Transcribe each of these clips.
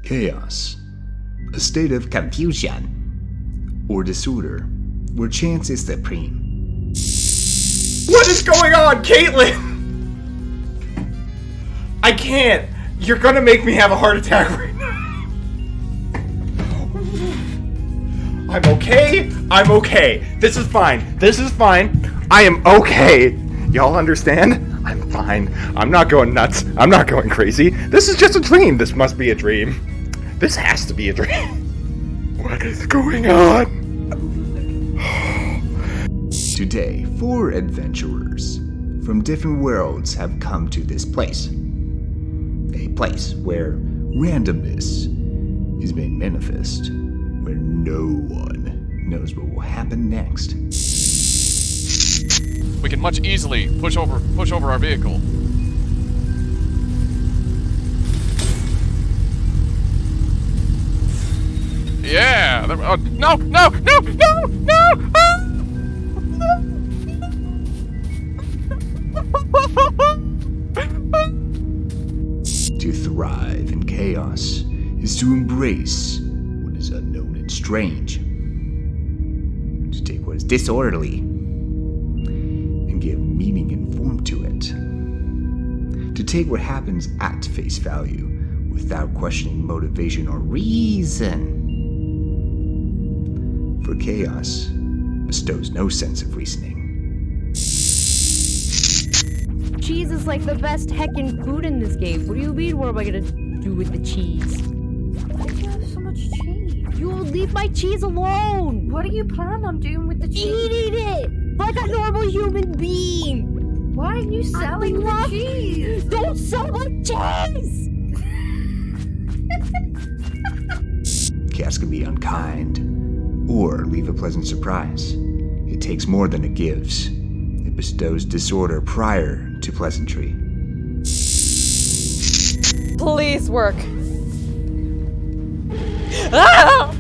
Chaos, a state of confusion or disorder where chance is supreme. What is going on, Caitlin? I can't. You're gonna make me have a heart attack right now. I'm okay. I'm okay. This is fine. This is fine. I am okay. Y'all understand? I'm fine. I'm not going nuts. I'm not going crazy. This is just a dream. This must be a dream. This has to be a dream. What is going on? Today, 4 adventurers from different worlds have come to this place. A place where randomness is made manifest, where no one knows what will happen next. We can much easily push over our vehicle. Yeah! Oh, no! No! No! No! No! Ah! To thrive in chaos is to embrace what is unknown and strange. To take what is disorderly and give meaning and form to it. To take what happens at face value without questioning motivation or reason. For chaos bestows no sense of reasoning. Cheese is like the best heckin' food in this game. What do you mean, what am I gonna do with the cheese? Why do you have so much cheese? You'll leave my cheese alone! What do you plan on doing with the cheese? Eating it! Like a normal human being! Why are you selling the cheese? Don't sell my cheese! Chaos can be unkind or leave a pleasant surprise. It takes more than it gives. It bestows disorder prior to pleasantry. Please work. Ah!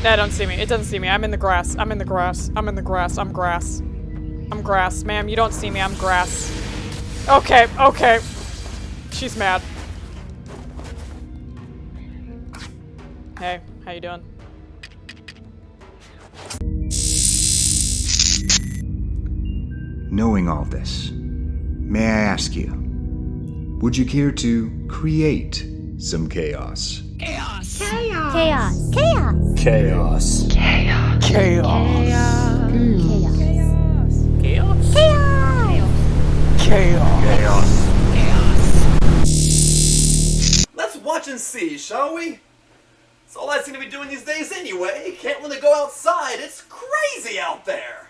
No, don't see me. It doesn't see me. I'm in the grass. I'm in the grass. I'm in the grass. I'm grass. I'm grass. Ma'am, you don't see me. I'm grass. Okay, okay. She's mad. Hey, how you doing? Knowing all this, may I ask you, would you care to create some chaos? Chaos! Chaos. Chaos! Chaos. Chaos. Chaos. Chaos. Chaos. Let's watch and see, shall we? That's all I seem to be doing these days anyway. Can't really go outside. It's crazy out there.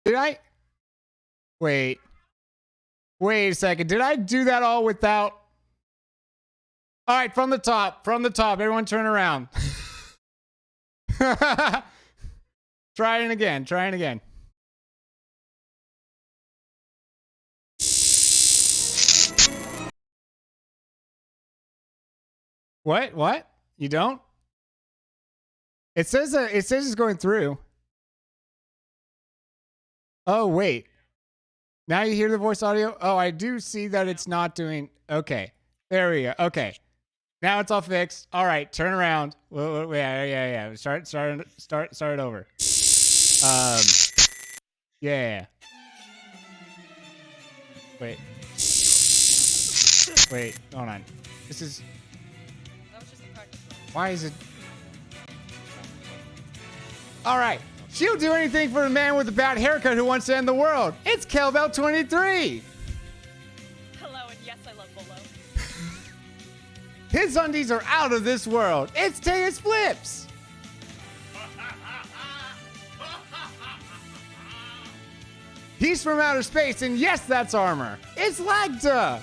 Did I? Wait. Wait a second. Did I do that all without? All right, from the top. From the top. Everyone turn around. Try it again. Try it again. What? What? You don't? It says it's going through. Oh, wait. Now you hear the voice audio? Oh, I do see that it's not doing. Okay. There we go. Okay. Now it's all fixed. All right, turn around. Yeah. Start it over. Yeah. Wait. Wait, hold on. This is. That was just a practice run. Why is it? All right. She'll do anything for a man with a bad haircut who wants to end the world. It's Cowbell 23. Hello, and yes, I love Bolo. His undies are out of this world. It's Teus Flips. He's from outer space, and yes, that's armor. It's Lagda.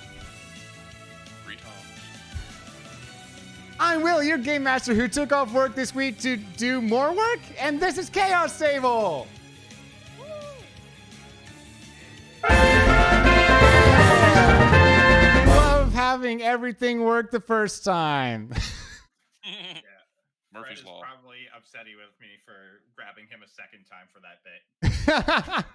I'm Will, your game master who took off work this week to do more work, and this is Chaos Table. Love having everything work the first time. Yeah. Fred Murphy's is Law. probably upsetty with me for grabbing him a second time for that bit.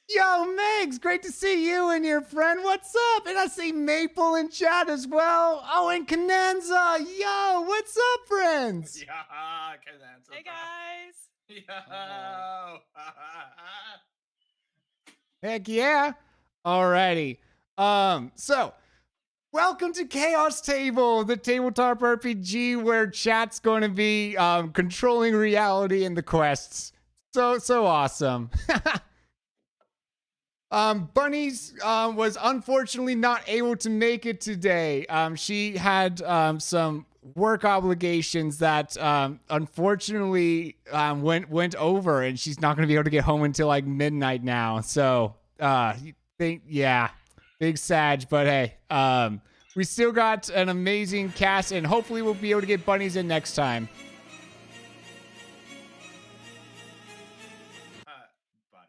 Yo, Megs, great to see you and your friend. What's up? And I see Maple in chat as well. Oh, and Cananza. Yo, what's up, friends? Yeah, that's Hey guys. Yo. Heck yeah. Alrighty. So welcome to Chaos Table, the tabletop RPG where chat's going to be controlling reality in the quests. So awesome. Bunnies was unfortunately not able to make it today. She had some work obligations that unfortunately went over, and she's not going to be able to get home until like midnight now. So big Sag, but hey, we still got an amazing cast, and hopefully we'll be able to get Bunnies in next time. Bunnies.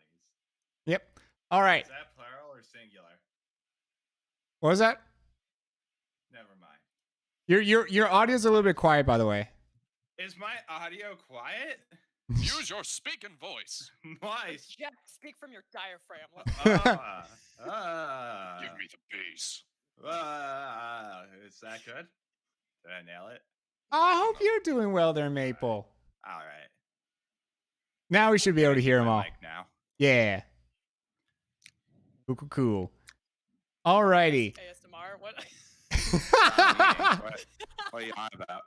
Yep. All right. Is that plural or singular? What was that? Never mind. Your audio's a little bit quiet, by the way. Is my audio quiet? Use your speaking voice. Nice. Jack, speak from your diaphragm. Give me the bass. Is that good? Did I nail it? I hope you're doing well there, Maple. All right. Now we should be able to hear them all. Like now. Yeah. Cool. Alrighty. ASMR. What? What are you on about?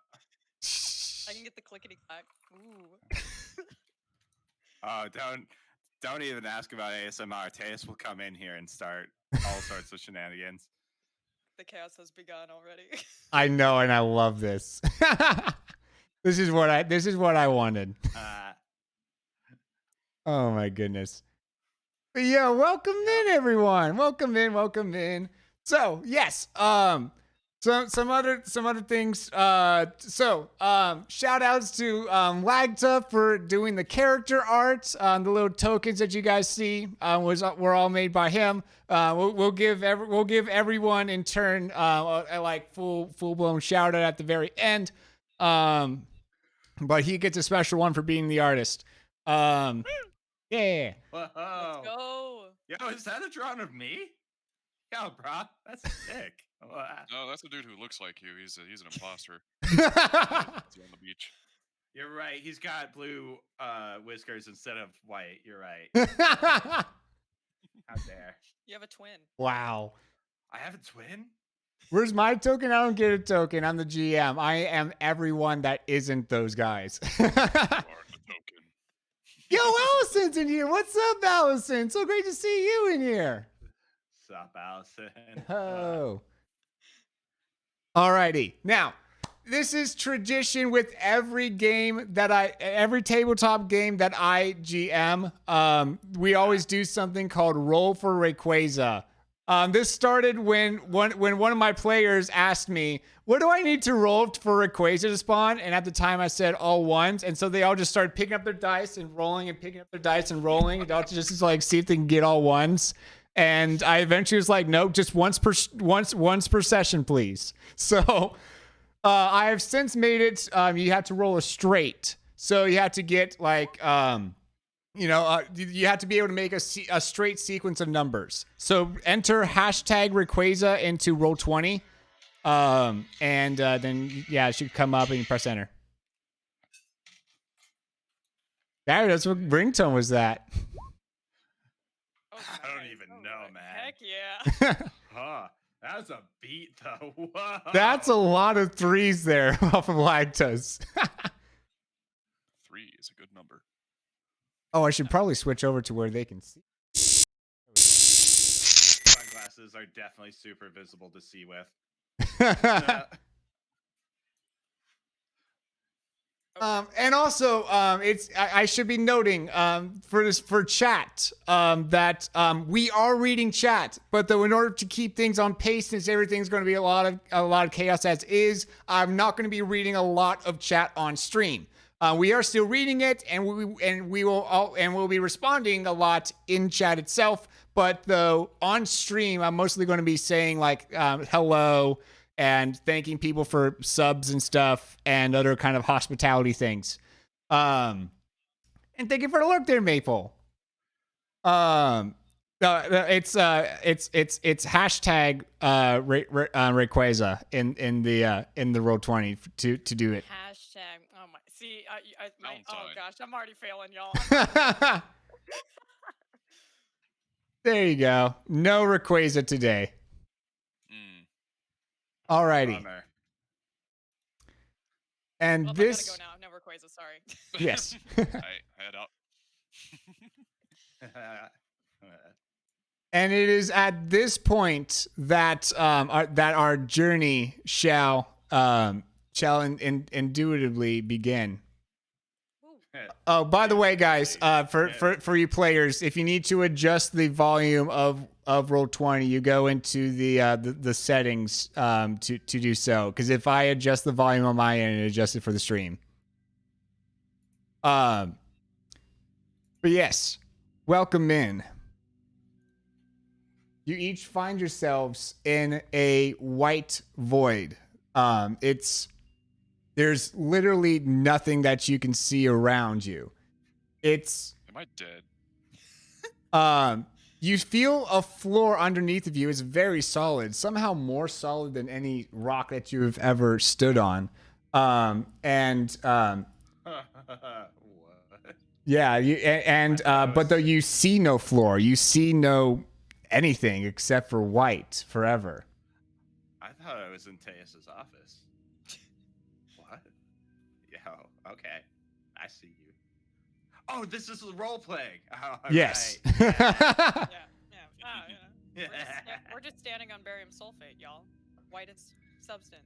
I can get the clickety clack. Ooh. Oh, don't even ask about ASMR. Teus will come in here and start all sorts of shenanigans. The chaos has begun already. I know, and I love this. This is what I wanted. Oh my goodness. But yeah, welcome in everyone. Welcome in. So, yes, some other things. Shout outs to Lagta for doing the character art. The little tokens that you guys see were all made by him. We'll give everyone in turn a like full blown shout out at the very end. But he gets a special one for being the artist. Yeah. Whoa. Let's go. Yo, is that a drawing of me? Yo, bro, that's sick. No, that's a dude who looks like you. He's an imposter. He's on the beach. You're right. He's got blue whiskers instead of white. You're right. How dare. You have a twin. Wow. I have a twin? Where's my token? I don't get a token. I'm the GM. I am everyone that isn't those guys. You are the token. Yo, Allison's in here. What's up, Allison? So great to see you in here. Sup, Allison? Oh. Alrighty. Now, this is tradition with every tabletop game that I GM. We always do something called Roll for Rayquaza. This started when one of my players asked me, what do I need to roll for Rayquaza to spawn? And at the time I said all ones. And so they all just started picking up their dice and rolling and picking up their dice and rolling. And just to like see if they can get all ones. And I eventually was like, nope, just once per session, please. So I have since made it, you have to roll a straight. So you have to get like, you have to be able to make a straight sequence of numbers. So enter hashtag Rayquaza into Roll20. Then it should come up and you press enter. That's what ringtone was that? I don't even know, man. Heck yeah. Huh. That was a beat, though. Whoa. That's a lot of threes there off of Lactose. 3 is a good number. Oh, I should probably switch over to where they can see. Sunglasses are definitely super visible to see with. And also, I should be noting for chat that we are reading chat, but though in order to keep things on pace, since everything's going to be a lot of chaos as is, I'm not going to be reading a lot of chat on stream. We are still reading it, and we'll be responding a lot in chat itself. But though on stream, I'm mostly going to be saying like hello and thanking people for subs and stuff and other kind of hospitality things. And thank you for the lurk there, Maple. It's hashtag Rayquaza in the Roll20 to do it. Hashtag. Oh my. See, oh Downside. gosh, I'm already failing y'all. There you go. No Rayquaza today. Alrighty. Bummer. And Well, this. I gotta go now. No Rayquaza, sorry. Yes. I head up. And it is at this point that our journey shall indubitably begin. Oh, by the way, guys, for you players, if you need to adjust the volume of Roll20, you go into the settings to do so. Because if I adjust the volume on my end, it adjusts it for the stream. But yes, welcome in. You each find yourselves in a white void. There's literally nothing that you can see around you. Am I dead? You feel a floor underneath of you is very solid, somehow more solid than any rock that you have ever stood on. What? Yeah, but though you see no floor, you see no anything except for white forever. I thought I was in Teus's office. What? Yo, okay. I see you. Oh, this is role playing. Oh, Yes. right. Yeah. We're just standing on barium sulfate, y'all. Whitest substance.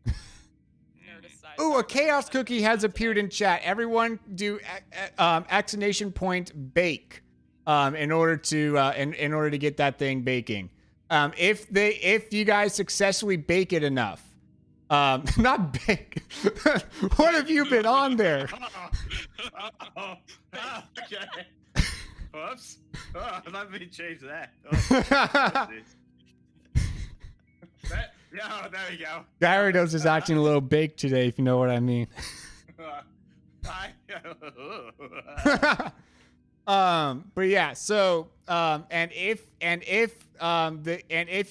Nerd aside. Ooh, a chaos cookie has appeared in chat. Everyone do exclamation point bake in order to get that thing baking. If you guys successfully bake it enough. Not bake. What have you been on there? Oh, okay. Whoops. Oh, let me change that. Yeah, there we go. Gyarados is acting a little baked today, if you know what I mean. But yeah, so and if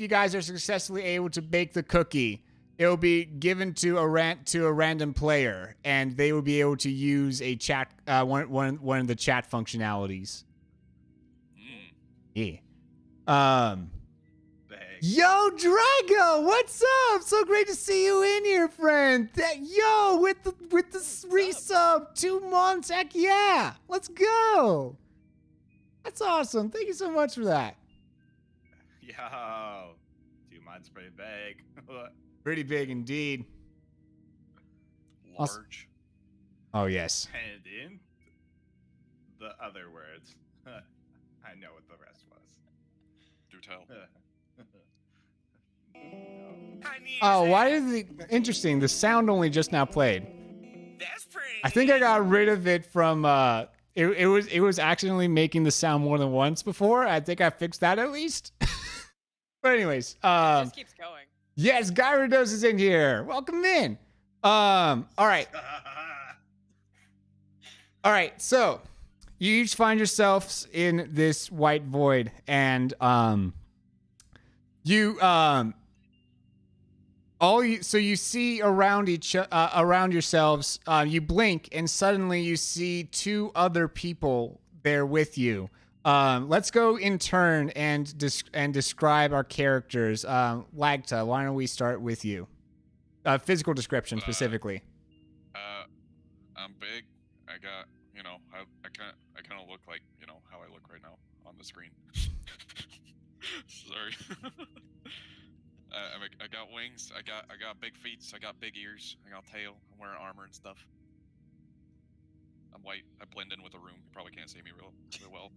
you guys are successfully able to bake the cookie, it will be given to a random player, and they will be able to use a chat one of the chat functionalities. Yeah. Yo, Drago, what's up? So great to see you in here, friend. Yo, with the resub, 2 months. Heck yeah, let's go. That's awesome. Thank you so much for that. Yo, 2 months pretty big. Pretty big indeed. Large. Oh yes. And in the other words, I know what the rest was. Do tell. Oh, why is the interesting? The sound only just now played. That's pretty. I think I got rid of it from. It was accidentally making the sound more than once before. I think I fixed that at least. But anyways, It just keeps going. yes, Gyarados is in here. Welcome in. All right. All right, so you each find yourselves in this white void, and you so you see around around yourselves. You blink, and suddenly you see two other people there with you. Let's go in turn and describe our characters. Lagta, why don't we start with you? Physical description specifically. I'm big. I got, I kind of look like, how I look right now on the screen. Sorry. I got wings. I got big feet. I got big ears. I got tail. I'm wearing armor and stuff. I'm white. I blend in with the room. You probably can't see me real well.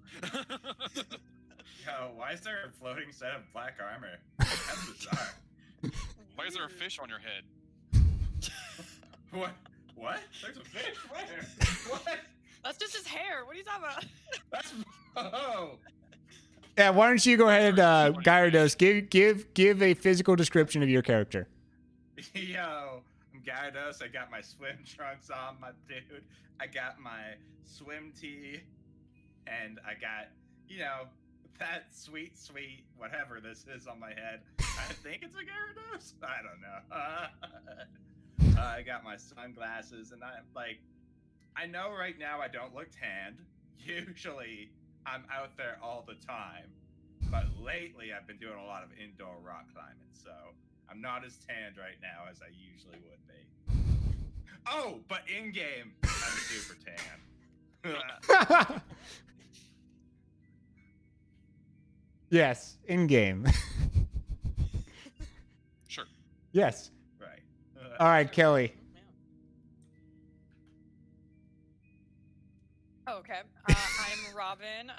Yo, why is there a floating set of black armor? That's bizarre. Why is there a fish on your head? What? What? There's a fish? Where? What? That's just his hair. What are you talking about? That's oh. Yeah, why don't you go ahead, Gyarados, give a physical description of your character. Yo, I'm Gyarados. I got my swim trunks on, my dude. I got my swim tee, and I got, that sweet whatever this is on my head. I think it's a Gyarados. I don't know. I got my sunglasses, and I'm like, I know right now I don't look tanned. Usually, I'm out there all the time, but lately I've been doing a lot of indoor rock climbing, so I'm not as tanned right now as I usually would be. Oh, but in game, I'm super tan. Yes, in game. Sure. Yes. Right. All right, Kelly. Okay. I'm Robin.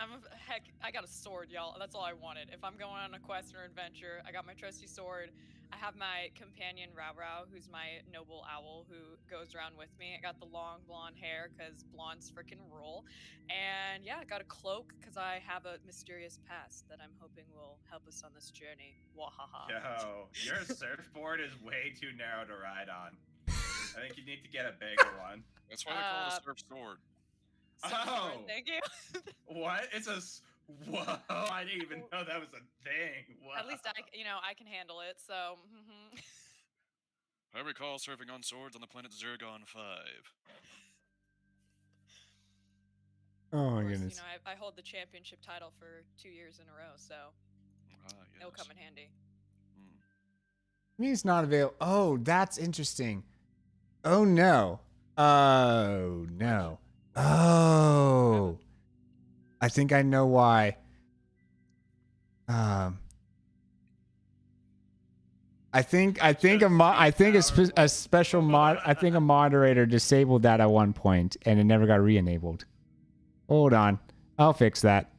I got a sword, y'all. That's all I wanted. If I'm going on a quest or adventure, I got my trusty sword. I have my companion Rao, who's my noble owl who goes around with me. I got the long blonde hair because blondes freaking rule. And yeah, I got a cloak because I have a mysterious past that I'm hoping will help us on this journey. Wahaha. Yo, your surfboard is way too narrow to ride on. I think you need to get a bigger one. That's why they call it a surf sword. Oh. Thank you. What? Whoa, I didn't even know that was a thing. Wow. At least I can handle it. So. I recall surfing on swords on the planet Zergon 5. Oh my Of course, goodness. I hold the championship title for 2 years in a row, so it'll come in handy. He's not available. Oh, that's interesting. Oh no. Oh no. Oh. I think I know why. I think a moderator disabled that at one point and it never got re-enabled. Hold on. I'll fix that.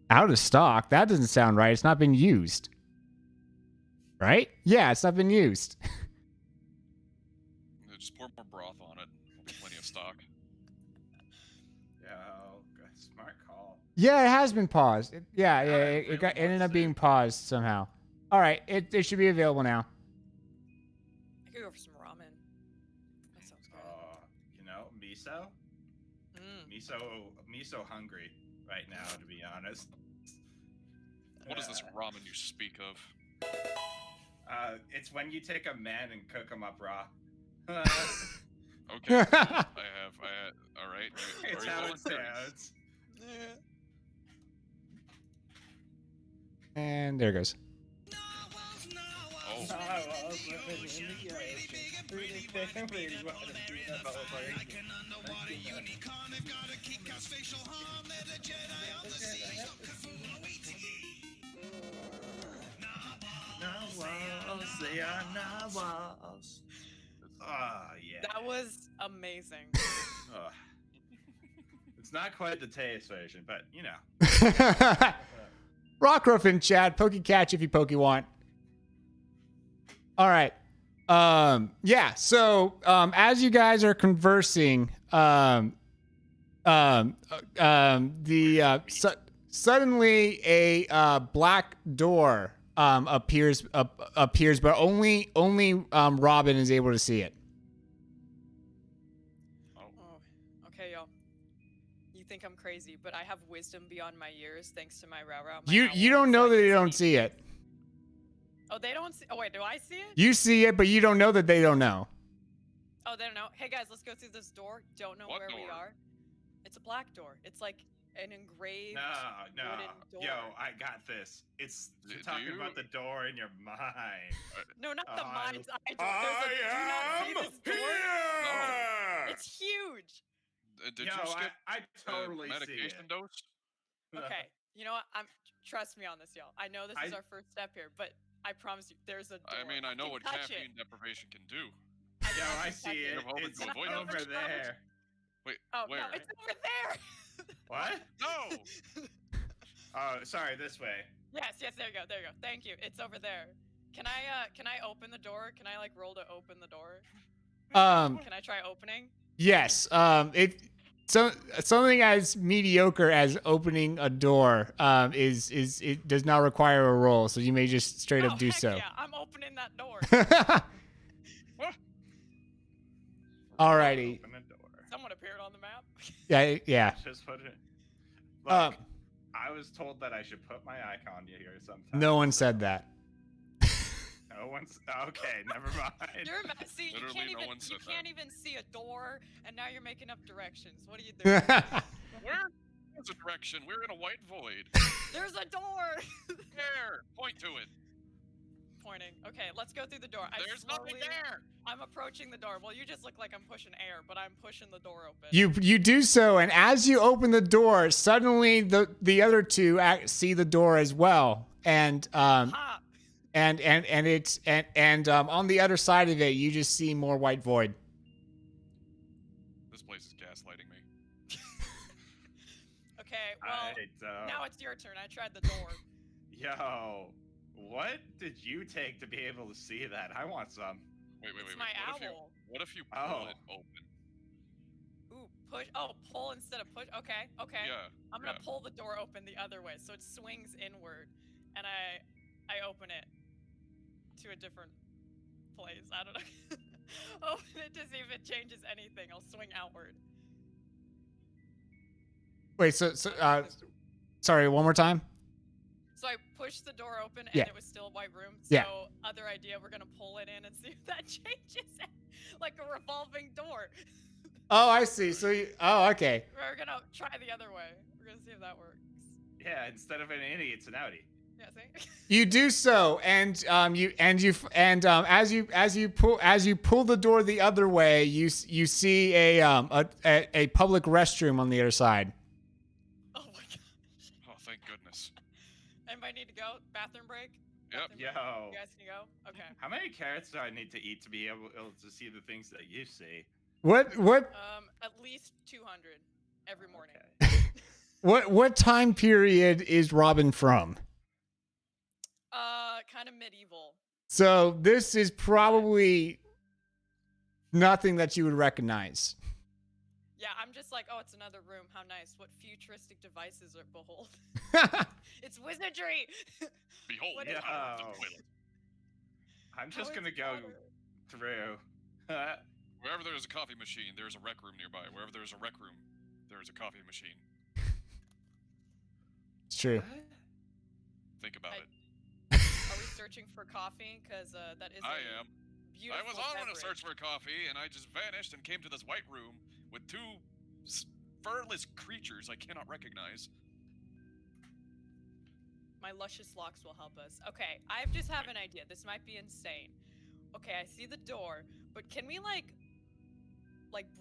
Out of stock? That doesn't sound right. It's not been used. Right? Yeah, it's not been used. Just pour more broth on it. There'll be plenty of stock. Smart call. Yeah, it has been paused. It ended up being paused somehow. All right, it should be available now. I could go for some ramen. That sounds good. Miso? Miso hungry right now, to be honest. What is this ramen you speak of? It's when you take a man and cook him up raw. Okay, cool. All right. It's how it sounds. And there it goes. Oh. Yeah. That was amazing. Ugh. It's not quite the taste version, but you know. Rockruff in chat. Pokey catch if you pokey want. All right. Yeah. So as you guys are conversing, suddenly a black door appears, but only Robin is able to see it. Oh, okay, y'all. You think I'm crazy, but I have wisdom beyond my years thanks to my Rara. You don't know that they don't see it. Oh, they don't see. Oh wait, do I see it? You see it, but you don't know that they don't know. Oh, they don't know. Hey guys, let's go through this door. Don't know What where we door? are. It's a black door. It's like an engraved No. wooden door. Yo, I got this. It's Do talking you? about the door in your mind. No, not the I- mind's eye door. There's a, do you not see this door? It's huge. Did Yo, you skip I totally the see medication it. dose? Okay, you know what? Trust me on this, y'all. I know this is I- our first step here, but I promise you, there's a door. I mean, I know can what touch caffeine it. deprivation can do. Yo, can I touch see it. I'm hoping It's to avoid that. over there. Wait, Oh where? no, it's over there. What? No! Oh, sorry, this way. Yes, there you go. Thank you. It's over there. Can I open the door? Can I like roll to open the door? Can I try opening? Yes. Something as mediocre as opening a door it does not require a roll, so you may just straight up Oh, do heck so. Yeah, I'm opening that door. Alrighty. Open the door. Someone appeared on the map. Yeah. Just put it. Look, Um, I was told that I should put my icon here sometime. No one said that. No one's. Okay, never mind. You're see, you Literally can't no even one said that. can't even see a door, and now you're making up directions. What are you doing? There's a direction. We're in a white void. There's a door. There! Point to it. Pointing. Okay, let's go through the door. There's nothing there! I'm approaching the door. Well, you just look like I'm pushing air, but I'm pushing the door open. You do so, and as you open the door, suddenly the other two see the door as well, and Ha! it's on the other side of it, you just see more white void. This place is gaslighting me. Okay, well, I now it's your turn. I tried the door. Yo, what did you take to be able to see that? I want some. Wait. It's my owl. What if you Oh. pull it open? Ooh, push. Oh, pull instead of push. Okay. Yeah. I'm gonna yeah. pull the door open the other way, so it swings inward, and I open it to a different place. I don't know. Open it to see if it changes anything. I'll swing outward. Wait, sorry, one more time. So I pushed the door open, and Yeah. it was still a white room. So Yeah. other idea, we're gonna pull it in and see if that changes it, like a revolving door. Oh, I see. So okay. We're gonna try the other way. We're gonna see if that works. Yeah, instead of an innie, it's an outie. Yeah, see? You do so, and as you pull the door the other way, you see a public restroom on the other side. Oh my god. Oh, thank goodness. Anybody need to go? Bathroom break? Yep. Bathroom break? Yo. You guys can go? Okay. How many carrots do I need to eat to be able to see the things that you see? What At least 200 every morning. Okay. what time period is Robin from? Kind of medieval. So this is probably nothing that you would recognize. Yeah, I'm just like, oh, it's another room. How nice. What futuristic devices are behold? It's wizardry. Behold, What the is- power of the Yo. toilet. I'm just How gonna is go water? through. Wherever there's a coffee machine, there's a rec room nearby. Wherever there's a rec room, there's a coffee machine. It's true. Think about it. Are we searching for coffee? Because that is I a am. beautiful I was on a beverage. search for coffee, and I just vanished and came to this white room with two furless creatures I cannot recognize. My luscious locks will help us. Okay, I just have an idea. This might be insane. Okay, I see the door, but can we like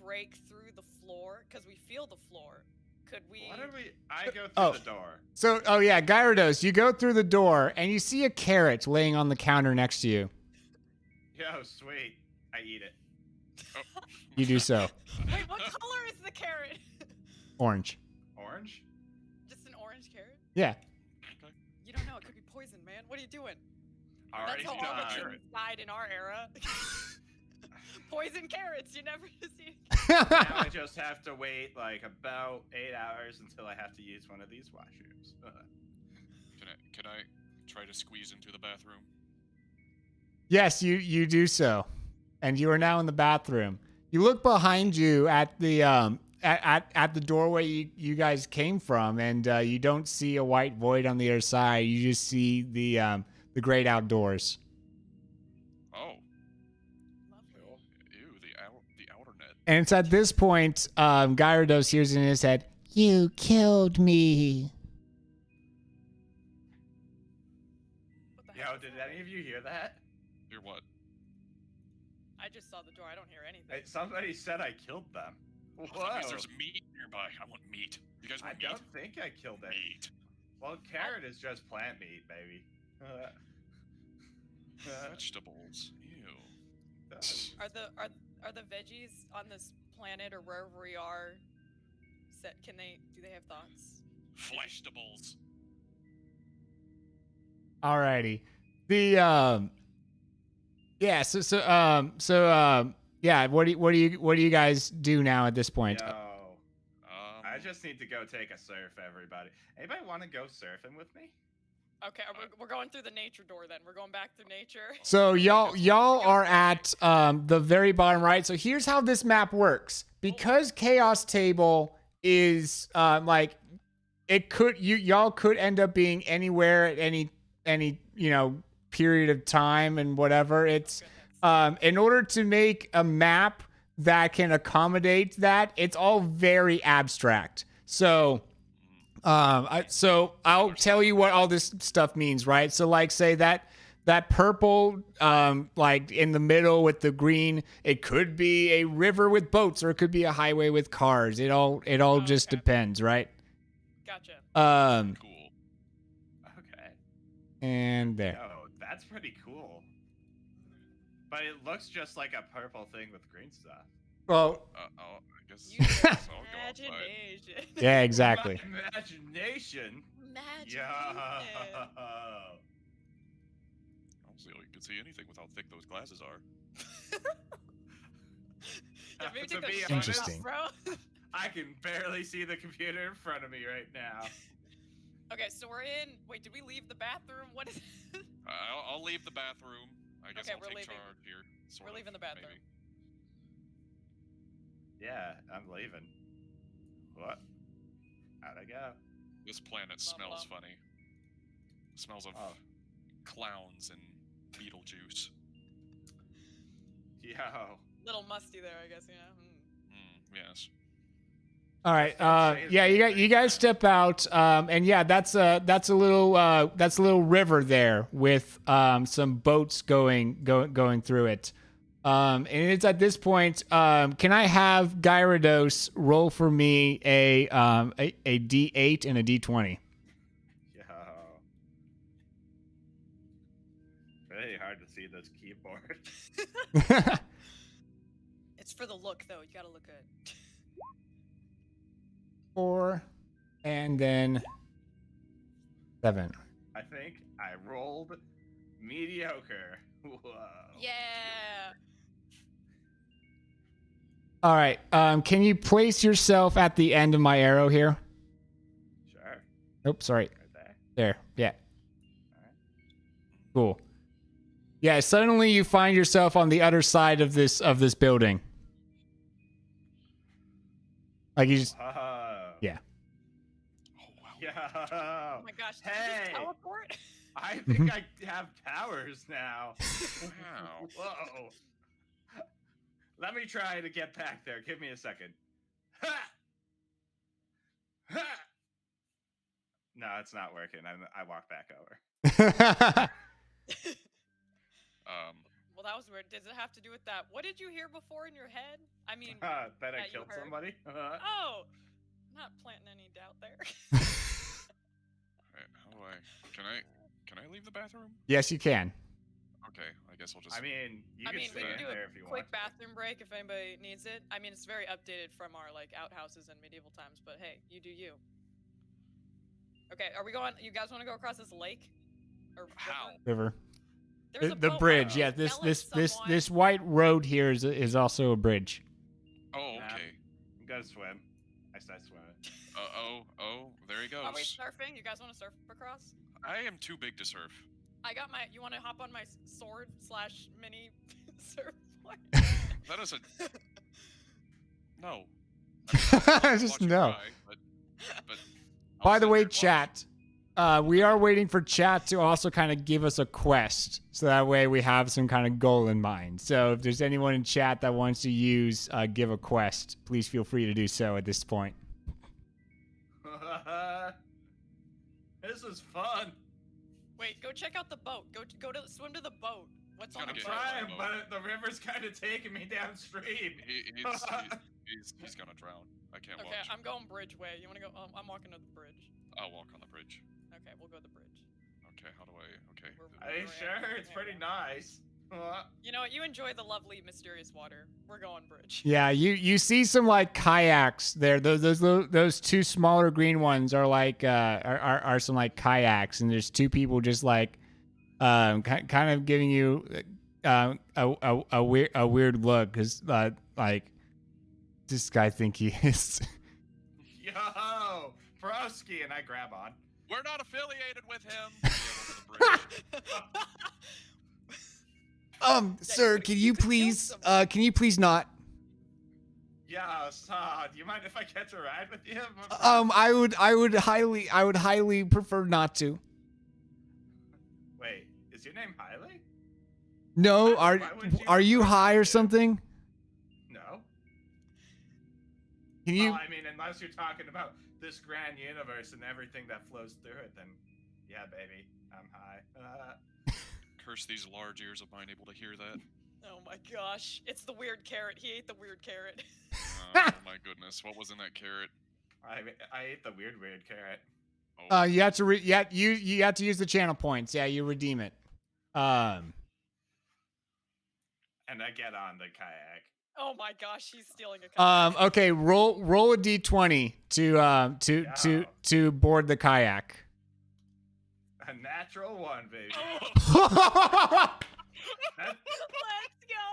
break through the floor? Because we feel the floor. Could we? What are we? I go through Oh. the door. So, yeah, Gyarados, you go through the door and you see a carrot laying on the counter next to you. Yo, sweet. I eat it. You do so. Wait, what color is the carrot? Orange. Orange? Just an orange carrot? Yeah. Okay. You don't know. It could be poison, man. What are you doing? Alright, That's how all the fine. kids died in our era. Poison carrots. You never see. Now I just have to wait like about 8 hours until I have to use one of these washrooms. Can I try to squeeze into the bathroom? Yes, you do so, and you are now in the bathroom. You look behind you at the at the doorway you guys came from, and you don't see a white void on the other side. You just see the great outdoors. Oh, Lovely. ew, the outer net. And it's at this point, Gyarados hears in his head, "You killed me." What the Yo, heck is did that? any of you hear that? Hear what? I just saw the door. I don't hear anything. Somebody said I killed them. That Whoa. means there's meat nearby. I want meat. You guys I want meat? don't think I killed it. Meat. Well, carrot is just plant meat, baby. Vegetables. Ew. Are the veggies on this planet or wherever we are set? Do they have thoughts? Fleshtables. Alrighty. The yeah. Yeah. What do you guys do now at this point? Yo, I just need to go take a surf, everybody. Anybody want to go surfing with me? Okay, we're going through the nature door then. We're going back through nature. So y'all are at the very bottom right. So here's how this map works. Because Chaos Table is like y'all could end up being anywhere at any period of time and whatever. It's in order to make a map that can accommodate that, it's all very abstract. So I'll tell you what all this stuff means, right? So like say that purple like in the middle with the green, it could be a river with boats or it could be a highway with cars. It all just depends, right? Gotcha. Cool. Okay. And there. Yo, that's pretty cool. But it looks just like a purple thing with green stuff. Well, I guess Use your I'll go outside. imagination. yeah, exactly. My imagination. Yo. Imagination. Honestly, you can see anything with how thick those glasses are. Yeah, maybe To take those be shades honest, off, Interesting. bro. I can barely see the computer in front of me right now. Okay, so we're in. Wait, did we leave the bathroom? What is? I'll leave the bathroom. I guess Okay, I'll we're take leaving. charge here. We're sort leaving of, the bathroom. maybe. Yeah, I'm leaving. What? How'd I go? This planet smells funny. It smells of Oh. clowns and Beetlejuice. Yo. Little musty there, I guess. Yes. All right. Yeah, you guys step out, and yeah, that's a little river there with some boats going through it. And it's at this point. Can I have Gyarados roll for me a D8 and a D20? Yo. Really hard to see this keyboard. It's for the look, though. You gotta look good. 4, and then 7. I think I rolled mediocre. Whoa. Yeah. All right. Can you place yourself at the end of my arrow here? Sure. Oops, sorry. Right there. There. Yeah. Alright. Cool. Yeah. Suddenly you find yourself on the other side of this building. Like you just. Whoa. Yeah. Oh wow. Yo. Oh my gosh. Did you Hey. just teleport? I think I have powers now. Wow. Whoa. Let me try to get back there. Give me a second. Ha! Ha! No, it's not working. I walk back over. Well, that was weird. Does it have to do with that? What did you hear before in your head? I mean, That I that you killed heard. somebody? Oh, not planting any doubt there. Alright, how do I? Can I leave the bathroom? Yes, you can. Okay, I guess I'll just. I mean, you I can mean, stay we can in do there a if you quick want. bathroom break if anybody needs it. I mean, it's very updated from our like outhouses in medieval times, but hey, you do you. Okay, are we going? You guys want to go across this lake? Or How? river? River. There's a The boat. bridge. Why Yeah, don't you this yell at this this someone? this white road here is also a bridge. Oh, Nah. okay. I'm gonna swim. I start swimming. Oh, there he goes. Are we surfing? You guys want to surf across? I am too big to surf. I got my. You want to hop on my sword / mini surfboard? That is a no. Just no. But I'll By the sit way, here and watch. chat, we are waiting for chat to also kind of give us a quest, so that way we have some kind of goal in mind. So if there's anyone in chat that wants to use give a quest, please feel free to do so at this point. This is fun. Wait, go check out the boat. Go to swim to the boat. What's on Gotta the get boat? Trying, boat. but the river's kind of taking me downstream. He's gonna drown. I can't Okay, watch. I'm going bridge way. You wanna go? I'm walking to the bridge. I'll walk on the bridge. Okay, we'll go to the bridge. Okay, how do I? Okay. Are you sure? It's pretty nice. You know what? You enjoy the lovely, mysterious water. We're going bridge. Yeah, you see some like kayaks there. Those two smaller green ones are like are some like kayaks, and there's two people just like kind of giving you a weird look because like this guy think he is. Yo, broski, and I grab on. We're not affiliated with him. Yeah, we'll go to the bridge. Sir, can you please not? Yeah, do you mind if I catch a ride with you? I would highly prefer not to. Wait, is your name Hailey? No, Why would you are you prefer high not or to? something? No. Can you? Well, I mean, unless you're talking about this grand universe and everything that flows through it, then yeah, baby, I'm high. Curse these large ears of mine able to hear that. Oh my gosh, it's the weird carrot. He ate the weird carrot. Oh my goodness, what was in that carrot? I ate the weird carrot. Oh, You have to you have to use the channel points. Yeah, you redeem it. And I get on the kayak. Oh my gosh, he's stealing a kayak. Okay, roll a d20 to board the kayak. A natural one, baby. Oh, That, let's go.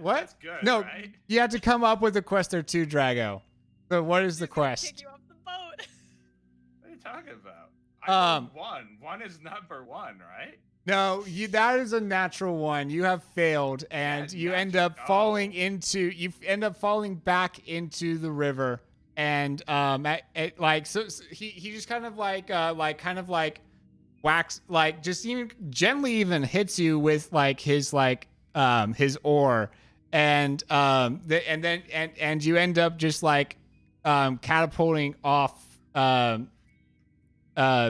What? That's good, No, right? you have to come up with a quest or two, Drago. So what is the He's gonna quest? Kick you off the boat. What are you talking about? I rolled Um, one. One is number one, right? No, that is a natural one. You have failed, and you end up falling back into the river. And he just kind of whacks, like just even gently even hits you with like his oar, and you end up just like catapulting off.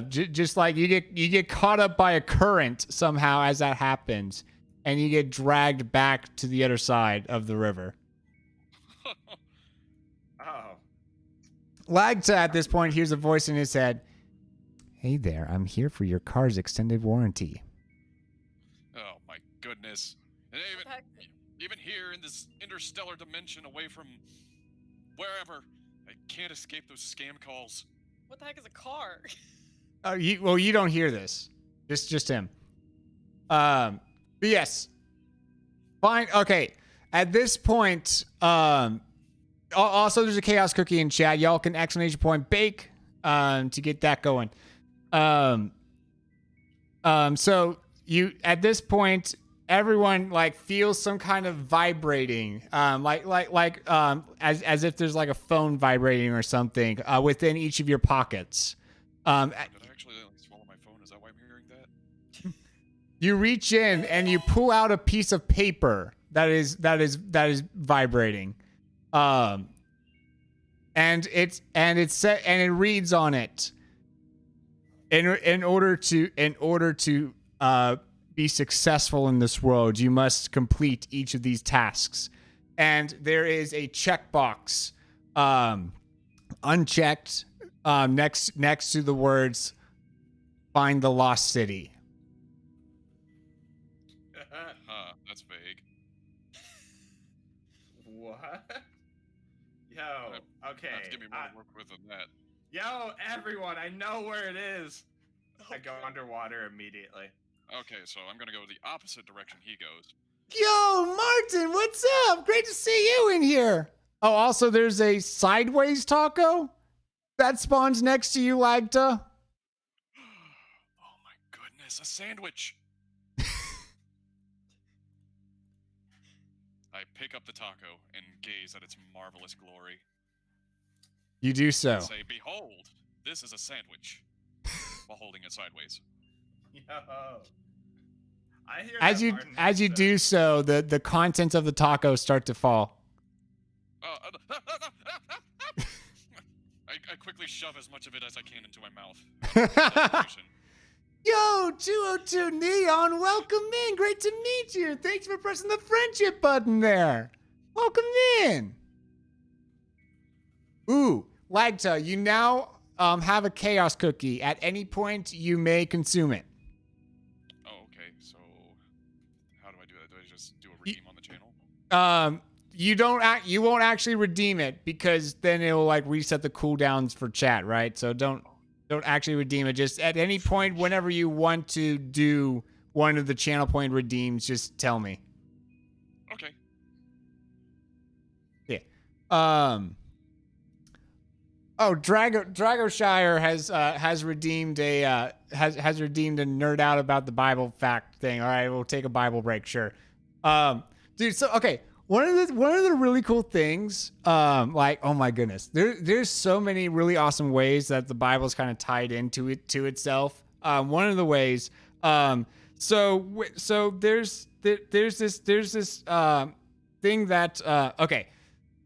Just like you get caught up by a current somehow as that happens, and you get dragged back to the other side of the river. Oh. Lagta at this point hears a voice in his head. Hey there, I'm here for your car's extended warranty. oh my goodness. And even here in this interstellar dimension away from wherever, I can't escape those scam calls. What the heck is a car? You don't hear this. Just him. But yes. Fine. Okay. At this point, also there's a chaos cookie in chat. Y'all can exclamation point bake to get that going. So you at this point, everyone like feels some kind of vibrating, as if there's like a phone vibrating or something within each of your pockets. Did I actually swallow my phone? Is that why I'm hearing that? You reach in and you pull out a piece of paper that is vibrating, and it reads on it. In order to be successful in this world, you must complete each of these tasks, and there is a checkbox, unchecked, next to the words "Find the Lost City." Huh, that's vague. What? Yo, Have to okay. give me more to work with than that. Yo, everyone, I know where it is. I go Okay. underwater immediately. Okay, so I'm gonna go the opposite direction he goes. Yo, Martin, what's up? Great to see you in here. Oh, also, there's a sideways taco that spawns next to you, Lagta. Oh my goodness, a sandwich! I pick up the taco and gaze at its marvelous glory. You do so. And say, behold, this is a sandwich. While holding it sideways. Yo. I hear As that, you Martin. as you do so, the contents of the taco start to fall. I quickly shove as much of it as I can into my mouth. Yo, 202 Neon, welcome in. Great to meet you. Thanks for pressing the friendship button there. Welcome in. Ooh, Lagta, you now have a chaos cookie. At any point, you may consume it. Oh, okay. So, how do I do that? Do I just do a redeem on the channel? You won't actually redeem it because then it will like reset the cooldowns for chat, right? So don't actually redeem it. Just at any point, whenever you want to do one of the channel point redeems, just tell me. Okay. Yeah. Oh, Dragoshire has redeemed a nerd out about the Bible fact thing. All right, we'll take a Bible break, sure. Dude, so okay, one of the really cool things, like, oh my goodness, there's so many really awesome ways that the Bible's kind of tied into itself. One of the ways, so there's this thing that okay,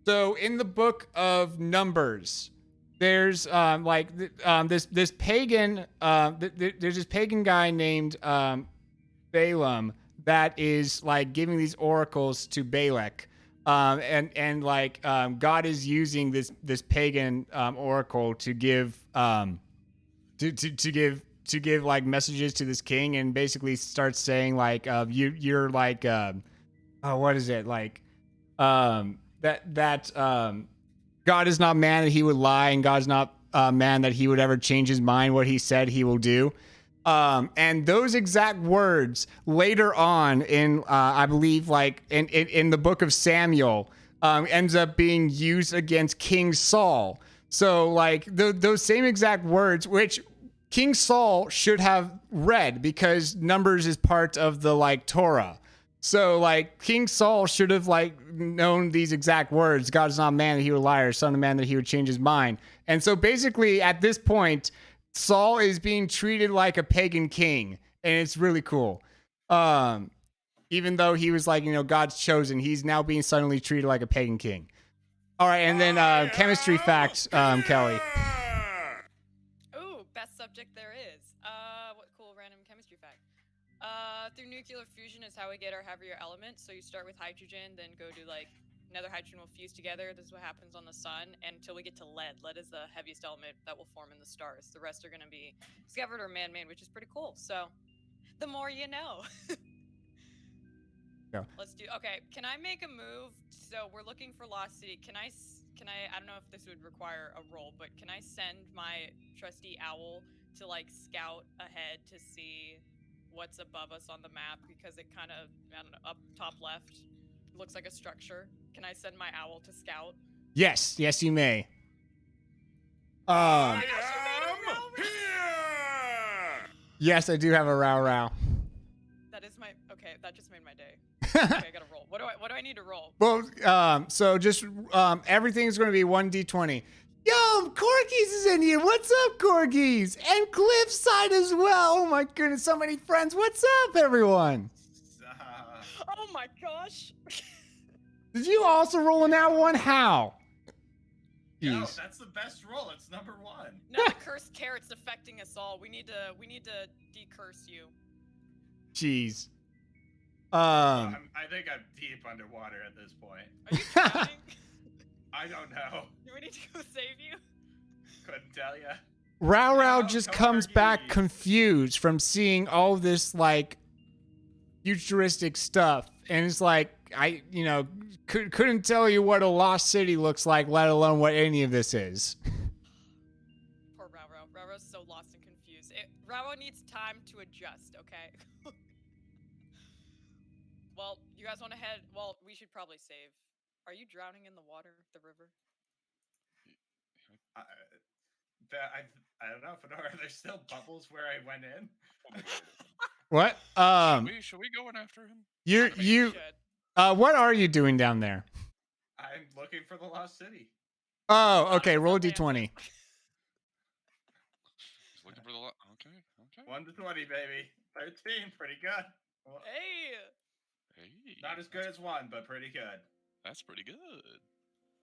so in the book of Numbers, there's this pagan there's this pagan guy named Balaam that is like giving these oracles to Balak, and God is using this pagan oracle to give to give like messages to this king, and basically starts saying like you're like what is it like that God is not man that he would lie, and God's not man that he would ever change his mind. What he said he will do. And those exact words later on in, I believe, like in the book of Samuel, ends up being used against King Saul. So like those same exact words, which King Saul should have read because Numbers is part of the like Torah. So like King Saul should have like known these exact words. God is not a man that he would lie, or son of man that he would change his mind. And so basically at this point, Saul is being treated like a pagan king, and it's really cool. Even though he was like, God's chosen, he's now being suddenly treated like a pagan king. All right, and then chemistry facts, Kelly. Ooh, best subject there is. What cool random chemistry fact. Through nuclear fusion is how we get our heavier elements. So you start with hydrogen, then go to like another hydrogen will fuse together. This is what happens on the sun, and until we get to lead. Lead is the heaviest element that will form in the stars. The rest are going to be discovered or man-made, which is pretty cool. So, the more you know. Yeah. Let's do. Okay, can I make a move? So we're looking for Lost City. Can I? I don't know if this would require a roll, but can I send my trusty owl to like scout ahead to see what's above us on the map, because it kind of, I don't know, up top left looks like a structure. Can I send my owl to scout? Yes, you may. I am here. Yes, I do have a row. That is my, okay, that just made my day. Okay, I gotta roll. What do I need to roll? Well, so just everything's going to be 1d20. Yo, Corgis is in here. What's up, Corgis? And Cliffside as well. Oh my goodness, so many friends. What's up, everyone? Oh my gosh. Did you also roll an out one? How? Yo, Jeez. that's the best roll. It's number 1. No, the cursed carrot's affecting us all. We need to decurse you. Jeez. I think I'm deep underwater at this point. Are you drowning? I don't know. Do we need to go save you? Couldn't tell ya. Rao No, just comes back Corgis. confused from seeing all this like futuristic stuff, and it's like I couldn't tell you what a lost city looks like, let alone what any of this is. Poor Raro. Raro's so lost and confused. Raro needs time to adjust, okay? Well, you guys want to head? Well, we should probably save. Are you drowning in the water, the river? I don't know, Fedora. There's still bubbles where I went in. What? Should we go in after him? You Should. what are you doing down there? I'm looking for the lost city. Oh, okay. Roll a Okay. d20. Just looking for the okay. 1 to 20, baby. 13, pretty good. Well, Hey. Hey, not as good as 1, but pretty good. That's pretty good.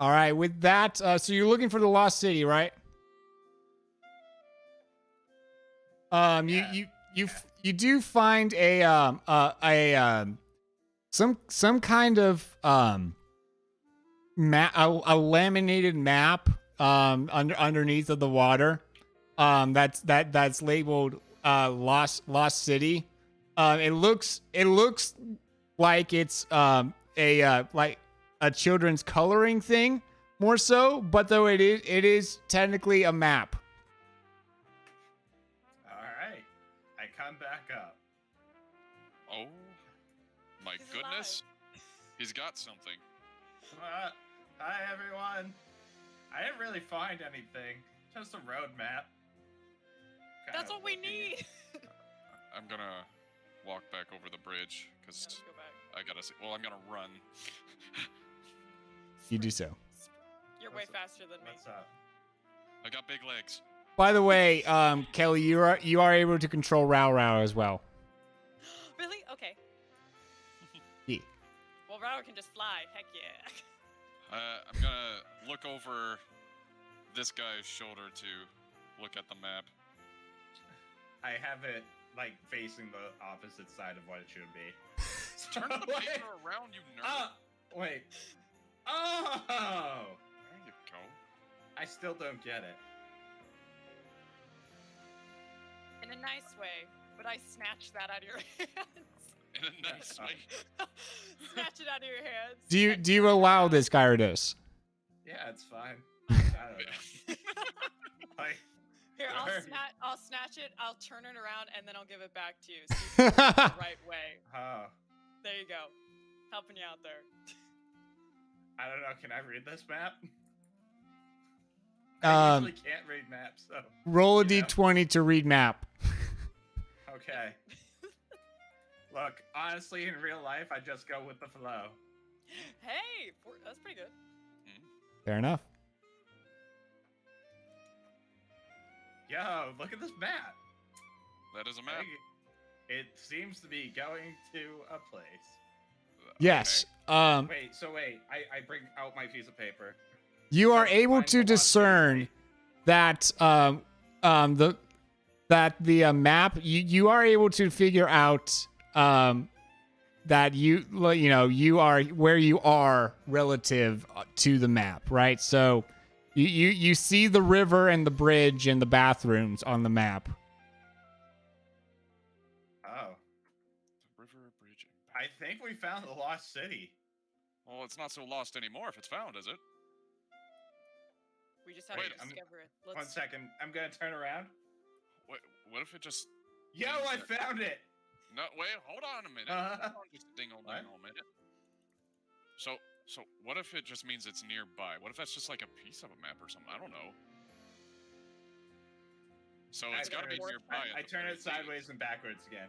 All right. With that, so you're looking for the lost city, right? Yeah. You do find some kind of a laminated map underneath of the water that's labeled Lost City. It looks like it's like a children's coloring thing more so, but though it is technically a map. All right. I come back up. Oh my He's goodness. He's got something. Hi, everyone. I didn't really find anything. Just a road map. That's what we need. I'm gonna walk back over the bridge Yeah, because let's go back. I gotta see. Well, I'm gonna run. You do so. You're way faster than me. What's up? I got big legs. By the way, Kelly, you are able to control Rao as well. Really? Okay. Yeah. Well, Rao can just fly. Heck yeah. I'm gonna look over this guy's shoulder to look at the map. I have it like facing the opposite side of what it should be. Turn the Wait. paper around, you nerd. Wait. Oh! There you go. I still don't get it. In a nice way, but I snatched that out of your hands. In a nice way. Snatch it out of your hands. Do you allow this, Gyarados? Yeah, it's fine. I don't know. Like, Here, Sure. I'll snatch it. I'll turn it around and then I'll give it back to you. So you can do it the right way. oh, There you go. Helping you out there. I don't know. Can I read this map? I usually can't read maps, so Roll a You know. d20 to read map. okay. Look, honestly, in real life, I just go with the flow. Hey, that's pretty good. Fair enough. Yo, look at this map. That is a map. It seems to be going to a place. Yes. Wait, I bring out my piece of paper. You are Just able find to the lost discern city. that the map you are able to figure out that you are where you are relative to the map, right? So you see the river and the bridge and the bathrooms on the map. Oh, The river, bridge, and I think we found the lost city. Well, it's not so lost anymore if it's found, is it? We just have Wait, to I'm- discover it. 1 second. I'm gonna turn around. What if it just... Yo, I found it. No, wait, hold on a minute. Uh-huh. Hold on just a dingle What? dangle minute. So what if it just means it's nearby? What if that's just like a piece of a map or something? I don't know. So it's got to be nearby. I at the turn very it sideways least. and backwards again.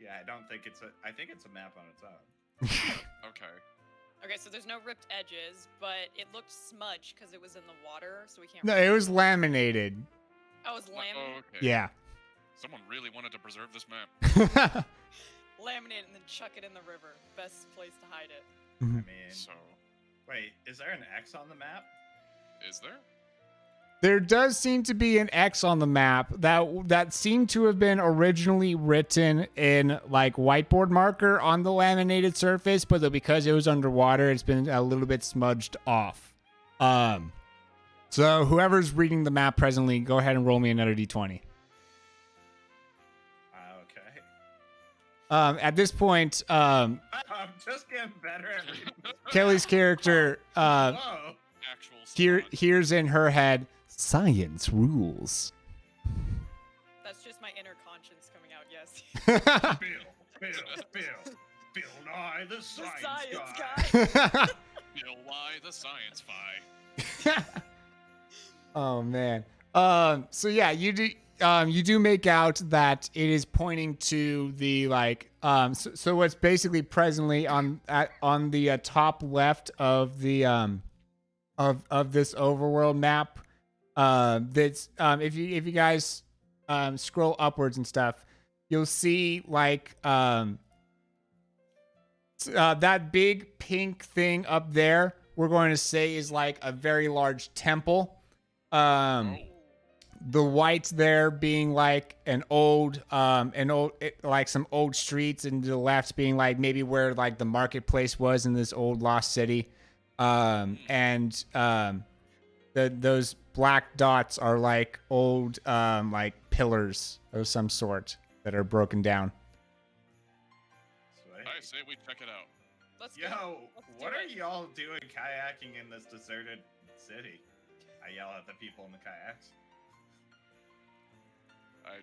Yeah, I don't think it's a. I think it's a map on its own. Okay. Okay, so there's no ripped edges, but it looked smudged because it was in the water, so we can't. No, it was laminated. Oh, it was laminated. Okay. Yeah. Someone really wanted to preserve this map. Laminate and then chuck it in the river. Best place to hide it. I mean, So, wait, is there an X on the map? is there? There does seem to be an X on the map that seemed to have been originally written in like whiteboard marker on the laminated surface, but though because it was underwater, it's been a little bit smudged off. So whoever's reading the map presently, go ahead and roll me another d20. Okay. At this point, I'm just getting better at reading. Kelly's character Whoa. Actual spawn. hears in her head, "Science rules." That's just my inner conscience coming out. Yes. Bill Nye the The science, science guy. guy. Bill Nye, the science fi. Oh man. So yeah, you do make out that it is pointing to the like so what's basically presently on the top left of the of this overworld map. That's if you guys scroll upwards and stuff, you'll see like that big pink thing up there. We're going to say is like a very large temple. The white there being like like some old streets, and to the left being like maybe where like the marketplace was in this old lost city. Those black dots are like old like pillars of some sort that are broken down. I say we check it out. Let's go. Yo, Let's do what are it. y'all doing kayaking in this deserted city? I yell at the people in the kayaks.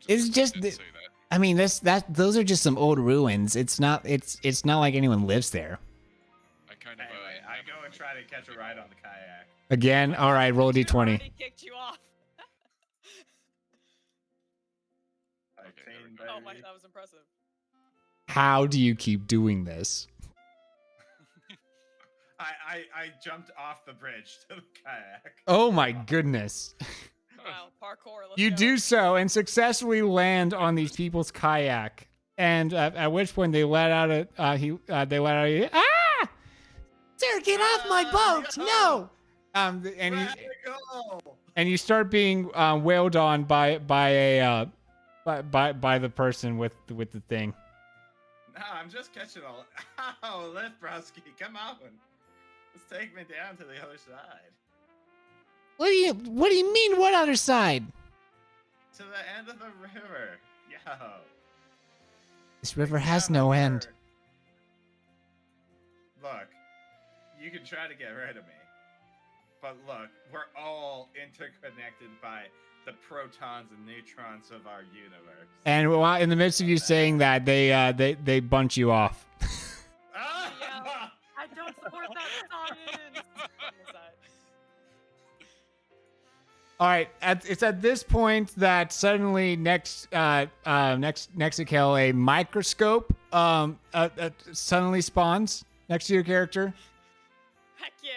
It's just didn't the- say that. I mean, those are just some old ruins. It's not like anyone lives there. I kind of. Anyway, I go and try to catch a ride on the kayak. Again, all right, roll a Dude, I d20. already kicked you off. Okay, there we 13, go. Oh my, baby. that was impressive. How do you keep doing this? I jumped off the bridge to the kayak. Oh my goodness. Wow, parkour. Let's You go. do so and successfully land on these people's kayak, and at which point they let out ah, sir, get off my boat! No. And you start being wailed on by the person with the thing. No, I'm just catching a. Oh, lift, browski, come on. Let's take me down to the other side. What do you mean? What other side? To the end of the river. Yo. This river has no end. Look, you can try to get rid of me. But look, we're all interconnected by the protons and neutrons of our universe. And while in the midst of you saying that, they bunch you off. Ah! Yeah. I don't support that science. On the side. All right, it's at this point that suddenly next to Kel, a microscope suddenly spawns next to your character. Heck yeah.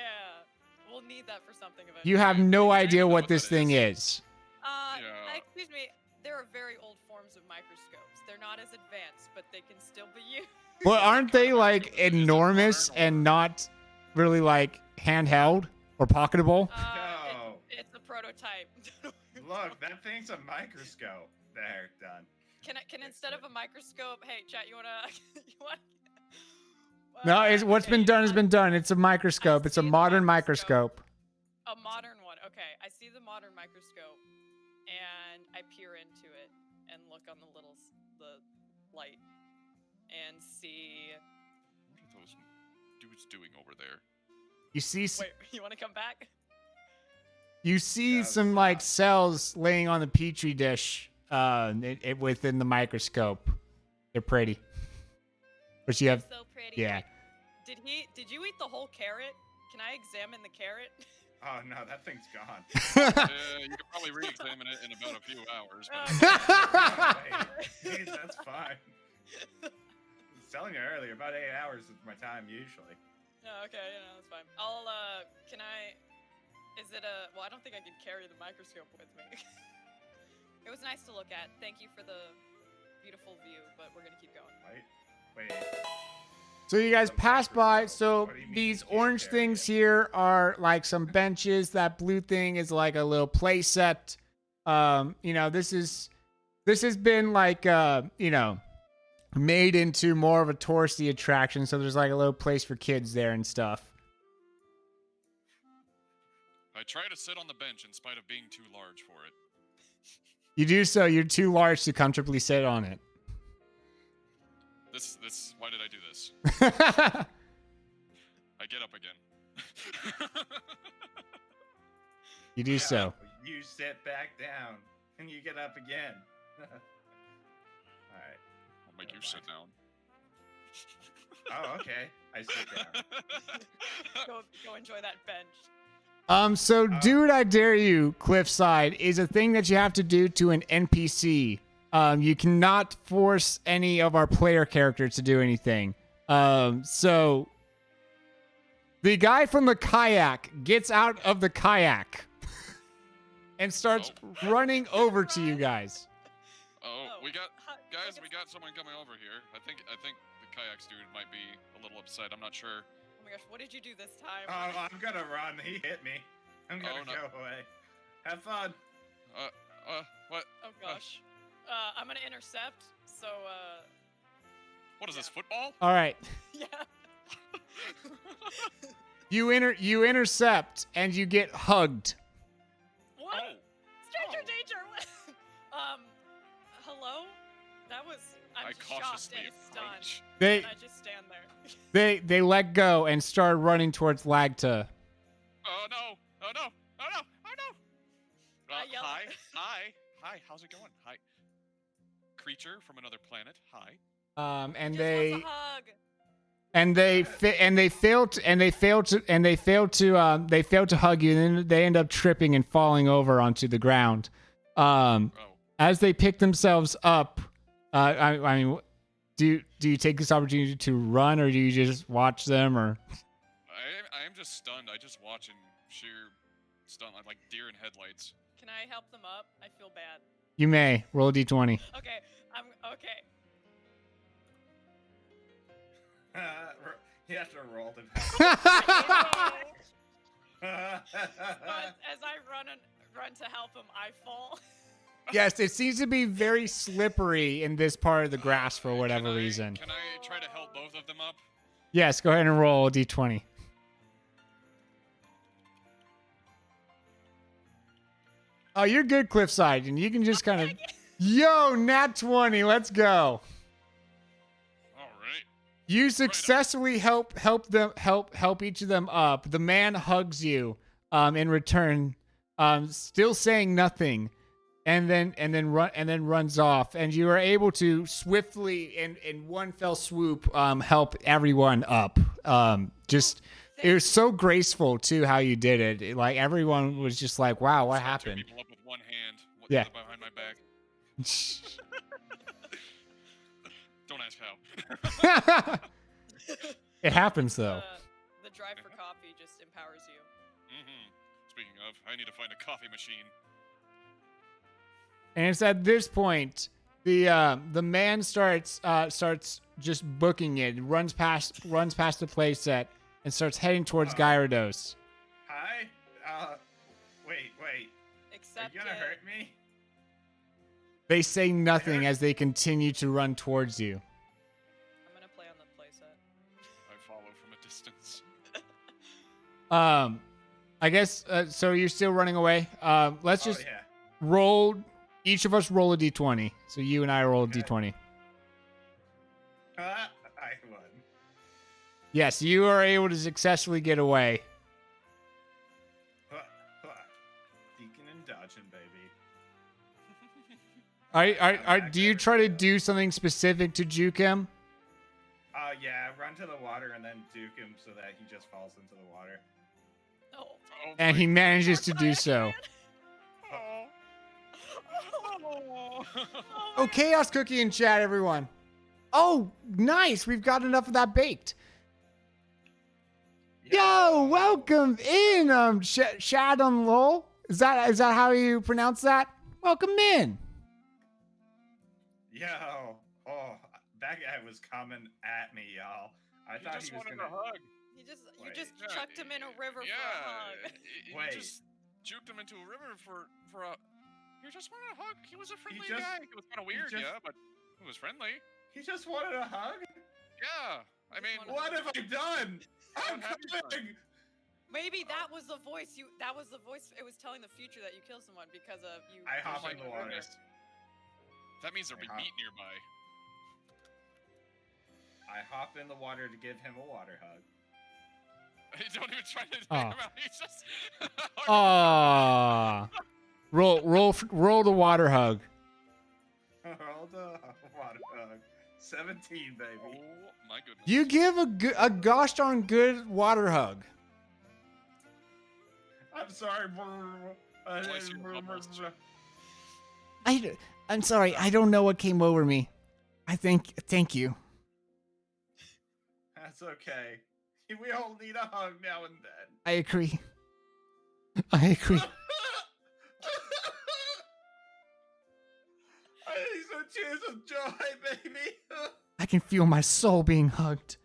We'll need that for something eventually. You have no idea what what this that thing is. is. Yeah. Excuse me. There are very old forms of microscopes. They're not as advanced, but they can still be used. Well, aren't they like Is it enormous modern or- and not really like handheld or pocketable? No. It's a prototype. Look, that thing's a microscope. There, done. Can instead of a microscope, hey chat, you wanna No, what's been done has I- been done. It's a microscope. It's a see the modern microscope. microscope. A modern one. Okay, I see the modern microscope, and I peer into it and look on the light, and see. What are those dudes doing over there? You see, Wait, you want to come back? you see Yeah, some like cells laying on the petri dish, within the microscope. They're pretty. But you have, So pretty. yeah. Did you eat the whole carrot? Can I examine the carrot? Oh no, that thing's gone. You could probably re-examine it in about a few hours. But Wait, that's fine. I was telling you earlier, about 8 hours is my time usually. Oh, okay, that's fine. Can I? Is it a? Well, I don't think I can carry the microscope with me. It was nice to look at. Thank you for the beautiful view, but we're gonna keep going. Wait. So you guys pass by. So What do you mean these you can't orange carry things it? here are like some benches. That blue thing is like a little play set. This has been like made into more of a touristy attraction. So there's like a little place for kids there and stuff. I try to sit on the bench in spite of being too large for it. You do so. You're too large to comfortably sit on it. Why did I do this? I get up again. You do so. You sit back down and you get up again. All right. I'll make you sit down. Oh, okay. I sit down. Go enjoy that bench. So Dude, I Dare You, Cliffside, is a thing that you have to do to an NPC. You cannot force any of our player characters to do anything. So the guy from the kayak gets out of the kayak and starts running over to you guys. We got someone coming over here. I think the kayaks dude might be a little upset. I'm not sure. Oh my gosh, what did you do this time? Oh, I'm gonna run. He hit me. I'm gonna go away. Have fun. What? Oh gosh. I'm gonna intercept. So What is this, football? All right. yeah. You intercept and you get hugged. What? Oh. Stranger danger. Hello? That was. I'm I just shocked cautiously and stunned. approach. They And I just stand there. they let go and start running towards Lagta. Oh no! Oh no! Oh no! Oh no! I yell- Hi! How's it going? Hi. Creature from another planet. Hi. And Just they wants a hug. they fail to hug you, and then they end up tripping and falling over onto the ground. As they pick themselves up, I mean, do you take this opportunity to run, or do you just watch them, or? I am just stunned. I just watch in sheer stun. I'm like deer in headlights. Can I help them up? I feel bad. You may roll a d20. Okay, I'm okay. You have to roll to. But as I run to help him, I fall. Yes, it seems to be very slippery in this part of the grass for whatever reason. Can I try to help both of them up? Yes, go ahead and roll a d20. Oh, you're good, Cliffside, and you can just kind of. Yo, nat 20, let's go. All right. You successfully help each of them up. The man hugs you, in return, still saying nothing, and then runs off. And you are able to swiftly, in one fell swoop, help everyone up. It was so graceful too how you did it. Like everyone was just like, "Wow, what happened?" Two people up with one hand. Yeah. Behind my back. Don't ask how. It happens though. The drive for coffee just empowers you. Speaking of, I need to find a coffee machine. And it's at this point the man starts just booking it, runs past the playset and starts heading towards Gyarados. Hi. Wait. Except Are you gonna hurt me? They say nothing as they continue to run towards you. I'm gonna play on the playset. I follow from a distance. I guess so. You're still running away. Let's just roll. Each of us roll a d20. So you and I roll a d20. I won. Yes, you are able to successfully get away. Deacon and dodging, baby. Do you try to do something specific to juke him? Yeah, run to the water and then duke him so that he just falls into the water. Oh. And he manages to do so. Oh, Chaos Cookie in chat, everyone. Oh, nice. We've got enough of that baked. Yo, welcome in, Shad on Lol. Is that how you pronounce that? Welcome in. Yo, that guy was coming at me, y'all. I thought he was gonna hug. You just chucked him in a river for a hug. You just juked him into a river for a. You just wanted a hug. He was a friendly guy. It was kind of weird, but he was friendly. He just wanted a hug? Yeah. I mean, what have I done? I'm coming! Maybe that was the voice. That was the voice. It was telling the future that you killed someone because of you. I hop in the water. That means there'll be meat nearby. hop in the water to give him a water hug. Don't even try to take Oh. him out. He's just. Aww. Roll the water hug. Roll the water hug. 17, baby. Oh my goodness. You give a gosh darn good water hug. I'm sorry. Bless your bubbles. I'm sorry. I don't know what came over me. Thank you. That's okay. We all need a hug now and then. I agree. I agree. I need some tears of joy, baby. I can feel my soul being hugged.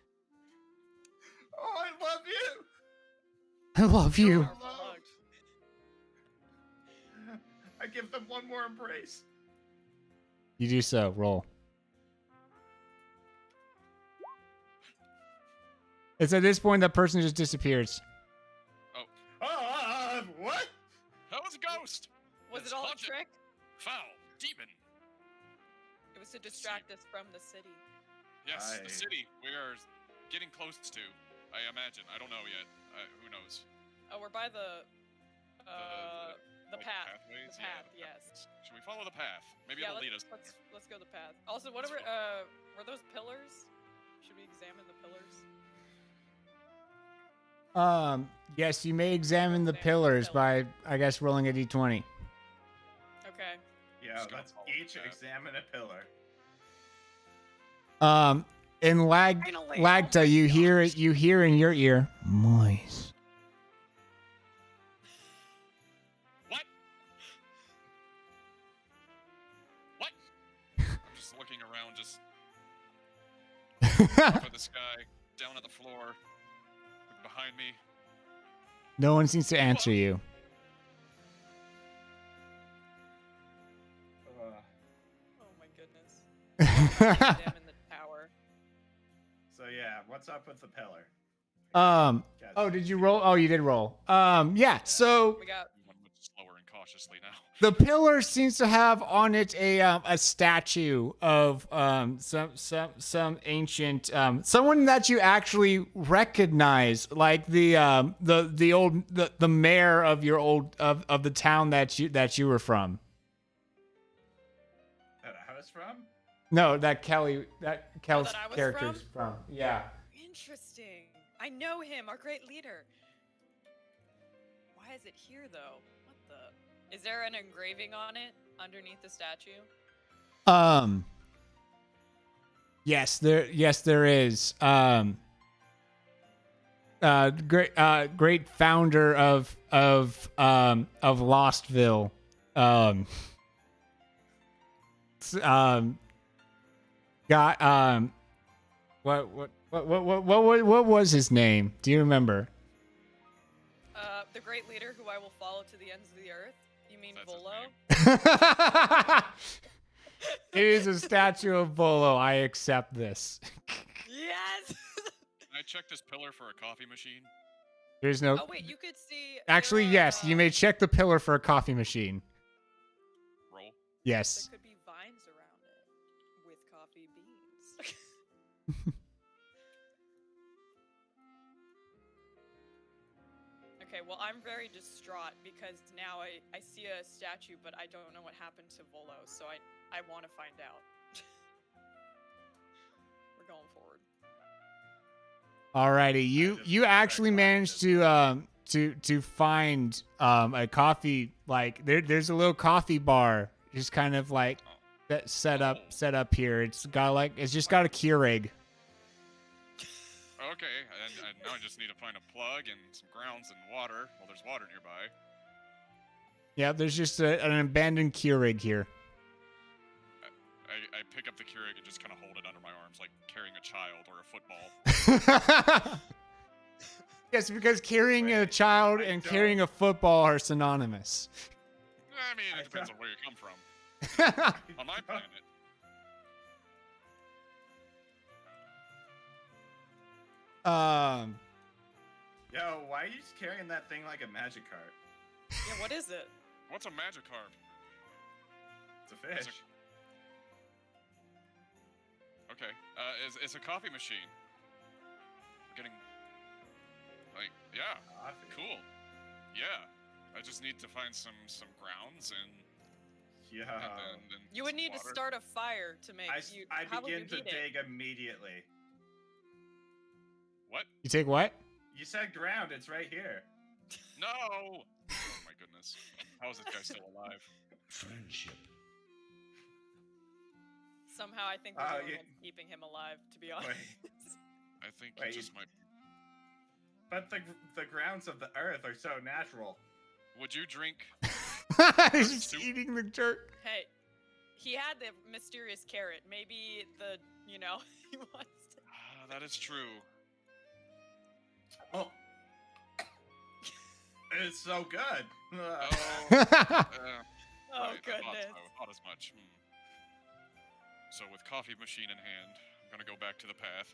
Oh, I love you. I love you. Our hug. I give them one more embrace. You do so. Roll. It's at this point that person just disappears. What? That was a ghost. Was It's it all a haunted. trick? Foul. Demon. It was to distract us from the city. Yes, I- the city. We are getting close to. I imagine. I don't know yet. Who knows? Oh, we're by the like path. pathways? The path, Yeah. yes. Should we follow the path? Maybe Yeah, it'll lead us. let's go the path. Also, whatever. Let's Were those pillars? Should we examine the pillars? Yes, you may examine the pillars by, I guess, rolling a d20. Okay. Yeah, Just gonna let's follow each the path. examine a pillar. In Finally. Lagta, you hear it. You hear in your ear, moist. What? What? I'm just looking around, just up at the sky, down at the floor, look behind me. No one seems to answer you. Oh my goodness. Examine the tower. So yeah, what's up with the pillar? Oh, Guys, did you roll? Oh, you did roll. Yeah. So We got. One much slower and cautiously now. the pillar seems to have on it a statue of some ancient someone that you actually recognize, like the mayor of your old of the town that you were from. That I was from? No, that Kelly's that I was character's from. Yeah. Interesting. I know him, our great leader. Why is it here though? What the? Is there an engraving on it underneath the statue? Yes, there is. Great founder of Lostville. What was his name? Do you remember? The great leader who I will follow to the ends of the earth. You mean That's his Volo? name. It is a statue of Bolo. I accept this. Yes. Can I check this pillar for a coffee machine? There's no. Oh wait, you could see. Actually, there, yes. You may check the pillar for a coffee machine. Roll. Yes. There could be vines around it with coffee beans. Okay, well, I'm very distraught because now I see a statue, but I don't know what happened to Volo, so I want to find out. We're going forward. Alrighty, you actually managed to find a coffee, like there's a little coffee bar just kind of like set up here. It's just got a Keurig. Okay, and now I just need to find a plug and some grounds and water. Well, there's water nearby. Yeah, there's just an abandoned Keurig here. I pick up the Keurig and just kind of hold it under my arms like carrying a child or a football. Yes, because carrying a child and carrying a football are synonymous. I mean, it depends on where you come from. On my planet. Yo, why are you just carrying that thing like a magic cart? Yeah, what is it? What's a Magikarp? It's a fish. Okay. It's a coffee machine. We're getting. Like, yeah. Coffee. Cool. Yeah. I just need to find some grounds and Yeah. then You would some need to water. start a fire to make. I how would you begin to heat it? dig immediately. What? You take what? You said ground. It's right here. No! Oh my goodness. How is this guy still alive? Friendship. Somehow, I think we're the only ones keeping him alive. To be honest. I think Wait, he just might. But the grounds of the earth are so natural. Would you drink? He's just soup? eating the jerk. Hey, he had the mysterious carrot. Maybe he wants to. That is true. Oh. It's so good. Oh, Oh right, I goodness. thought as much. So with coffee machine in hand, I'm gonna go back to the path.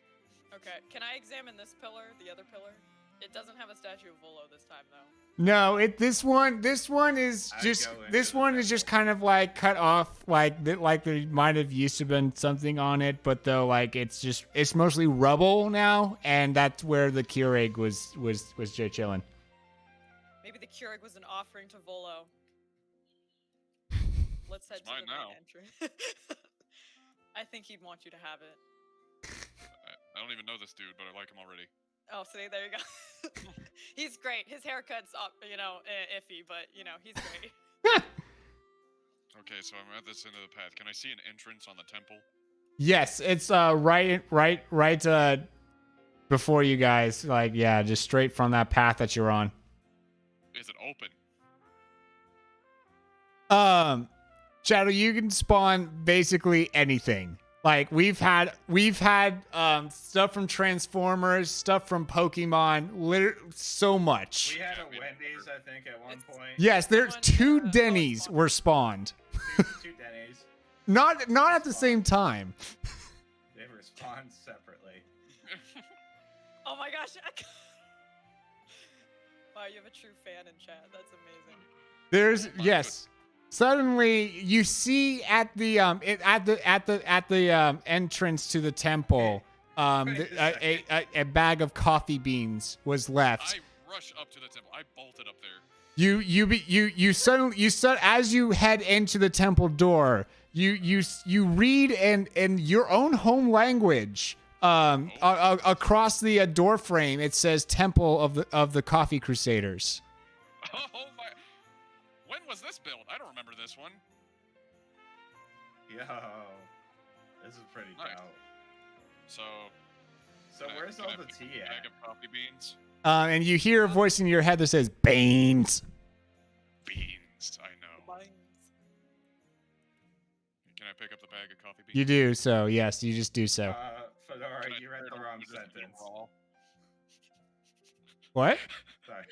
Okay, can I examine this pillar, the other pillar? It doesn't have a statue of Volo this time, though. No, this one is I just go into this the one is just kind of like cut off, like there might have used to been something on it, but though like it's mostly rubble now, and that's where the Keurig was just chilling. Maybe the Keurig was an offering to Volo. Let's head It's to the mine now. main entrance. I think he'd want you to have it. I don't even know this dude, but I like him already. Oh, see, there you go. He's great. His haircut's up, iffy, but he's great. Okay, so I'm at this end of the path. Can I see an entrance on the temple? Yes, it's right before you guys, like just straight from that path that you're on. Is it open? Shadow, you can spawn basically anything. Like we've had stuff from Transformers, stuff from Pokemon, so much. We had a Wendy's, I think, at one point. Yes, there's One, 2 both Denny's spawned. were spawned. Two Denny's. Not at the same time. They were spawned separately. Oh my gosh. Wow, you have a true fan in chat. That's amazing. There's Oh my yes. Suddenly, you see at the entrance to the temple, a bag of coffee beans was left. I rush up to the temple. I bolted up there. You suddenly as you head into the temple door, you read in your own home language. Across the door frame, it says Temple of the Coffee Crusaders. Oh my! When was this built? I don't remember this one. Yo, this is pretty Nice. dope. So. So where's all the tea Bag at? of coffee beans. And you hear a voice in your head that says Beans. Beans. I know. Can I pick up the bag of coffee beans? You do so. Yes, you just do so. Fedora, Can I you read tear the it wrong open just to feel sentence. raw? What? Sorry.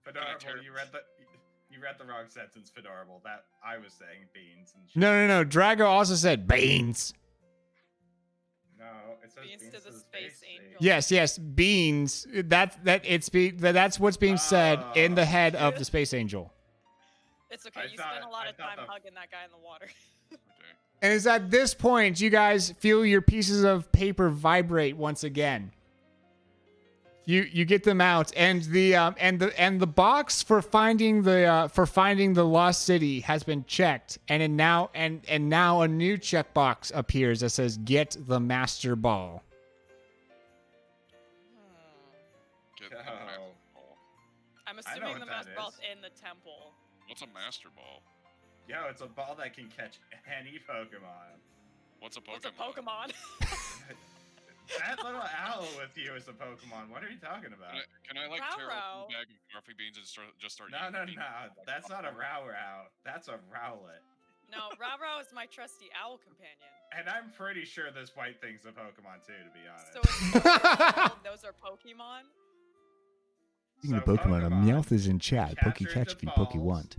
tear Fedorable, it? you read the wrong sentence, Fedorable. That I was saying beans and shit. No. Drago also said Beans. No, it says Beans beans to the space angel. Yes, beans. That's what's being said in the head of the space angel. It's okay. I You thought- spent a lot I of thought time the- hugging that guy in the water. Okay. And it's at this point you guys feel your pieces of paper vibrate once again. You get them out, and the box for finding the lost city has been checked, and now a new checkbox appears that says "Get the Master Ball." Get Yo. the master ball. I'm know assuming what the that master ball's is. in the temple. What's a master ball? Yo, it's a ball that can catch any Pokemon. What's a Pokemon? What's a Pokemon? That little owl with you is a Pokemon. What are you talking about? Can I like tear Rao-Rao. open a bag of coffee beans and just start No, eating beans? that's not a Rao-Rao. That's a Rowlet. No, Rao is my trusty owl companion. And I'm pretty sure this white thing's a Pokemon too, to be honest. So it's those are Pokemon? So Pokemon is in chat. capture the balls,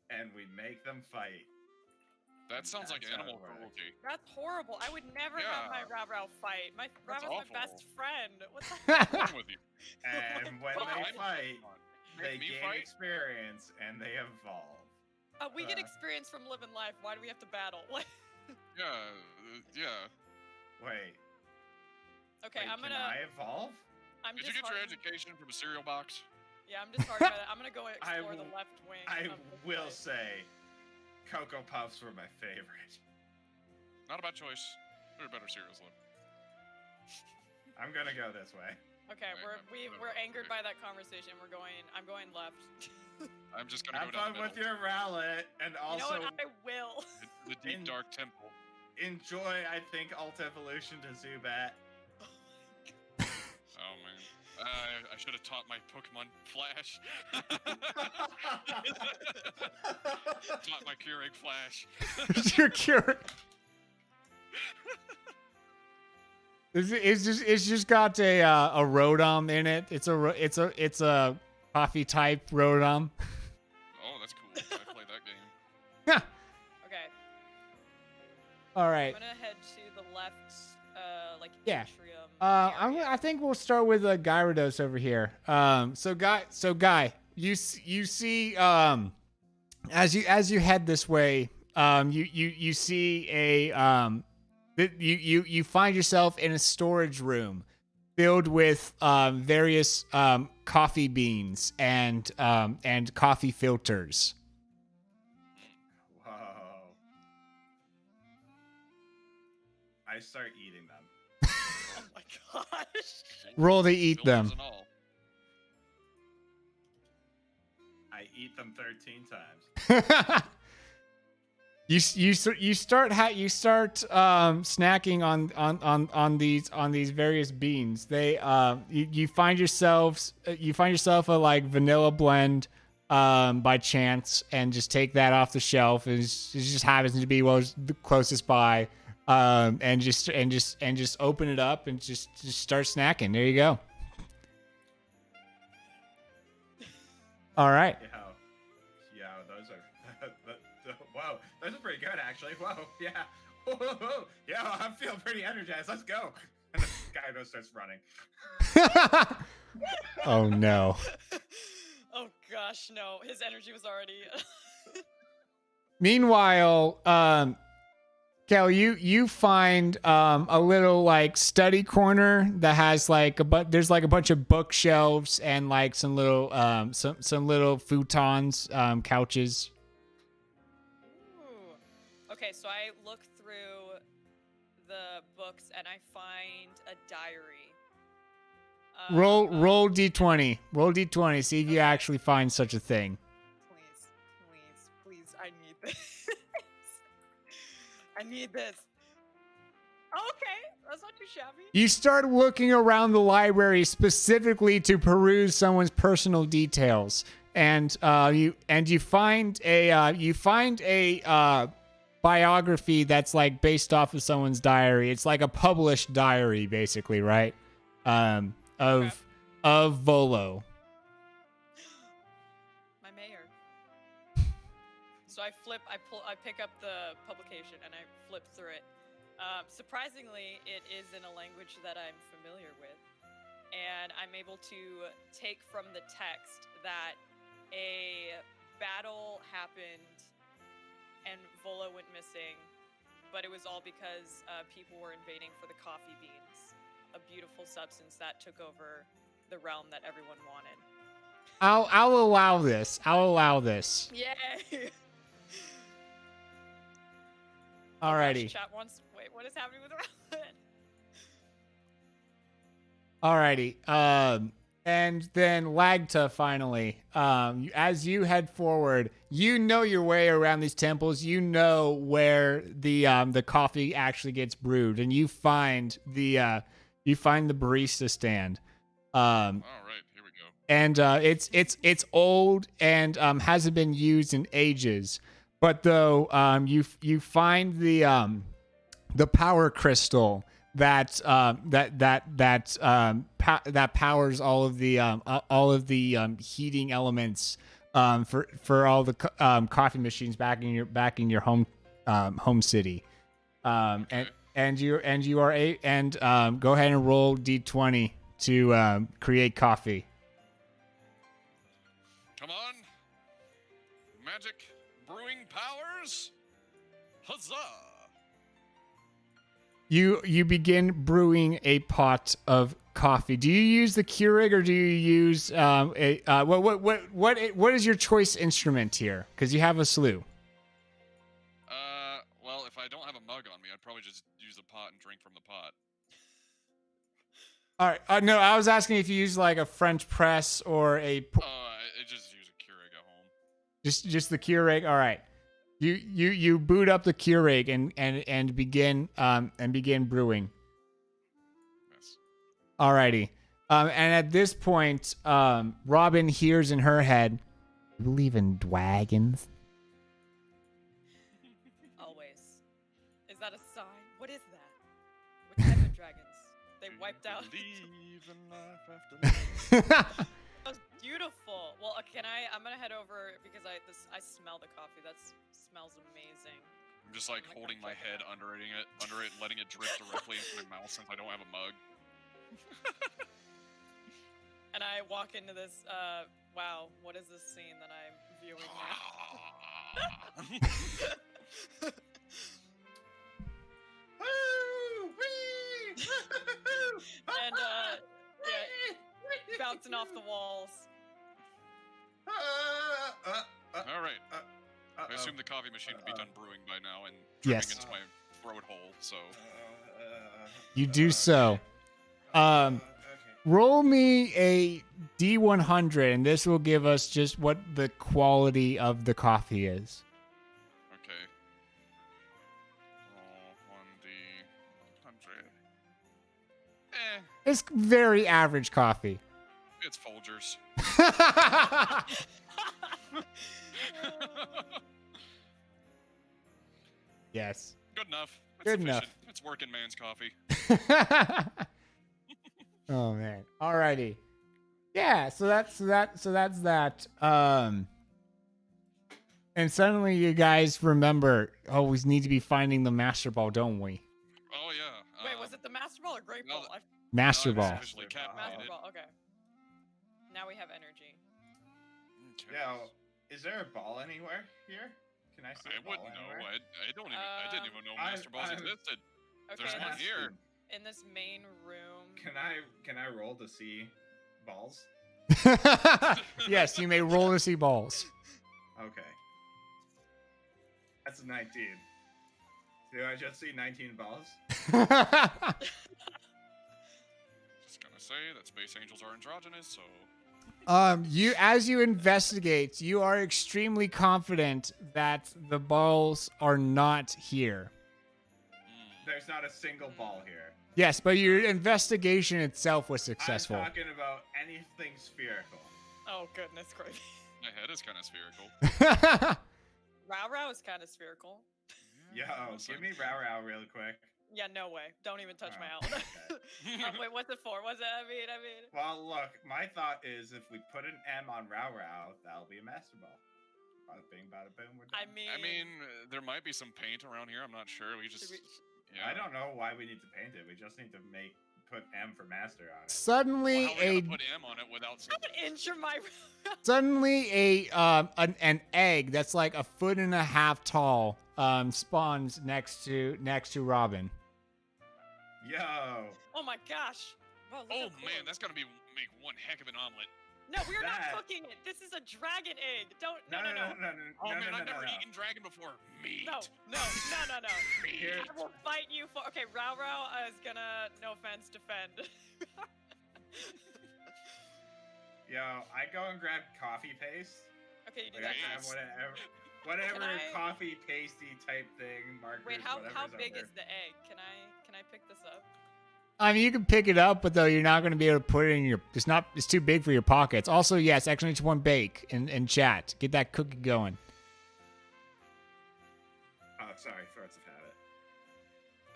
and we make them fight. That sounds like That's how animal it works. cruelty. That's horrible. I would never have my Yeah. Rao fight. My That's Rao's my best awful. friend. What the What's wrong with you? And when What they kind of fight, Pokemon? they Make me gain fight? experience and they evolve. We get Uh. experience from living life. Why do we have to battle? Yeah, yeah. Wait. Okay, wait, I'm can gonna. I evolve? I'm Did you get your disheartened- education from a cereal box? Yeah, I'm disheartened by that. I'm gonna go explore the w- left wing. I of this will place. say, Cocoa Puffs were my favorite. Not a bad choice. There are better cereals though. I'm gonna go this way. Okay, we're angered by that conversation. I'm going left. I'm just gonna Have go down fun the with middle. your rallet, and You know also what? I will. The deep In- dark temple. enjoy, I think, Alt Evolution to Zubat. Oh man. I should have taught my Pokemon Flash. Taught my Keurig Flash. You're cured. It's just got a Rotom in it. It's a coffee type Rotom. Oh, that's cool. I played that game. Okay, All I'm right. gonna head to the left, like Yeah. atrium. I think we'll start with Gyarados over here. So Guy, you see as you head this way, you see you find yourself in a storage room filled with various coffee beans and coffee filters. Whoa. I start eating them. Oh my gosh. Roll to eat Filters them. and all. I eat them 13 times. You start snacking on these various beans. They you find yourself a like vanilla blend by chance and just take that off the shelf. It just happens to be the closest by. And just open it up and just start snacking. There you go. All right. Yo, those are whoa, those are pretty good actually. Whoa, yeah. Whoa, yeah, I'm feeling pretty energized. Let's go. And the guy starts running. Oh no. Oh gosh, no. His energy was already. Meanwhile, Kel, you find a little like study corner that has like there's like a bunch of bookshelves and like some little some little futons, couches. Ooh. Okay, so I look through the books and I find a diary. Roll d20. Roll d20. See if you Okay. actually find such a thing. Please, I need this. I need this. Okay, that's not too shabby. You start looking around the library specifically to peruse someone's personal details, and you find a biography that's like based off of someone's diary. It's like a published diary, basically, right? Of Volo. My mayor. So I pick up the publication and I flip through it. Surprisingly, it is in a language that I'm familiar with. And I'm able to take from the text that a battle happened and Volo went missing, but it was all because people were invading for the coffee beans, a beautiful substance that took over the realm that everyone wanted. I'll allow this. Yay! Alrighty. Chat wants. Wait, what is happening with Rowland? Alrighty. And then Lagta finally. As you head forward, you know your way around these temples. You know where the coffee actually gets brewed, and you find the barista stand. All right, here we go. And it's old and hasn't been used in ages. But though you find the power crystal that powers all of the heating elements for all the coffee machines back in your home city. Okay. And go ahead and roll d20 to create coffee. Come on. Magic brewing powers. Huzzah. You begin brewing a pot of coffee. Do you use the Keurig or do you use what is your choice instrument here? Because you have a slew. Well, if I don't have a mug on me, I'd probably just use a pot and drink from the pot. All right. No, I was asking if you use like a French press or a I just use a Keurig at home. just the Keurig. All right. You boot up the Keurig and begin brewing. Yes. Alrighty. And at this point, Robin hears in her head, "You believe in dragons?" Always. Is that a sign? What is that? What type of dragons? They wiped out. Believe in life after life. That was beautiful. Well, I'm gonna head over because I smell the coffee. That smells amazing. I'm just like holding my head under it, letting it drip directly into my mouth since I don't have a mug. And I walk into this. Wow, what is this scene that I'm viewing now? And bouncing off the walls. All right. I assume the coffee machine would be done brewing by now and Yes. dripping into my throat hole. So You do so. Okay. Roll me a D100, and this will give us just what the quality of the coffee is. okay. Oh, 1D100. It's very average coffee. It's Folgers. Yes. Good enough. It's Good enough. sufficient. It's working man's coffee. Oh man. Alrighty. Yeah, so that's that. And suddenly you guys remember, oh, we need to be finding the master ball, don't we? Oh yeah. Wait, was it the master ball or great no, ball? Master it's ball. officially Master caffeinated. ball. Okay. Now we have energy. Okay. Yeah, is there a ball anywhere here? Can I see I a ball wouldn't know. anywhere? I didn't even know I- master balls I- existed. Okay. There's in one this- here. In this main room. Can I roll to see balls? Yes, you may roll to see balls. Okay. That's a 19. Do I just see 19 balls? Just gonna say that space angels are androgynous, so As you investigate, you are extremely confident that the balls are not here. There's not a single ball here. Yes, but your investigation itself was successful. I'm talking about anything spherical. Oh goodness gracious. my head is kind of spherical. Row Row is kind of spherical. Yo, listen. give me Row Row real quick. Yeah, no way. Don't even touch my Oh, outlet. okay. Wait, what's it for? What's it? I mean. Well, look, my thought is if we put an M on Row Row, that'll be a master ball. Bada bing, bada boom, we're done. I mean. There might be some paint around here. I'm not sure. We just, should we- yeah. I don't know why we need to paint it. We just need to put M for master on it. Suddenly, Well, how are we gonna put M on it without? How an inch of my. an egg that's like 1.5 feet tall spawns next to Robin. Yo, Oh my gosh. Wow, look Oh how cool. man, that's gonna make one heck of an omelet. No, we're that- not cooking it. This is a dragon egg. Don't. no. Oh man, I've never eaten dragon before. Meat. No. Here, I will fight you for. Okay, Row Row is gonna, no offense, defend. yo, I go and grab coffee paste. Okay, you do Like, that I have first. whatever Can I- coffee pasty type thing. Markers, Wait, how whatever's big over. is the egg? Can I pick this up? I mean, you can pick it up, but though you're not going to be able to put it in your. It's too big for your pockets. Also, yes, exclamation one bake in chat. Get that cookie going. Oh, sorry, force of habit.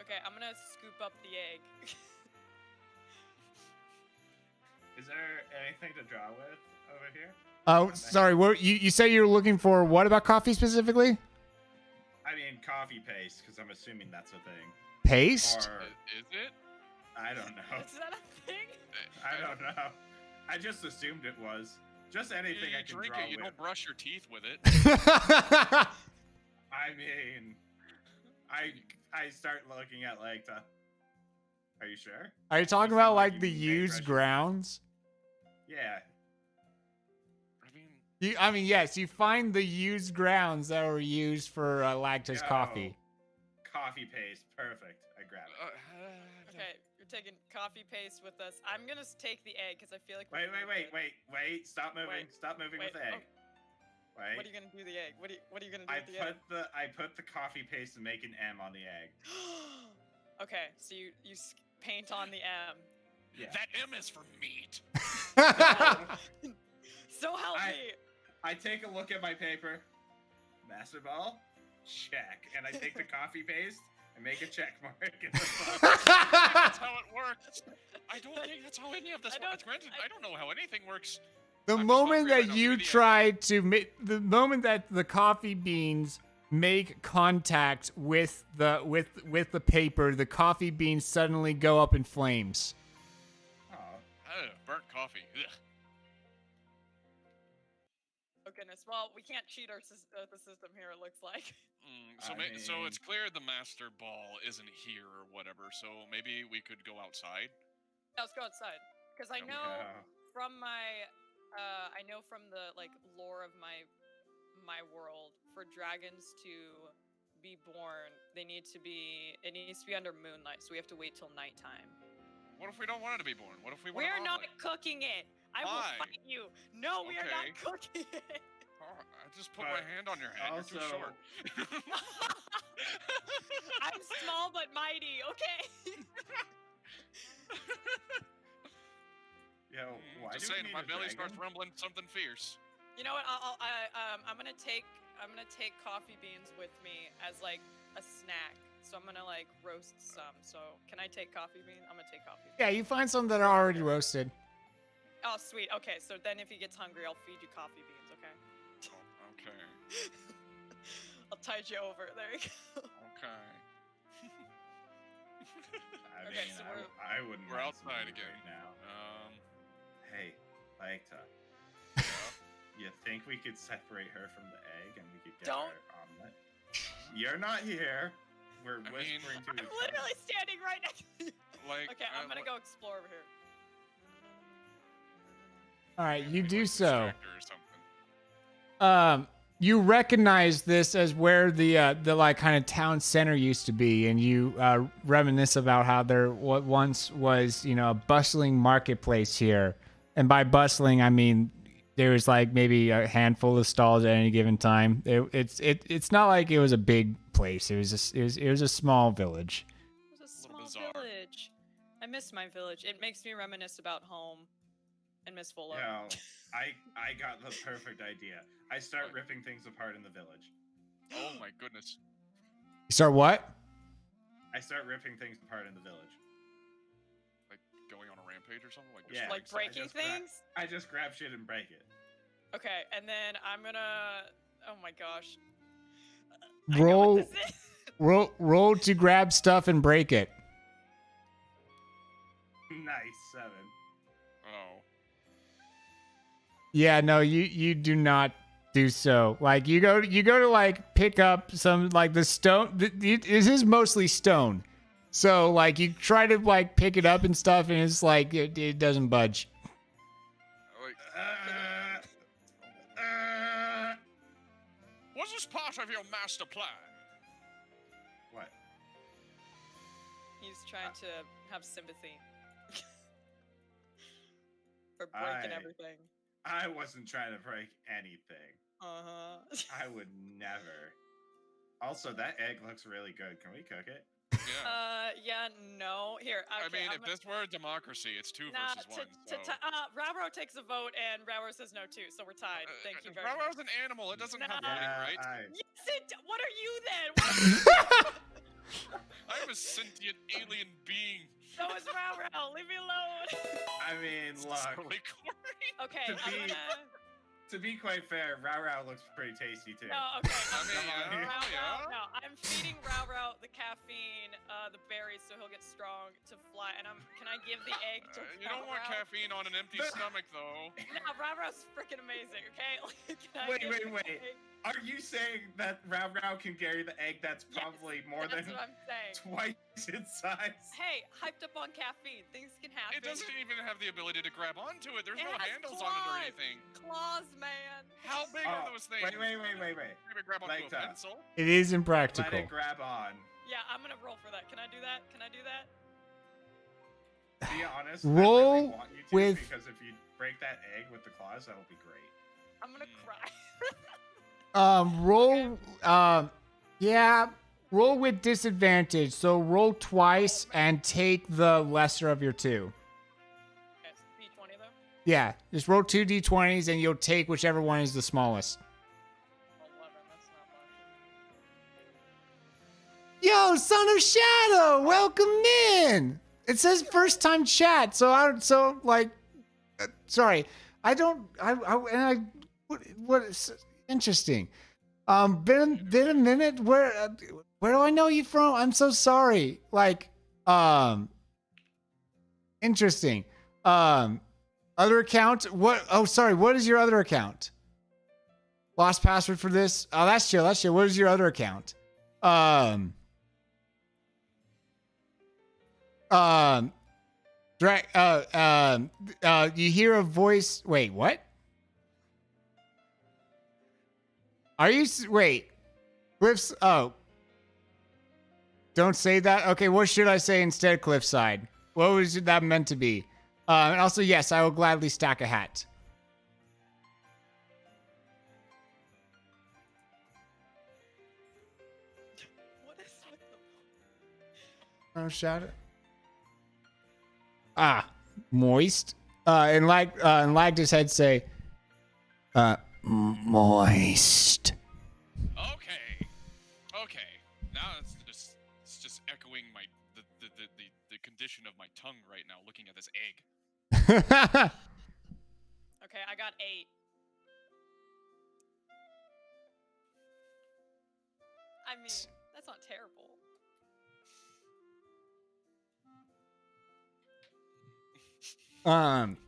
Okay, I'm gonna scoop up the egg. Is there anything to draw with over here? Oh, sorry. What you said you were looking for? What about coffee specifically? I mean, coffee paste, because I'm assuming that's a thing. Paste. Or Is it? I don't know. Is that a thing? I don't know. I just assumed it was. Just anything You I can drink draw it. You with. don't brush your teeth with it. I mean, I start looking at like the Are you sure? Are you talking Those about seem like you the made used fresh- grounds? Yeah. I mean, I mean, yes, you find the used grounds that were used for lactose Yo, coffee. Coffee paste. Perfect. I grab it. Okay, you're taking coffee paste with us. I'm gonna take the egg because I feel like. Wait. Stop moving. Wait. Stop moving Wait, with the egg. oh. Wait. What are you gonna do with the egg? What are you gonna do I with the egg? put the coffee paste and make an M on the egg. Okay, so you paint on the M. Yeah. that M is for meat. So help me. I take a look at my paper. Master ball, check, and I take the coffee paste and make a check mark. In the That's how it works. I don't think that's how any of this I works. Granted, I don't know how anything works. The I'm just moment hungry right that now. you Give me the egg. try to make, the moment that the coffee beans make contact with the paper, the coffee beans suddenly go up in flames. oh, Ugh, burnt coffee. Ugh. Oh goodness. Well, we can't cheat the system here. It looks like. So I so mean- it's clear the master ball isn't here or whatever. So maybe we could go outside. Let's go outside. Because I Okay. know yeah. from my, I know from the like lore of my world, for dragons to be born, it needs to be under moonlight. So we have to wait till nighttime. What if we don't want it to be born? What if we want We're an not omelet? cooking it. I will Why? fight you. No, we are not Okay. cooking it. Oh, I just put my But hand on your head. You're too also- short. I'm small but mighty. Okay. Yo, why Just do we saying, need my a belly dragon? starts rumbling something fierce. You know what? I'm gonna take coffee beans with me as like a snack. So I'm gonna like roast some. So can I take coffee beans? I'm gonna take coffee beans. Yeah, you find some that are already roasted. Oh sweet. Okay. So then if he gets hungry, I'll feed you coffee beans. Okay. Oh, okay. I'll tide you over. There you go. Okay. I Okay, mean, so I wouldn't. we're mind some outside food again. right now. Um. Hey, Laekta, you think we could separate her from the egg and we could get Don't. her omelet? You're not here. We're I mean- whispering to I'm each literally standing right next to you. Like. Okay, I'm gonna go explore over here. All right, you like, do so. distract her or something. You recognize this as where the like kind of town center used to be, and you reminisce about how there what once was, you know, a bustling marketplace here. And by bustling, I mean there was like maybe a handful of stalls at any given time. It's not like it was a big place. It was just it was a small village. It was a Little small bizarre. village. I miss my village. It makes me reminisce about home and Miss Fuller. Yo, I got the perfect idea. I start ripping things apart in the village. Oh my goodness. Start what? I start ripping things apart in the village. Like going on a rampage or something. Like Yeah. Like so I breaking just grab- things? I just grab shit and break it. Okay, and then I'm gonna. Oh my gosh. I know what Roll this is. roll to grab stuff and break it. Nice, 7. Oh. Yeah, no, you do not do so. Like you go to like pick up some like the stone. This is mostly stone, so like you try to like pick it up and stuff, and it's like it doesn't budge. Like, Uh, was this part of your master plan? what? He's trying to have sympathy for breaking I- everything. I wasn't trying to break anything. Uh huh. I would never. Also, that egg looks really good. Can we cook it? Yeah. Yeah, no. Here, I okay, mean, I'm if this were a democracy, it's 2 Nah, versus 1. So. Rauro takes a vote and Rauro says no too, so we're tied. Thank you very Rao's much. an animal. It doesn't have Nah. voting rights. Yes, what are you then? What I'm a sentient alien being. so is Rauro. Leave me alone. I mean, It's look. totally corny. Okay, To I'm be- gonna. to be quite fair, Rao looks pretty tasty too. No, okay. I mean, yeah, Rao, yeah. no, I'm feeding Rao the caffeine, the berries, so he'll get strong to fly. And can I give the egg to You don't want Rao? caffeine on an empty stomach, though. No, Rao's freaking amazing. Okay. Can I Wait, give wait, the wait. egg? Are you saying that Rao can carry the egg that's probably more That's than what I'm saying. twice its size? Hey, hyped up on caffeine. Things can happen. It doesn't even have the ability to grab onto it. There's It no has handles on it or claws. anything. Claws, man. How big are those things? Wait. Maybe grab onto Like a that. pencil. It is Let impractical. it grab on. Yeah, I'm gonna roll for that. Can I do that? Can I do that? To be honest, Roll I really want you to, with- because if you break that egg with the claws, that'll be great. I'm gonna cry. Roll. Yeah. Roll with disadvantage. So roll twice and take the lesser of your two. Okay, so D20 though. Yeah, just roll 2 d20s and you'll take whichever one is the smallest. 11. That's not much. Yo, Son of Shadow, welcome in. It says first time chat, so sorry, I don't, what is interesting. Been a minute. Where do I know you from? I'm so sorry. Interesting. Other account. What? Oh, sorry. What is your other account? Lost password for this. Oh, that's chill. That's chill. What is your other account? You hear a voice. Wait, what? Are you? Wait. Cliffs. Oh. Don't say that. Okay, what should I say instead, Cliffside? What was that meant to be? And also, yes, I will gladly stack a hat. What is with the... Oh, shadow. Ah, moist. And lagged his head say, moist. Okay. Now it's just echoing the condition of my tongue right now, looking at this egg. Okay, I got 8. I mean, that's not terrible.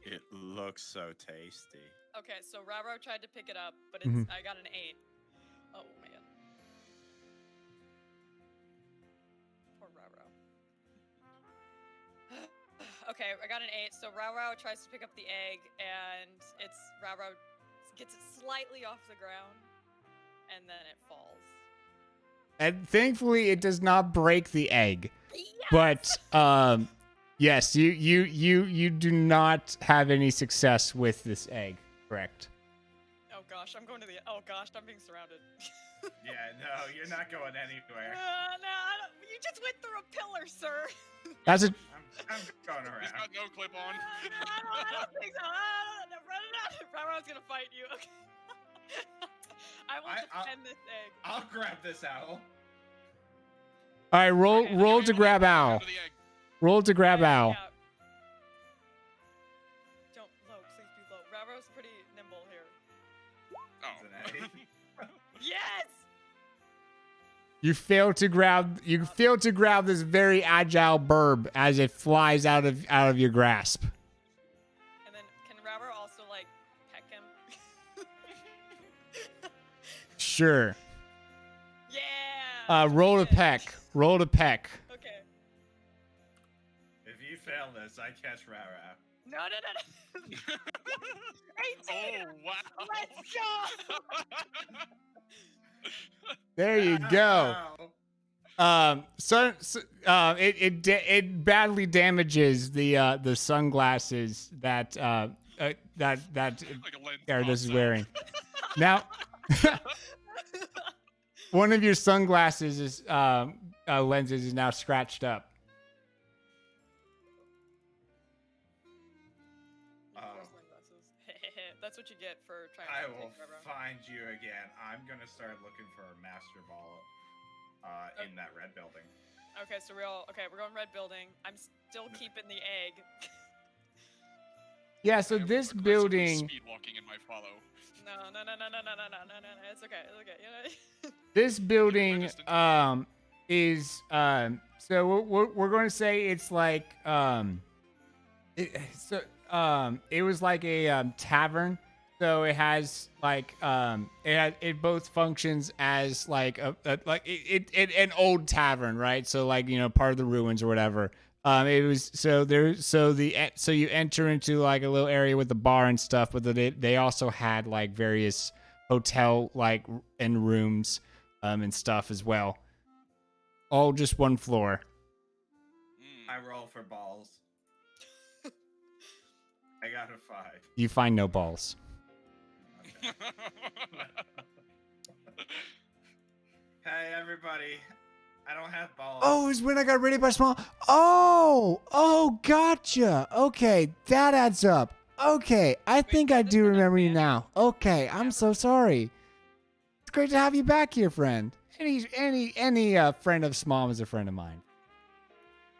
It looks so tasty. Okay, so Raro tried to pick it up, but it's I got an 8. Oh man. Poor Raro. Okay, I got an 8. So Raro tries to pick up the egg, and Raro gets it slightly off the ground, and then it falls. And thankfully, it does not break the egg. Yes! But yes, you do not have any success with this egg. Correct. Oh gosh, I'm going to the. Oh gosh, I'm being surrounded. Yeah, no, you're not going anywhere. No, I don't, you just went through a pillar, sir. That's a. I'm going He's around. got no clip on. I don't think so. Rara's gonna fight you. Okay. I will defend this egg. I'll grab this owl. All right, roll to grab owl. Under the egg. Roll to grab Yeah, owl. yeah. Don't low, please be low. Rara's pretty nimble here. Oh. It's an egg. Yes! You fail to grab this very agile burb as it flies out of your grasp. And then can Rara also like peck him? Sure. Yeah! Roll to Good. peck. Roll to peck. Okay. If you fail this, I catch Rara. No. 18! Oh, wow. Let's go! There you go. Ow. It badly damages the sunglasses that Like a lens Gyarados is pops out. wearing. Now, one of your sunglasses is lenses is now scratched up. You forced my glasses. That's what you get for trying I to will take Rara. find you again. I'm gonna start looking for a Master Ball in that red building. Okay, so we're going red building. I'm still keeping the egg. Yeah, so I am this aggressively building, Speed walking in my follow. No. It's okay. You know. This building Resistance. is so we're going to say it's like it was like a tavern. So it has like it both functions as like a like it an old tavern, right? So like, you know, part of the ruins or whatever. It was so you enter into like a little area with the bar and stuff, but they also had like various hotel like and rooms and stuff as well. All just one floor. I roll for balls. I got a 5. You find no balls. Okay. Hey, everybody. I don't have balls. Oh, is when I got raided by small. Oh, gotcha. Okay, that adds up. Okay, I think I do remember you now. Okay, I'm so sorry. It's great to have you back here, friend. Any friend of Smom is a friend of mine.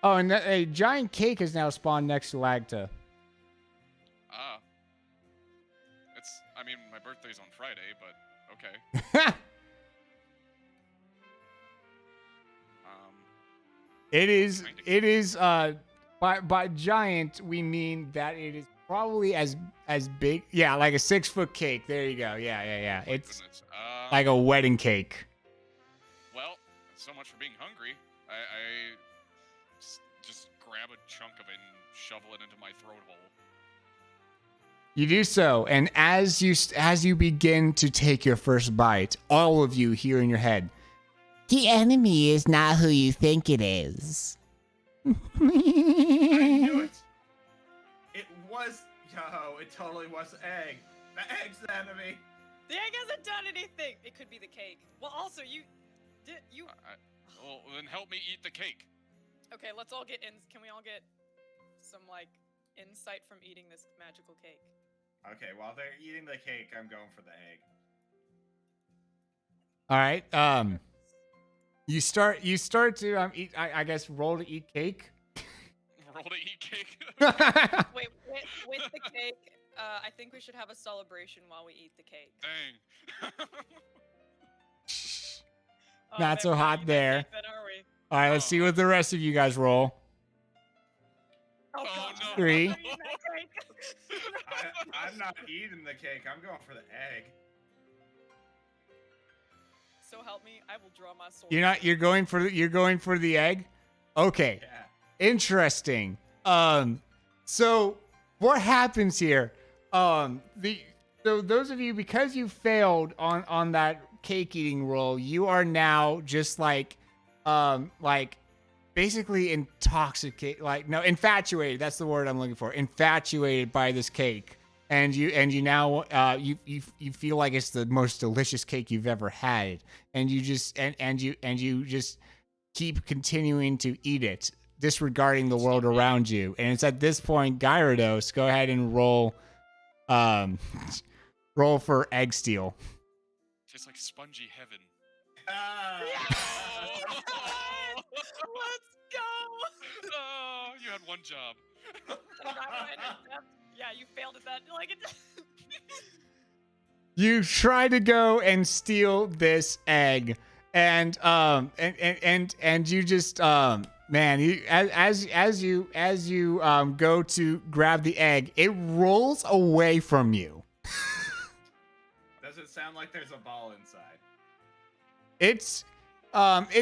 Oh, and a giant cake has now spawned next to Lagta. Ah. I mean, my birthday's on Friday, but okay. It is by giant we mean that it is probably as big, yeah, like a 6-foot cake. There you go. Yeah. It's Goodness. like a wedding cake. Well, so much for being hungry. I just grab a chunk of it and shovel it into my throat hole. You do so, and as you begin to take your first bite, all of you hear in your head, "The enemy is not who you think it is." I knew it. It was. Yo, it totally was egg. The egg's the enemy. The egg hasn't done anything. It could be the cake. Well, also you. Well, then help me eat the cake. Okay, let's all get in. Can we all get some like insight from eating this magical cake? Okay, while they're eating the cake, I'm going for the egg. All right. You start to eat. I guess roll to eat cake. Roll to eat cake. Wait, with the cake, I think we should have a celebration while we eat the cake. Dang. Oh, Not man, so we're hot eating there. cake then, are we? All right, let's see what the rest of you guys roll. Oh, Oh, God. no. 3. We're eating that cake. I'm not eating the cake. I'm going for the egg. So help me, I will draw my sword. You're going for the egg? Okay. Yeah. Interesting. So what happens here? So those of you, because you failed on that cake eating roll, you are now just like basically intoxicated, infatuated. That's the word I'm looking for. Infatuated by this cake. And you now you feel like it's the most delicious cake you've ever had, and you just and you just keep continuing to eat it, disregarding the world around you. And it's at this point, Gyarados, go ahead and roll for egg steal. Tastes like spongy heaven. Let's go! Oh, you had one job. Yeah, you failed at that. Like it. You try to go and steal this egg, and you just man, you as you go to grab the egg, it rolls away from you. Does it sound like there's a ball inside? It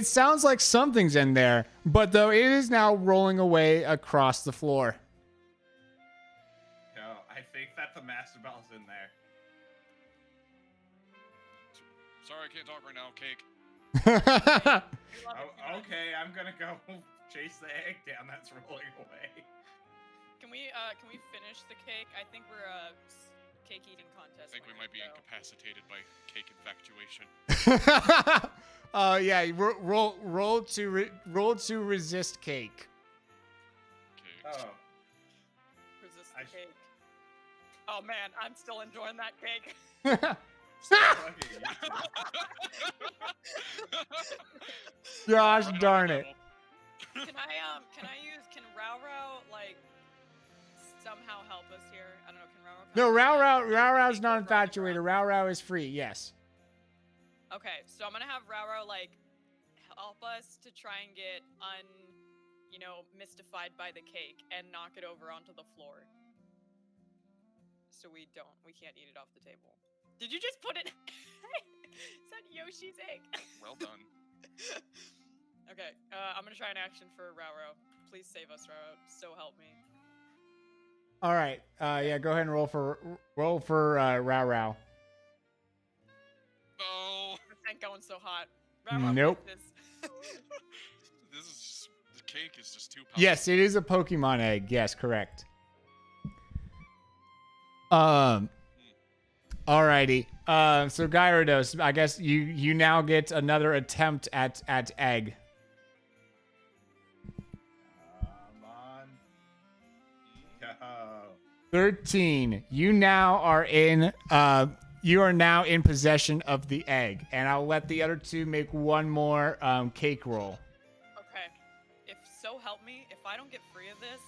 sounds like something's in there, but though it is now rolling away across the floor. No, I think that the master ball's in there. Sorry, I can't talk right now, cake. Oh, okay, I'm gonna go chase the egg down that's rolling away. Can we finish the cake? I think we're a cake eating contest. I think we might be incapacitated by cake infatuation. Yeah, roll to resist cake. Cake. Oh, Resist the cake. Oh man, I'm still enjoying that cake. lucky. Gosh darn it. Can Rao like somehow help us here? I don't know. Can Rao No, Row's not infatuated. Row is free. Yes. Okay, so I'm gonna have Rao like help us to try and get mystified by the cake and knock it over onto the floor. So we can't eat it off the table. Did you just put it? Is that Yoshi's egg? Well done. Okay, I'm gonna try an action for Rao. Please save us, Rao. So help me. All right. Yeah. Go ahead and roll for Row. No. This ain't going so hot. Rao, Nope. This. This is just, the cake is just too powerful. Yes, it is a Pokemon egg. Yes, correct. Alrighty. So Gyarados, I guess you now get another attempt at egg. Come on. Go. 13. You are now in possession of the egg, and I'll let the other two make one more cake roll. Okay. If so help me, if I don't get free of this,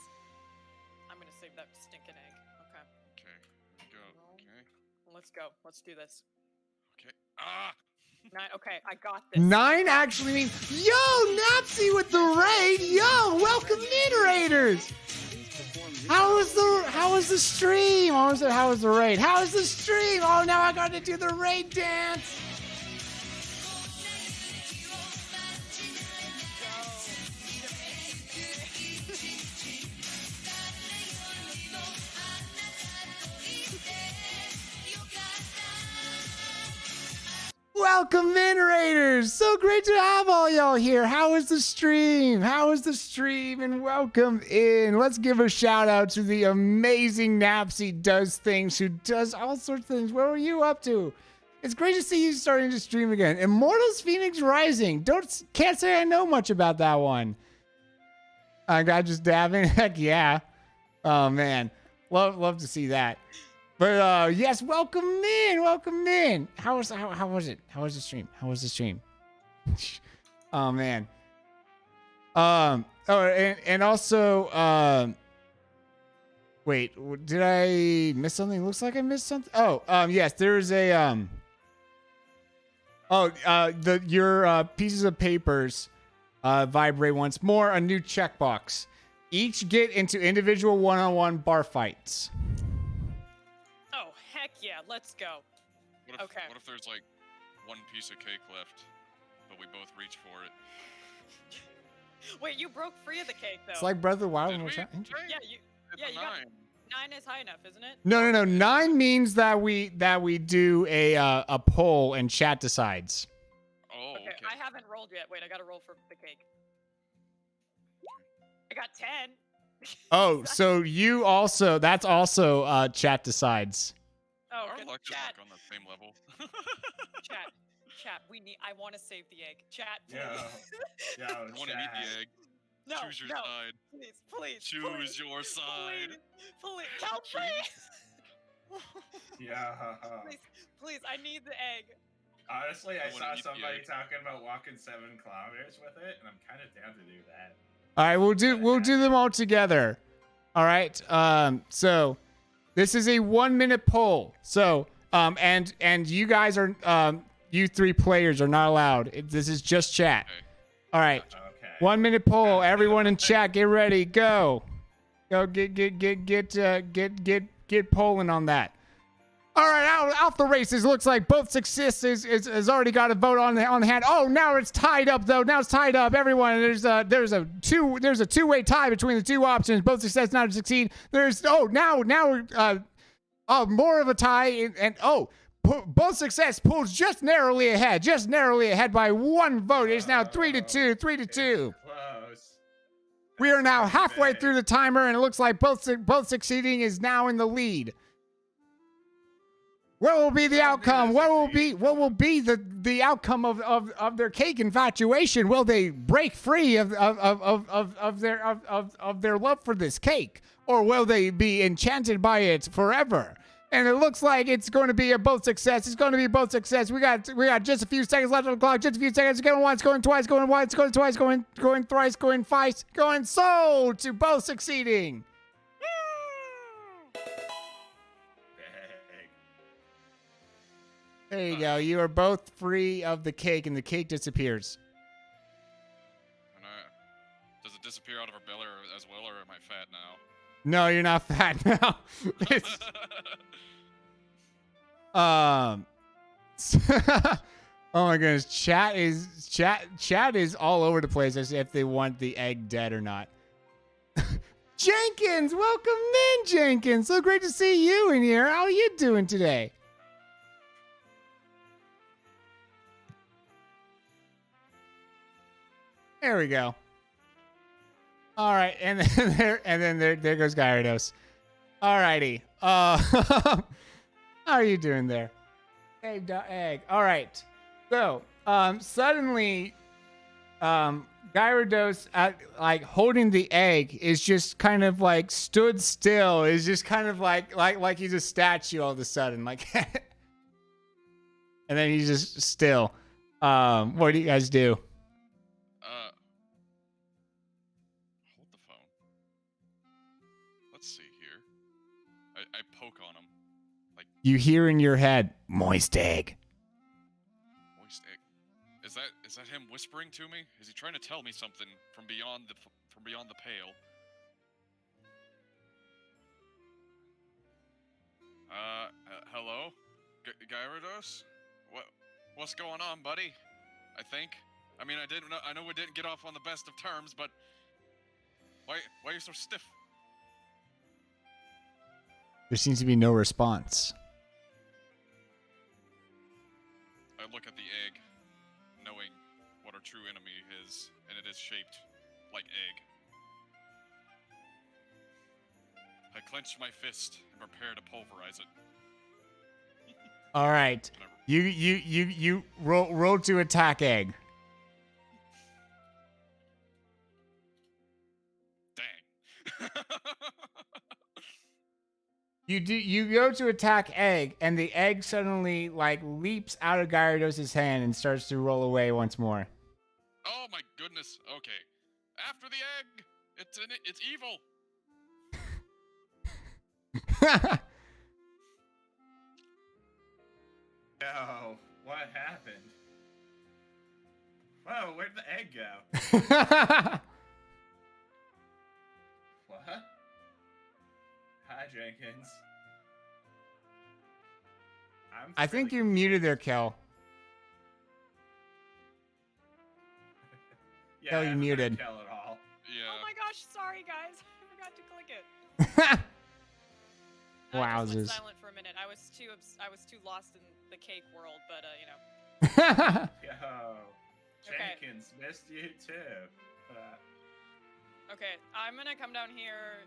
I'm gonna save that stinking egg. Okay. Okay. Go. Okay. Let's go. Let's do this. Okay. Ah! 9. Okay, I got this. 9 actually means, yo, Nazi with the raid. Yo, welcome in, Raiders. How was the stream? How was the raid? How was the stream? Oh, now I got to do the raid dance. Welcome in, Raiders! So great to have all y'all here. How was the stream? And welcome in. Let's give a shout out to the amazing Napsy Does Things, who does all sorts of things. What were you up to? It's great to see you starting to stream again. Immortals Phoenix Rising. Can't say I know much about that one. I got just dabbing. Heck yeah. Oh man, love to see that. But yes, welcome in. How was it? How was the stream? Oh man. And also wait, did I miss something? Looks like I missed something. Yes, there's a your pieces of papers vibrate once more. A new checkbox. Each get into individual one-on-one bar fights. Oh, heck yeah, let's go. What if there's like one piece of cake left, but we both reach for it? Wait, you broke free of the cake though. It's like Breath of the Wild. Did we? Yeah, It's you a got 9. 9 is high enough, isn't it? No. 9 means that we do a poll and chat decides. Oh, okay. I haven't rolled yet. Wait, I gotta roll for the cake. I got 10. Oh, so that's also chat decides. Oh, Our good. luck is Chat, like on the same level. chat. I want to save the egg. Chat, please. Yo, I want to eat the egg. No, Choose your no. side. Please. Choose your side. Please. Help me. Yeah. Please, I need the egg. Honestly, I wanna saw eat the somebody egg. talking about walking 7 kilometers with it, and I'm kind of down to do that. All right, we'll do them all together. All right. So this is a 1-minute poll. So and you guys are you 3 players are not allowed. This is just chat. Okay. All right. Okay. 1-minute poll. Everyone in chat, get ready. Go get polling on that. All right, out the races. Looks like both success has already got a vote on the hand. Oh, now it's tied up though. Now it's tied up. Everyone, there's a two-way tie between the two options. Both success, not to succeed. There's more of a tie both success pulls just narrowly ahead by 1 vote. It's now 3-2. Close. We are now halfway big. through the timer, and it looks like both succeeding is now in the lead. What will be the outcome? What will be the outcome of their cake infatuation? Will they break free of their love for this cake, or will they be enchanted by it forever? And it looks like it's going to be both success. It's going to be both success. We got just a few seconds left on the clock. Just a few seconds. Going once, going twice, going once, going twice, going thrice, going twice, going so to both succeeding. There you go. You are both free of the cake, and the cake disappears. And does it disappear out of her belly as well, or am I fat now? No, you're not fat now. It's, oh my goodness, chat is all over the place as if they want the egg dead or not. Jenkins, welcome in, Jenkins. So great to see you in here. How are you doing today? There we go. All right, and then there goes Gyarados. All righty. How are you doing there? Egg. All right. So, suddenly, Gyarados, like holding the egg, is just kind of like stood still. Is just kind of like he's a statue all of a sudden, like, and then he's just still. What do you guys do? Hold the phone. Let's see here. I poke on him. Like, You hear in your head, moist egg. moist egg. Is that him whispering to me? Is he trying to tell me something from beyond the pale? Hello, Gyarados? What's going on, buddy? I think. I mean, I know we didn't get off on the best of terms, but why are you so stiff? There seems to be no response. I look at the egg, knowing what our true enemy is, and it is shaped like egg. I clench my fist and prepare to pulverize it. All right. You roll to attack egg. Dang. You go to attack egg, and the egg suddenly like leaps out of Gyarados' hand and starts to roll away once more. Oh my goodness. Okay. After the egg, it's evil. No, what happened? Whoa, where'd the egg go? What? Hi, Jenkins. I think you're muted there, Kel. Yeah, Kel, I you haven't muted. heard Kel at all. Yeah. Oh my gosh, sorry guys. I forgot to click it. I just Wowzers. went silent for a minute. I was too lost in the cake world, but you know. Yo, Okay. Jenkins, missed you too. Okay, I'm gonna come down here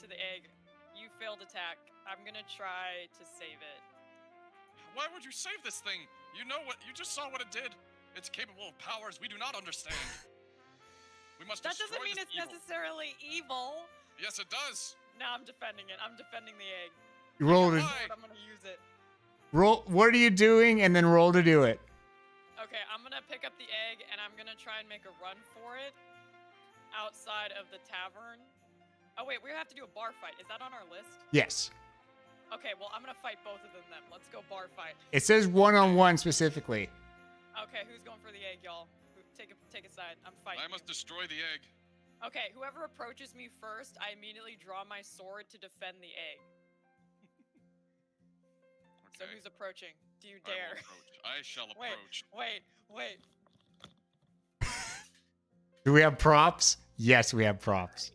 to the egg. You failed attack. I'm gonna try to save it. Why would you save this thing? You just saw what it did. It's capable of powers we do not understand. We must That destroy doesn't mean this it's evil. necessarily evil. Yes, it does. No, I'm defending it. I'm defending the egg. Roll Why? to I'm gonna use it. roll. What are you doing? And then roll to do it. Okay, I'm gonna pick up the egg and I'm gonna try and make a run for it outside of the tavern. Oh wait, we have to do a bar fight. Is that on our list? Yes. Okay, well I'm gonna fight both of them then. Let's go bar fight. It says one-on-one specifically. Okay, who's going for the egg, y'all? Take a side. I'm fighting. I must destroy the egg. Okay, whoever approaches me first, I immediately draw my sword to defend the egg. So Okay. who's approaching? Do you I will dare? approach. I shall approach. Wait. Do we have props? Yes, we have props.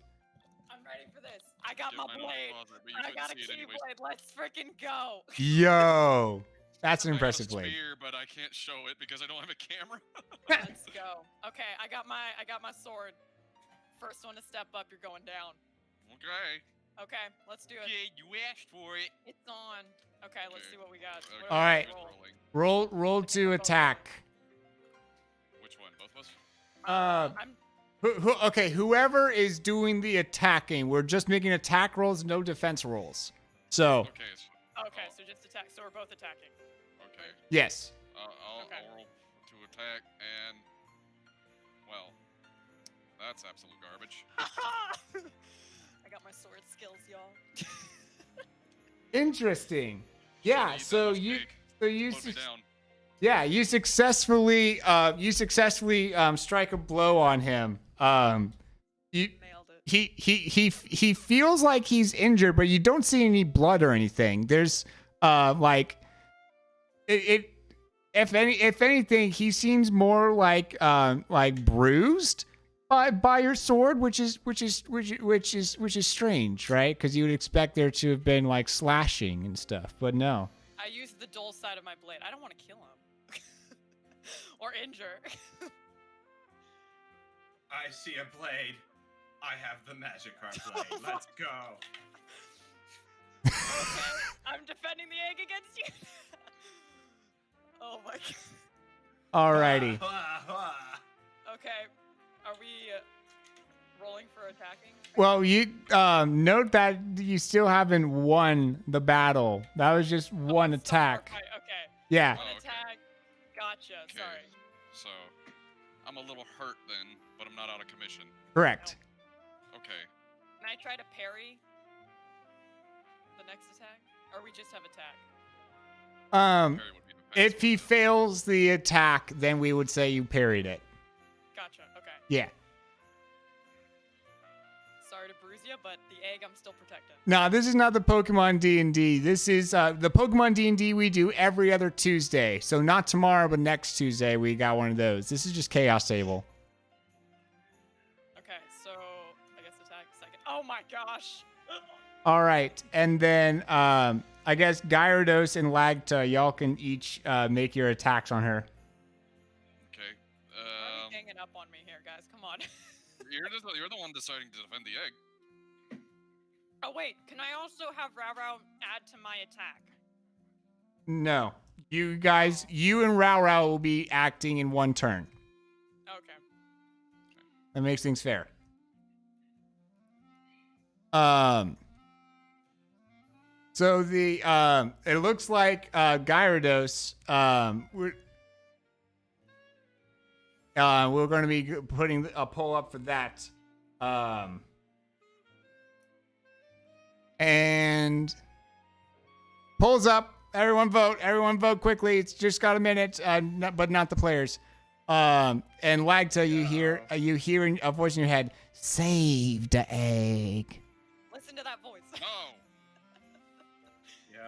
I'm ready for this. I got Give my mine a blade. pause, but you I couldn't got a see it anyways. keyblade. Let's freaking go. Yo, that's an I impressive have a blade. spear, but I can't show it because I don't have a camera. Let's go. Okay, I got my sword. First one to step up, you're going down. Okay. Okay, let's do it. Yeah, you asked for it. It's on. Okay, let's Okay. see what we got. Okay, What All do we right. roll? Roll to attack. Which one? Both of us? I'm Okay, whoever is doing the attacking, we're just making attack rolls, no defense rolls. So, Okay. okay. So just attack. So we're both attacking. Okay. yes. Okay. I'll roll to attack, and well, that's absolute garbage. I got my sword skills, y'all. Interesting. Shouldn't Yeah, eat that so much you cake. So you Slow me down. yeah, you successfully strike a blow on him. You Nailed it. he feels like he's injured, but you don't see any blood or anything. There's like it if anything, he seems more like bruised by your sword, which is strange, right? Because you would expect there to have been like slashing and stuff, but no. I used the dull side of my blade. I don't want to kill him. Or injure. I see a blade. I have the Magikarp blade. Let's go. Okay, I'm defending the egg against you. Oh my god. Alrighty. Okay, are we rolling for attacking? Well, you note that you still haven't won the battle. That was just one It's still attack. more fight, okay. Yeah. One Oh, okay. attack. Gotcha. Okay. Sorry. So, I'm a little hurt then, but I'm not out of commission. Correct. Okay. Can I try to parry the next attack? Or we just have attack? Um, Parry would be the best. if he fails the attack, then we would say you parried it. Gotcha. Okay. Yeah. Sorry to bruise you, but the egg I'm still protecting. No, this is not the Pokemon D&D. This is the Pokemon D&D we do every other Tuesday. So not tomorrow, but next Tuesday we got one of those. This is just Chaos Sable. Okay, so I guess attack second. Oh my gosh! All right, and then I guess Gyarados and Lagta, y'all can each make your attacks on her. Okay. Why are you ganging up on me here, guys? Come on. You're the one deciding to defend the egg. Oh wait, can I also have Rao add to my attack? No, you guys, you and Rao will be acting in one turn. Okay. That makes things fair. So the it looks like Gyarados we're going to be putting a poll up for that. And polls up. Everyone vote. Everyone vote quickly. It's just got a minute, but not the players. And Lagta, you hear a voice in your head. Save the egg. Listen to that voice. No,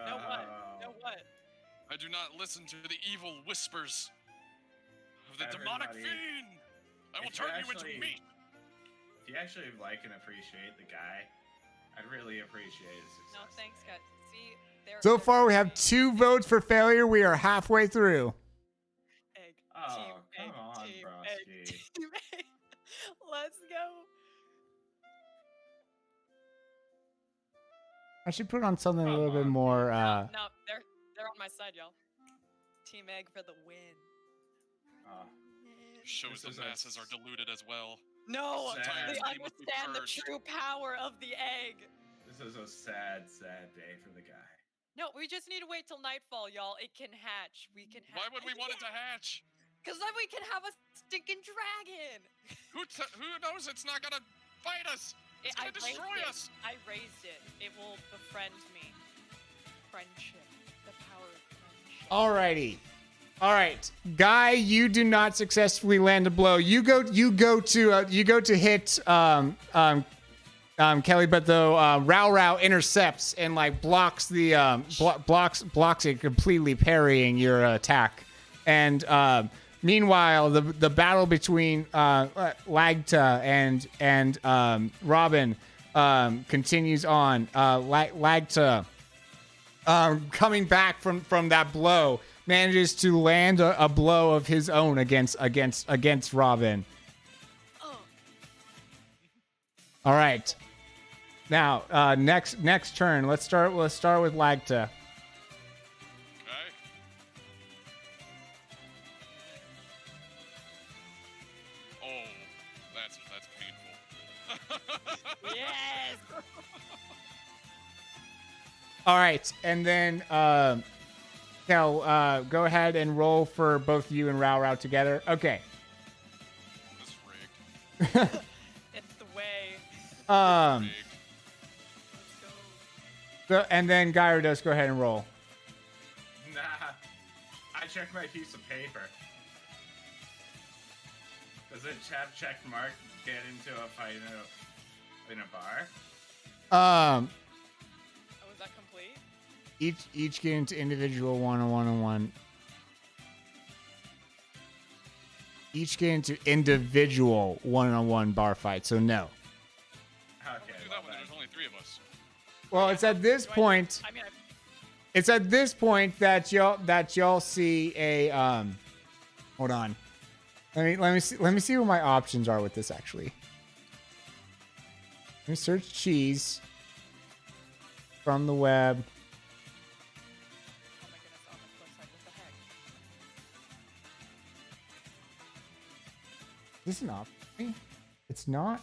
No what? No what? I do not listen to the evil whispers of the demonic Everybody, fiend. I will if you turn you into actually- meat. If you actually like and appreciate the guy, I'd really appreciate his No, success. thanks, guys. See, So they're far, we have trying. 2 votes for failure. We are halfway through. Egg. Oh, team come egg, on, team Brosky. egg, team egg. Let's go. I should put on something a Come little bit on, more. No, they're on my side, y'all. Team egg for the win. Shows the This is a- masses are deluded as well. No, Sad. they They must be understand the purged. true power of the egg. This is a sad, sad day for the guy. No, we just need to wait till nightfall, y'all. It can hatch. We can hatch. Why would we want it to hatch? Because then we can have a stinking dragon. Who knows? It's not gonna fight us. It's I gonna destroy raised it. us. I raised it. It will befriend me. Friendship. The power of friendship. Alrighty. All right, Guy, you do not successfully land a blow. You go to hit Kelly, but though Rao intercepts and like blocks the blocks it completely, parrying your attack. And meanwhile, the battle between Lagta and Robin continues on. Lagta coming back from that blow manages to land a blow of his own against Robin. All right. Now, next turn. Let's start with Lagta. Okay. Oh, that's painful. Yes. All right, and then Kel, go ahead and roll for both you and Rao together. Okay. This rigged. It's the way. Rigged. Let's go. And then Gyarados, go ahead and roll. Nah, check my piece of paper. Does it have check mark get into a fight in a bar? Oh, was that complete? Each get into individual one-on-one. Each get into individual one-on-one bar fight. So no. We'll Okay. do that when there's only 3 of us. Well, it's at this point. I mean, It's at this point that y'all see a Hold on. Let me see what my options are with this actually. Let me search cheese from the web. oh my goodness, on the flip side, what the heck? Is this an option? It's not.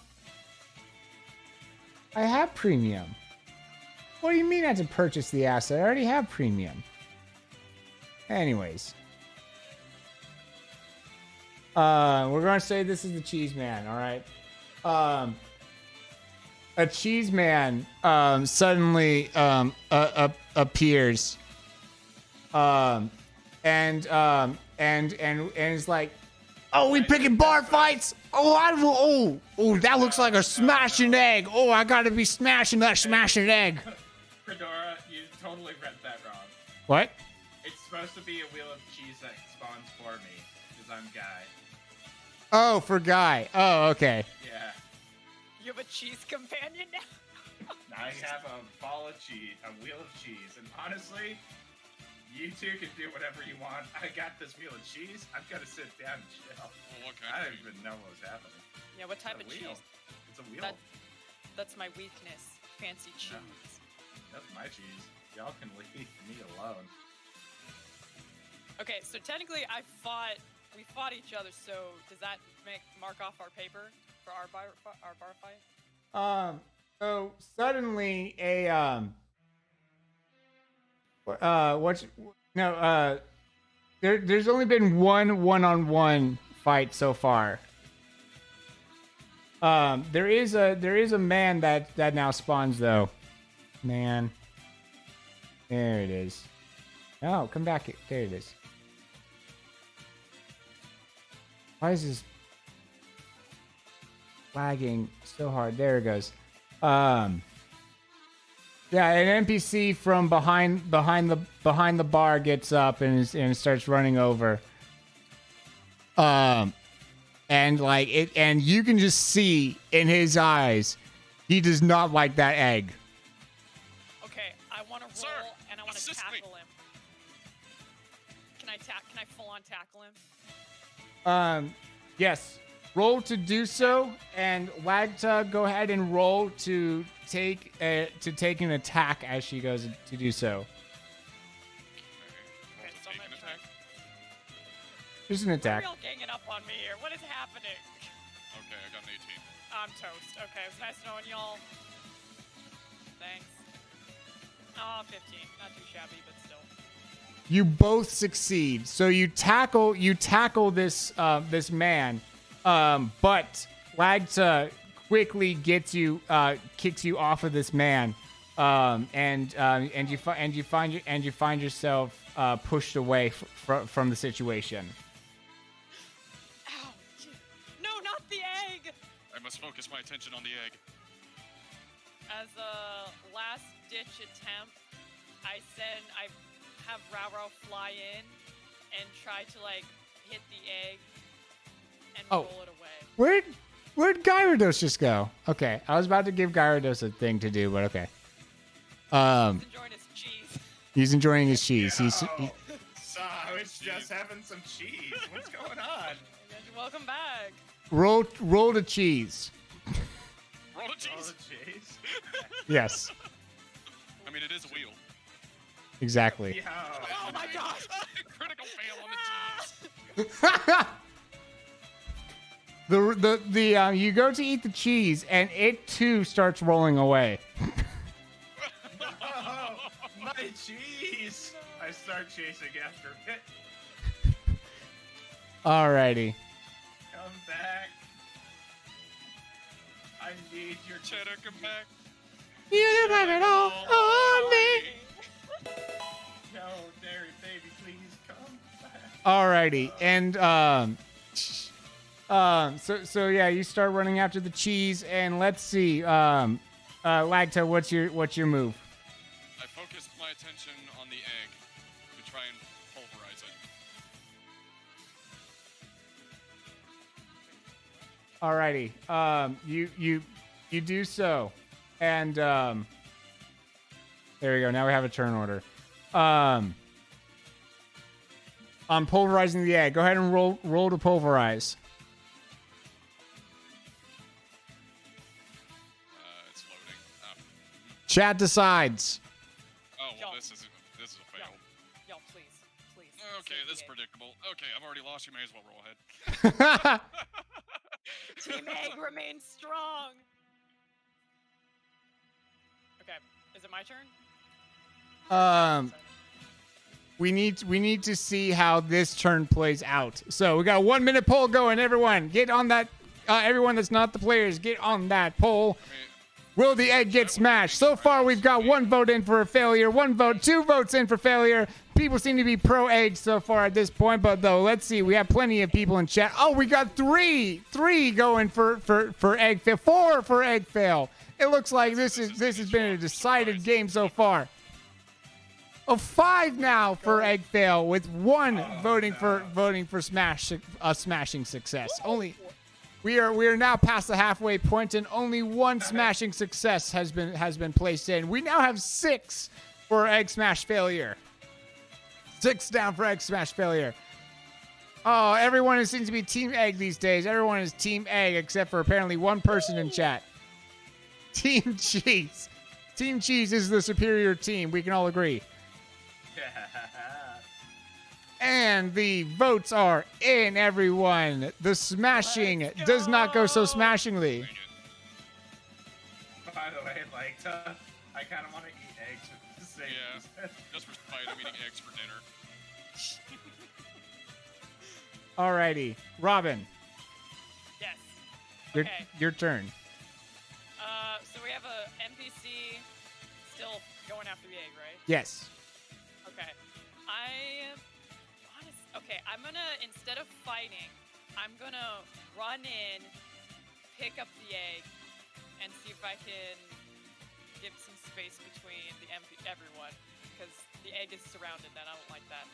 I have premium. What do you mean I have to purchase the asset? I already have premium. Anyways. We're going to say this is the cheese man, all right? A cheese man suddenly appears. And it's like, oh, we picking bar fights. Oh, that looks like a smashing egg. Oh, I gotta be smashing that smashing egg. Fedora, you totally read that wrong. What? It's supposed to be a wheel of cheese that spawns for me, because I'm Guy. Oh, for Guy. Oh, okay. Yeah. You have a cheese companion now? I have a ball of cheese, a wheel of cheese, and honestly, you two can do whatever you want. I got this wheel of cheese. I've got to sit down and chill. Well, what kind I of don't even know what was happening. Yeah, what type of It's a wheel. cheese? It's a wheel. That's my weakness. Fancy cheese. That's my cheese. Y'all can leave me alone. Okay, so technically we fought each other, so does that mark off our paper for our bar fight? So suddenly there's only been one-on-one fight so far. There is a man that now spawns though. Man. There it is. Oh, come back. There it is. Why is this lagging so hard? There it goes. Yeah, an NPC from behind the bar gets up and starts running over. And like it, and you can just see in his eyes, he does not like that egg. Okay, I want to Sir, roll and I want to assist me. tackle him. Can I full on tackle him? Yes. Roll to do so, and Wagta, go ahead and roll to take an attack as she goes to do so. Okay, Okay, so take I'm an gonna attack. Just an Are attack. y'all ganging up on me here? What is happening? Okay, I got an 18. I'm toast. Okay, it was nice knowing y'all. Thanks. Oh, 15. Not too shabby, but still. You both succeed. So you tackle this this man, but Wagta quickly gets you kicks you off of this man, and you find yourself pushed away from the situation. Ow! No, not the egg! I must focus my attention on the egg. As a last-ditch attempt, I have Rao fly in and try to like hit the egg and Oh. roll it away. Where'd Gyarados just go? Okay, I was about to give Gyarados a thing to do, but okay. He's enjoying his cheese. He's enjoying his cheese. So it's just having some cheese. What's going on? Welcome back. roll to cheese. Roll a All cheese. the cheese. Yes, I mean, it is a wheel. exactly. Yo. Oh my god! Critical fail on the cheese. The you go to eat the cheese and it too starts rolling away. Oh, my cheese! I start chasing after it. Alrighty. Come back. I need your Cheddar, come back. You have it all on me. No, Dairy baby, please come back. Alrighty, and so yeah, you start running after the cheese, and let's see, Lagta, what's your move? I focused my attention on the egg to try and pulverize it. Alrighty, you do so, and there we go. Now we have a turn order. I'm pulverizing the egg. Go ahead and roll to pulverize. It's loading. Oh. Chat decides. Oh well, Y'all. this is a fail. Y'all, please. Okay, save this is the egg. predictable. Okay, I've already lost. You may as well roll ahead. Team Egg remains strong. Okay, is it my turn? We need to see how this turn plays out. So we got a 1 minute poll going. Everyone, get on that. Everyone that's not the players, get on that poll. Will the egg get smashed? So far, we've got 1 vote in for a failure, 1 vote, 2 votes in for failure. People seem to be pro egg so far at this point, but though, let's see. We have plenty of people in chat. Oh, we got three going for egg fail, 4 for egg fail. It looks like this has been a decided game so far. Oh, 5 now for egg fail, with 1 voting for smashing success. Only. We are now past the halfway point, and only 1 smashing success has been placed in. We now have 6 for egg smash failure. 6 down for egg smash failure. Oh, everyone seems to be team egg these days. Everyone is team egg except for apparently 1 person in chat. Team cheese. Team cheese is the superior team. We can all agree. And the votes are in, everyone. The smashing does not go so smashingly. By the way, like, I kind of want to eat eggs with the same Yeah, just for spite, I'm eating eggs for dinner. Alrighty, Robin, Yes. your Okay. your turn. So we have a NPC still going after the egg, right? Yes. Okay. Okay, I'm gonna, instead of fighting, I'm gonna run in, pick up the egg, and see if I can get some space between everyone, because the egg is surrounded, and I don't like that.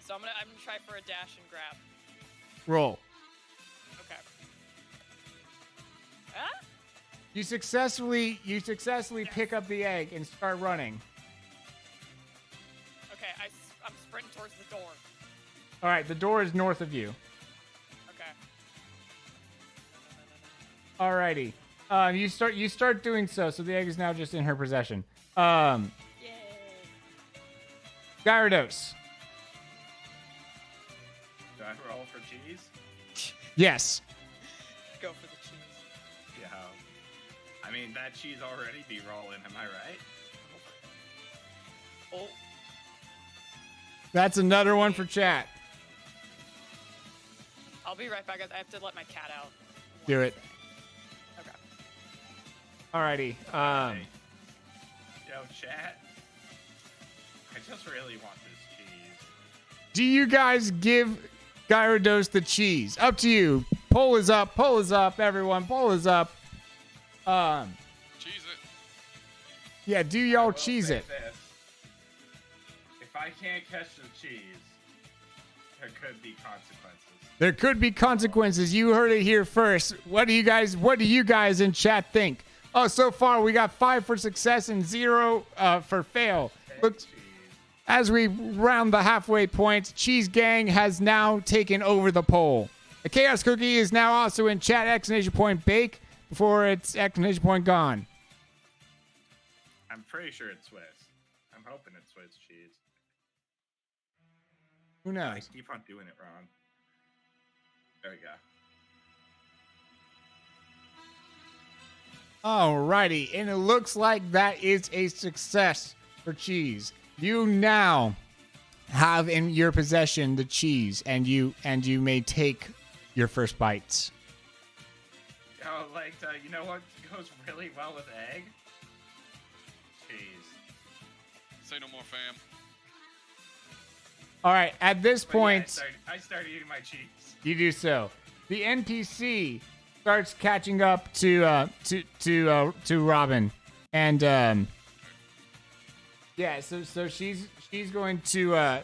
So I'm gonna try for a dash and grab. Roll. Okay. Ah? You successfully pick up the egg and start running. Okay, I'm sprinting towards the door. All right, the door is north of you. Okay. Alrighty. You start doing so the egg is now just in her possession. Yay. Gyarados. Do I roll for cheese? Yes. Go for the cheese. Yeah. I mean, that cheese already be rolling, am I right? Oh. That's another one for chat. I'll be right back. I have to let my cat out. Do it. Okay. Alrighty. Hey. Yo, chat. I just really want this cheese. Do you guys give Gyarados the cheese? Up to you. Poll is up. Poll is up. Everyone, poll is up. Cheese it. Yeah. Do I y'all will cheese say it? this. If I can't catch the cheese, there could be consequences. There could be consequences. You heard it here first. What do you guys in chat think? Oh, so far we got 5 for success and 0 for fail. Look, Cheese. as we round the halfway point, Cheese Gang has now taken over the poll. The Chaos Cookie is now also in chat. Exclamation point bake before it's exclamation point gone. I'm pretty sure it's Swiss. I'm hoping it's Swiss cheese. Who I knows? keep on doing it wrong. There we go. Alrighty, and it looks like that is a success for Cheese. You now have in your possession the cheese, and you may take your first bites. Yo, like, you know what goes really well with egg? Cheese. Say no more, fam. All right. At this But yeah, point, I started eating my cheese. you do so. The NPC starts catching up to Robin, and yeah. So she's going to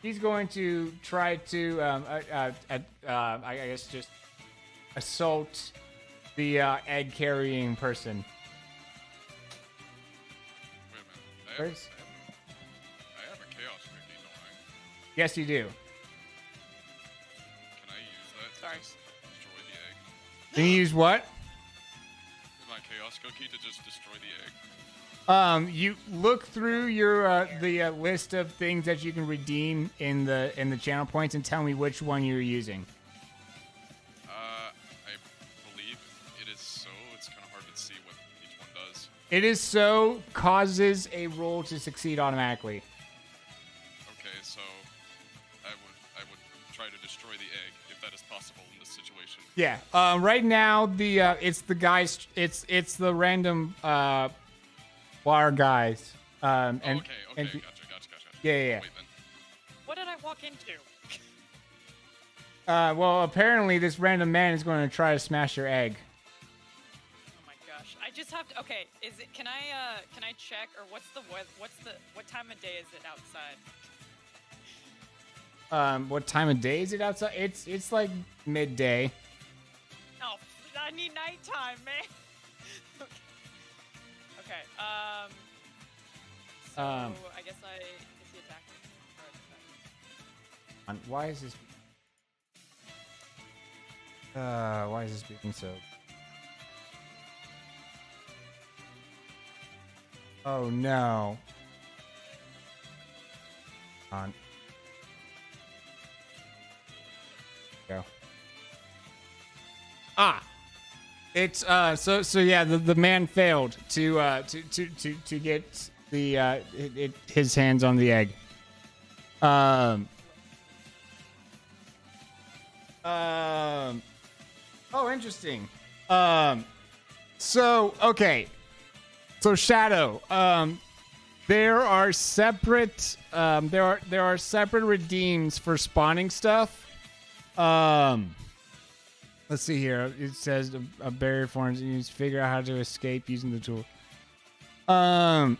he's going to try to I guess just assault the egg carrying person. Wait a minute. Where's- I have a chaos cookie, don't I? Yes, you do. Can I use that to Sorry. just destroy the egg? Can you use what? My chaos cookie to just destroy the egg? You look through your the list of things that you can redeem in the channel points and tell me which one you're using. I believe it is so. It's kind of hard to see what each one does. It is so causes a roll to succeed automatically. Okay, so I would try to destroy the egg if that is possible in this situation. Yeah. Right now the it's the guys. It's the random bar guys. And okay, and gotcha. yeah. Wait then. What did I walk into? Well, apparently this random man is going to try to smash your egg. Oh my gosh! I just have to. Okay, is it? Can I check or what time of day is it outside? What time of day is it outside? It's like midday. Oh, I need nighttime, man. Okay. So I guess is he attacking? Or defending? Why is this being so? Oh no. On. Go. Ah. It's so yeah, the man failed to get the his hands on the egg. Oh, interesting. So okay. So Shadow, there are separate separate redeems for spawning stuff. Let's see here. It says a barrier forms and you just figure out how to escape using the tool. I mean,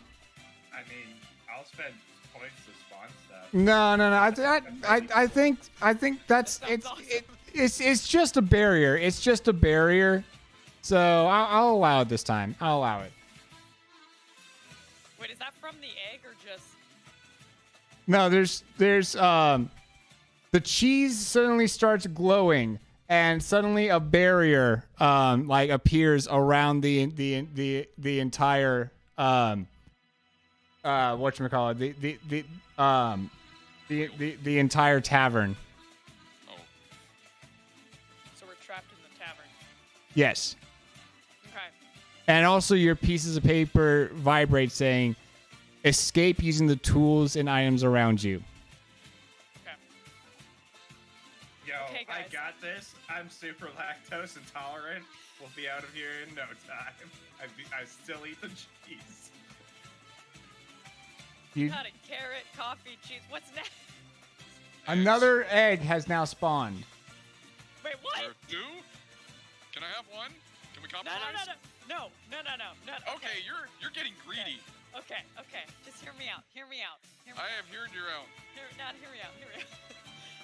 I'll spend points to spawn stuff. No. I think that's it's just a barrier. It's just a barrier. So I'll allow it this time. I'll allow it. Wait, is that from the egg or just? No, there's the cheese suddenly starts glowing and suddenly a barrier like appears around the entire whatchamacallit, the entire tavern. Oh, So we're trapped in the tavern. Yes. Okay. And also your pieces of paper vibrate saying escape using the tools and items around you. Okay. Yo, Okay, I guys. got this. I'm super lactose intolerant. We'll be out of here in no time. I still eat the cheese. You, Got a carrot, coffee, cheese. What's next? another egg has now spawned. Wait, what? there are two? Can I have one? Can we No, compromise? no. Okay, you're getting greedy. Okay. Just hear me out. Hear me out. I have heard you're out. Hear me out.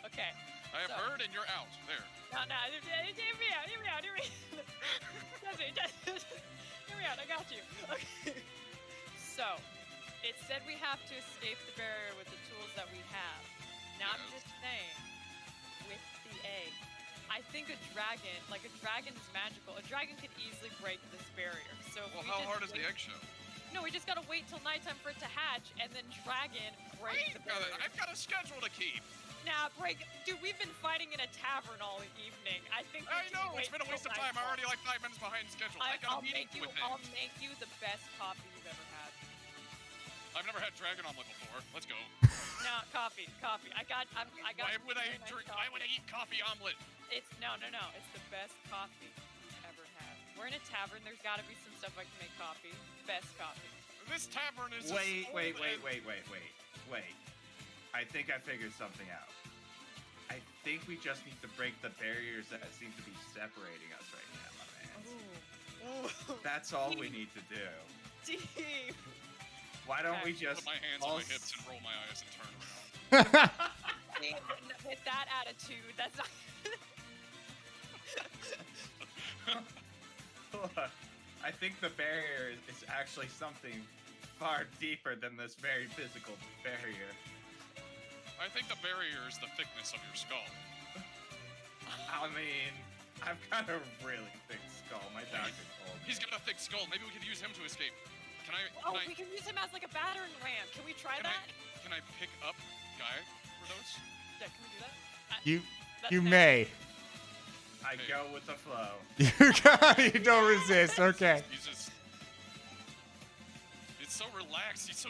Okay. I have So- heard and you're out. There. No. Hear me out. Hear me out. I got you. Okay. So, it said we have to escape the barrier with the tools that we have. Now I'm Yes. just saying, with the egg, I think a dragon is magical. A dragon could easily break this barrier. So if Well, we how just hard is the wait- egg shell? No, we just gotta wait till nighttime for it to hatch, and then dragon break the barrier. I've got a schedule to keep. Nah, break. Dude, we've been fighting in a tavern all evening. I think. we I should know, wait it's been a waste till of time. I'm nightfall. already like 5 minutes behind schedule. I got I'll a meeting make you. with I'll him. make you the best coffee you've ever had. I've never had dragon omelet before. Let's go. No, coffee. I got. Why would I really nice drink? Why would I coffee. eat coffee omelet? It's no. It's the best coffee you've ever had. We're in a tavern. There's got to be some stuff I can make coffee. Best coffee. This tavern is. Wait. as old as- Wait. I think I figured something out. I think we just need to break the barriers that seem to be separating us right now, my man. Ooh. That's all we need to do. Deep. Why don't we Put just my hands all on my hips and roll my eyes and turn around. Deep, with that attitude, that's not. Look, I think the barrier is actually something far deeper than this very physical barrier. I think the barrier is the thickness of your skull. I mean, I've got a really thick skull. My doctor told me. He's got a thick skull. Maybe we could use him to escape. Can I? Oh, we can use him as like a battering ram. Can we try that? Can I pick up Guy for those? Yeah, can we do that? You That's may. I go with the flow. You don't resist. Okay. He's just. It's so relaxed. He's so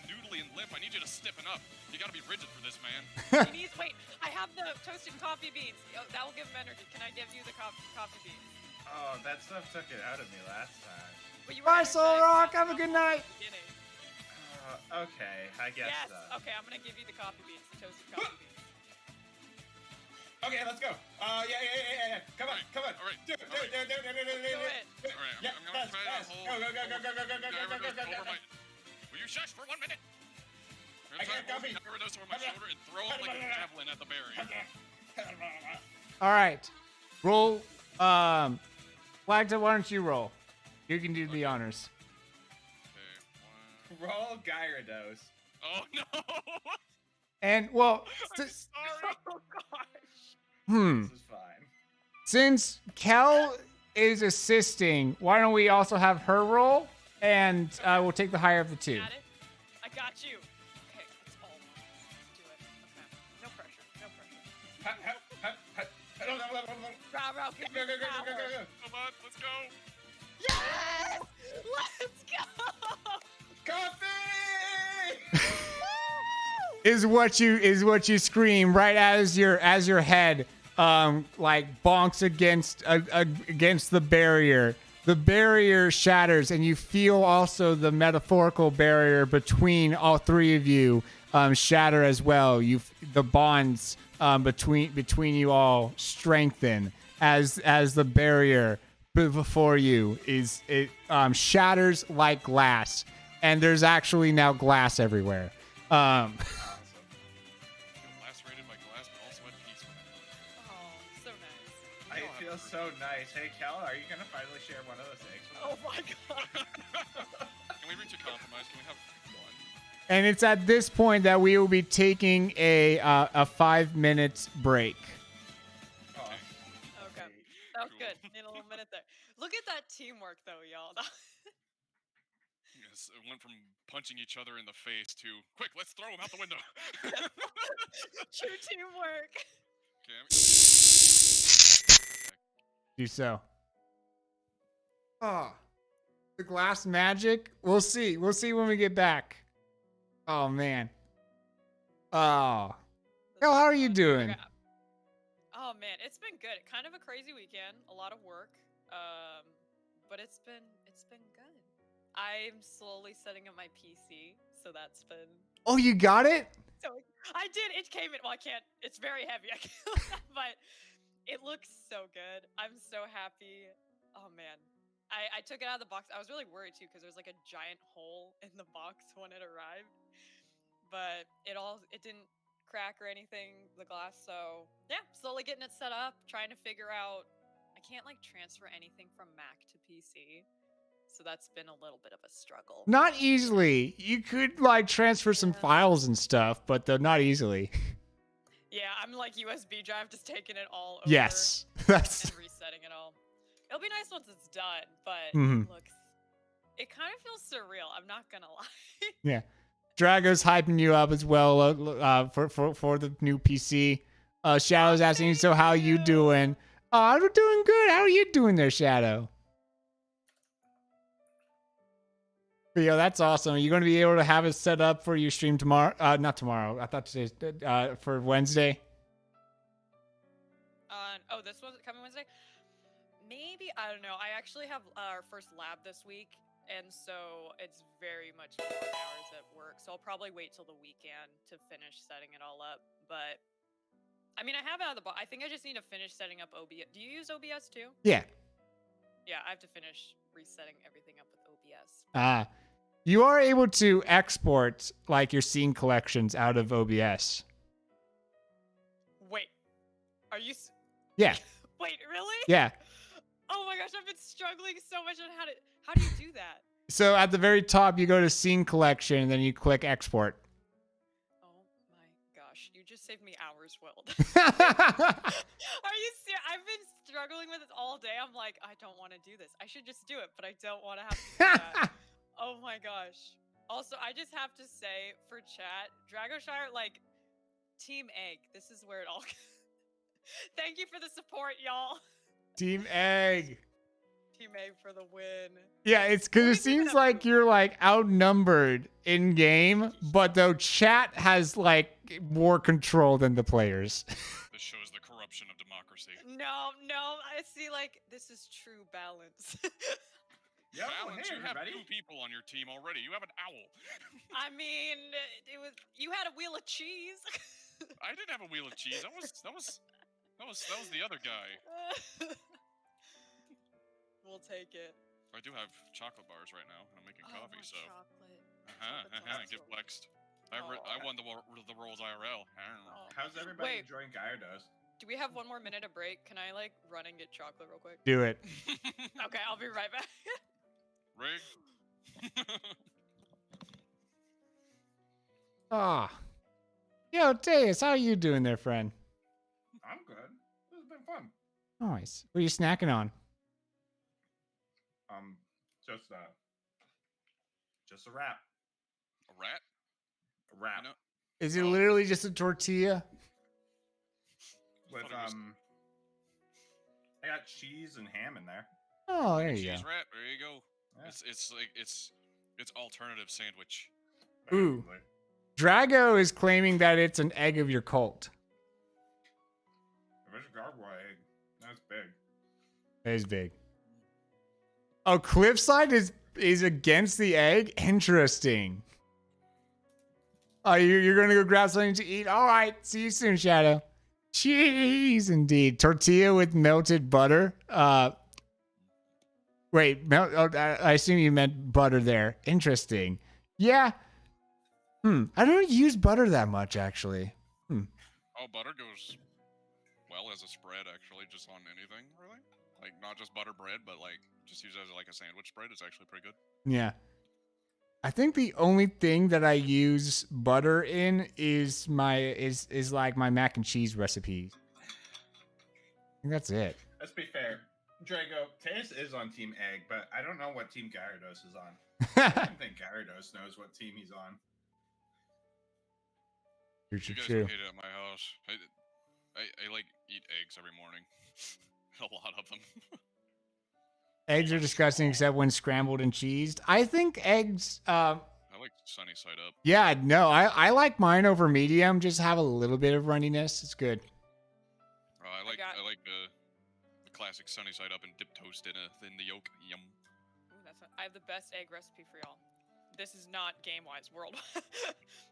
noodly and limp. I need you to stiffen up. You gotta be rigid for this, man. He needs. Wait, I have the toasted coffee beans. Oh, that will give him energy. Can I give you the coffee beans? Oh, that stuff took it out of me last time. But you were Bye, Soul energetic Rock. Have a good night. at the beginning. Okay, I guess Yes. so. Okay, I'm gonna give you the coffee beans, the toasted coffee beans. Okay, let's go. Yeah. Come on. All right. Do it. Do it. All right. Yeah, I'm gonna try fast. to hold. Go. Gyarados over my. Will you shush for 1 minute? I'm I gonna can't try to copy. hold Gyarados over my shoulder and throw him like a javelin at the barrier. All right. Roll. Flagta, why don't you roll? You can do the honors. Okay, Roll Gyarados. Oh no! And well, I'm sorry. Oh gosh. This is fine. since Kel is assisting, why don't we also have her roll, and we'll take the higher of the two. Got it? I got you. Okay, it's all mine. Let's do it. Okay. No pressure. Rah, give me the power. Come on, let's go. Yes! Let's go! Coffee! Is what you scream right as your head like bonks against the barrier. The barrier shatters, and you feel also the metaphorical barrier between all three of you shatter as well. The bonds between you all strengthen as the barrier before you shatters like glass, and there's actually now glass everywhere. Lacerated by glass, but also had peace with it. Oh, so nice. I feel so nice. Hey, Kel, are you gonna finally share one of those eggs with Oh my god. Can we reach a compromise? Can we have one? And it's at this point that we will be taking a 5 minutes break. Oh, Okay. That was good. Need a little minute there. Look at that teamwork though, y'all. Yes, it went from punching each other in the face to quick, let's throw him out the window. True teamwork. Okay, Do so. Oh, the glass magic. We'll see. We'll see when we get back. Oh man. Oh, Kel, how are you doing? Okay. Oh man, it's been good. Kind of a crazy weekend, a lot of work, but it's been good. I'm slowly setting up my PC, so that's been. Oh, you got it? So I did. It came in. Well, I can't. It's very heavy. I can't, but it looks so good. I'm so happy. Oh man, I took it out of the box. I was really worried too because there's like a giant hole in the box when it arrived, but it didn't crack or anything, the glass. So yeah, slowly getting it set up, trying to figure out. I can't like transfer anything from Mac to PC, so that's been a little bit of a struggle. Not easily. You could like transfer some files and stuff, but not easily. Yeah, I'm like USB drive, just taking it all over. Yes, that's. And resetting it all. It'll be nice once it's done, but Mhm. it kind of feels surreal. I'm not gonna lie. Yeah. Drago's hyping you up as well for the new PC. Shadow's asking you, so how you doing? Oh, I'm doing good. How are you doing there, Shadow? But, yeah, that's awesome. Are you going to be able to have it set up for your stream tomorrow? Not tomorrow. I thought today's for Wednesday. Oh, this was coming Wednesday? Maybe, I don't know. I actually have our first lab this week, and so it's very much long hours at work. So I'll probably wait till the weekend to finish setting it all up. But I mean, I have it out of the box. I think I just need to finish setting up OBS. Do you use OBS too? Yeah. Yeah, I have to finish resetting everything up with OBS. You are able to export like your scene collections out of OBS. Wait, are you? Yeah. Wait, really? Yeah. Oh my gosh, I've been struggling so much on how do you do that? So at the very top, you go to scene collection, and then you click export. Oh my gosh, you just saved me hours, Wild. Are you serious? I've been struggling with it all day. I'm like, I don't want to do this. I should just do it, but I don't want to have to do that. Oh my gosh. Also, I just have to say for chat, Dragoshire, like, Team Egg. This is where it all. Thank you for the support, y'all. Team Egg. Team Egg for the win. Yeah, it's because it seems like you're like outnumbered in game, but though chat has like more control than the players. This shows the corruption of democracy. No, I see. Like, this is true balance. Yep, Balance, hey, you have everybody. 2 people on your team already. You have an owl. I mean, it was you had a wheel of cheese. I didn't have a wheel of cheese. That was the other guy. We'll take it. I do have chocolate bars right now, and I'm making coffee, so. Chocolate. Get flexed. I won the rolls IRL. How's everybody Wait. enjoying Gyarados? Do we have one more minute of break? Can I like run and get chocolate real quick? Do it. Okay, I'll be right back. Rig. Ah. Yo, Teus, how are you doing there, friend? I'm good. This has been fun. Nice. What are you snacking on? Just a wrap. A rat? A wrap. You know, Is it literally just a tortilla? With thought it was- I got cheese and ham in there. Oh, there you cheese go. rat. There you go. Yeah. It's alternative sandwich. Ooh. Basically. Drago is claiming that it's an egg of your cult. If it's a gargoyle egg, that's big. That is big. Oh, Cliffside is against the egg? Interesting. Oh, you're going to go grab something to eat? All right. See you soon, Shadow. Cheese, indeed. Tortilla with melted butter. Wait. I assume you meant butter there. Interesting. Yeah. I don't use butter that much, actually. Oh, butter goes well as a spread, actually, just on anything, really. Like, not just butter bread, but, like, just use it as, like, a sandwich spread. It's actually pretty good. Yeah. I think the only thing that I use butter in is like my mac and cheese recipes. I think that's it. Let's be fair. Drago, Teus is on Team Egg, but I don't know what Team Gyarados is on. I don't think Gyarados knows what team he's on. You guys True. would hate it at my house. I like, eat eggs every morning. A lot of them. Eggs are disgusting except when scrambled and cheesed. I think eggs, I like sunny side up. yeah, no, I like mine over medium. Just have a little bit of runniness. It's good. I like the classic sunny side up and dip toast in the yolk. Yum. Ooh, I have the best egg recipe for y'all. This is not game-wise world.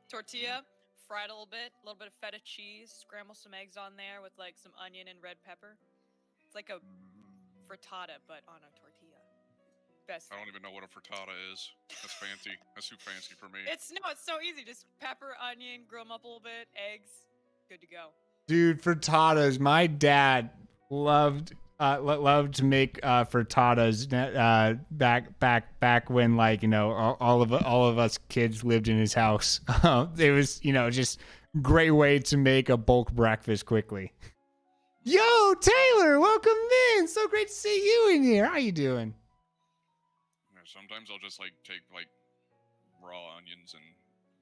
Tortilla, fry it a little bit of feta cheese, scramble some eggs on there with like some onion and red pepper. It's like a frittata, but on a tortilla. Best. I don't even know what a frittata is. That's fancy. That's too fancy for me. It's so easy. Just pepper, onion, grill them up a little bit, eggs, good to go. Dude, frittatas. My dad loved to make frittatas back when, like, you know, all of us kids lived in his house. It was, you know, just great way to make a bulk breakfast quickly. Yo, Taylor, welcome in. So great to see you in here. How you doing? Yeah, sometimes I'll just like take like raw onions and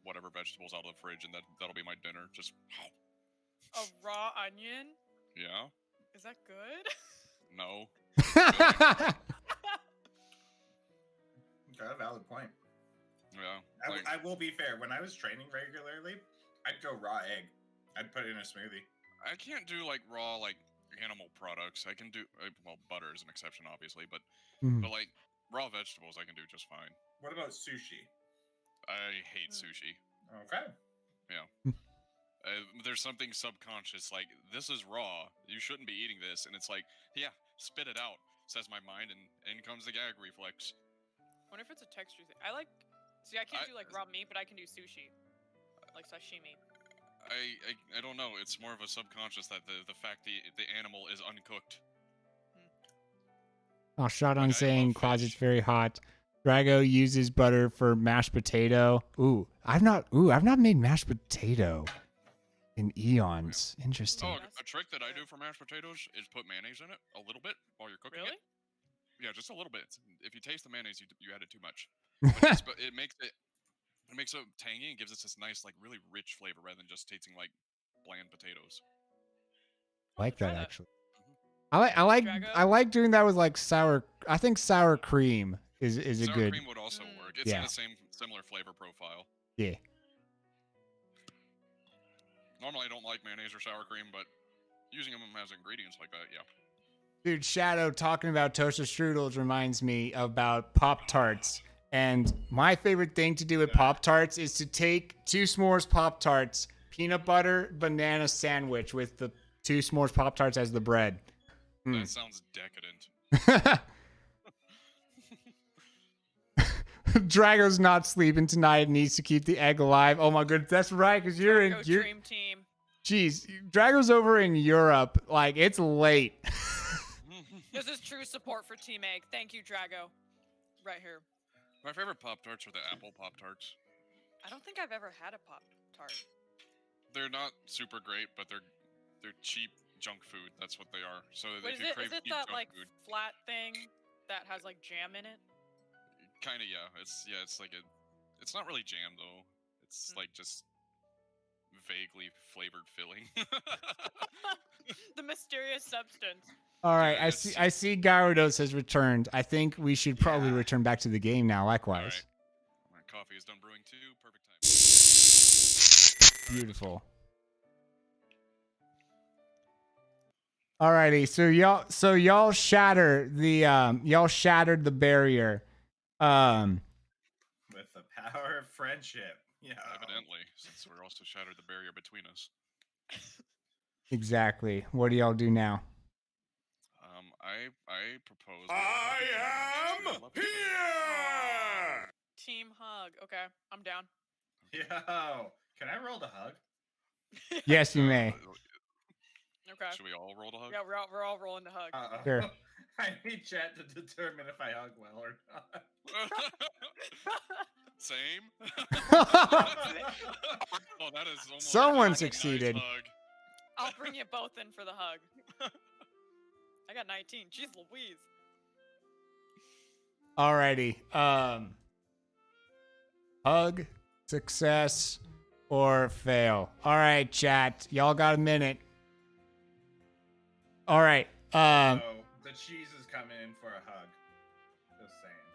whatever vegetables out of the fridge, and that'll be my dinner. Just A raw onion? yeah. Is that good? No. Got a valid point. Yeah. I will be fair. When I was training regularly, I'd go raw egg. I'd put it in a smoothie. I can't do like raw like animal products. I can do well, butter is an exception, obviously, but like Raw vegetables I can do just fine. What about sushi? I hate sushi. Okay. There's something subconscious, like, this is raw, you shouldn't be eating this, and it's like, yeah, spit it out, says my mind, and in comes the gag reflex. Wonder if it's a texture thing. I can't do like raw meat, but I can do sushi, like sashimi. I don't know, it's more of a subconscious that the fact the animal is uncooked. Oh, shot on Like, I saying love closet's fish. very hot. Drago uses butter for mashed potato. I've not made mashed potato in eons. Interesting. Oh, a trick that I do for mashed potatoes is put mayonnaise in it a little bit while you're cooking Really? it. Yeah, just a little bit. If you taste the mayonnaise, you added too much. But it makes it tangy and gives us this nice, like, really rich flavor rather than just tasting like bland potatoes. I like Try that that. actually. I like doing that with like sour. I think sour cream is a Sour good. cream would also work. It's Yeah. in the similar flavor profile. Yeah. Normally, I don't like mayonnaise or sour cream, but using them as ingredients like that, yeah. Dude, Shadow talking about toaster strudels reminds me about Pop Tarts. And my favorite thing to do with Pop Tarts is to take 2 s'mores Pop Tarts, peanut butter, banana sandwich with the 2 s'mores Pop Tarts as the bread. That sounds decadent. Drago's not sleeping tonight. Needs to keep the egg alive. Oh my goodness, that's right. Because you're in. Go dream team. Jeez, Drago's over in Europe. Like it's late. This is true support for Team Egg. Thank you, Drago. Right here. My favorite Pop Tarts are the apple Pop Tarts. I don't think I've ever had a Pop Tart. They're not super great, but they're cheap junk food. That's what they are. So Wait, if you crave is it cheap that junk like food, flat thing that has like jam in it? kind of yeah. It's like it's not really jam though. It's like just vaguely flavored filling. The mysterious substance. All right, Yeah, I see Gyarados has returned. I think we should probably return back to the game now. Likewise. Alright. My coffee is done brewing too. Perfect time. Beautiful. Alrighty, so y'all shattered the barrier. With the power of friendship. Yeah. Evidently, since we're also shattered the barrier between us. Exactly. What do y'all do now? I propose. I am here. Team hug. Okay, I'm down. Yo, can I roll the hug? Yes, you may. Okay. Should we all roll to hug? Yeah, we're all rolling the hug. Sure. I need chat to determine if I hug well or not. Same. Oh, that is almost Someone a nice succeeded. hug. I'll bring you both in for the hug. I got 19. Jeez Louise. Alrighty. Hug, success, or fail. All right, chat. Y'all got a minute. All right. So the cheese is coming in for a hug. Just saying.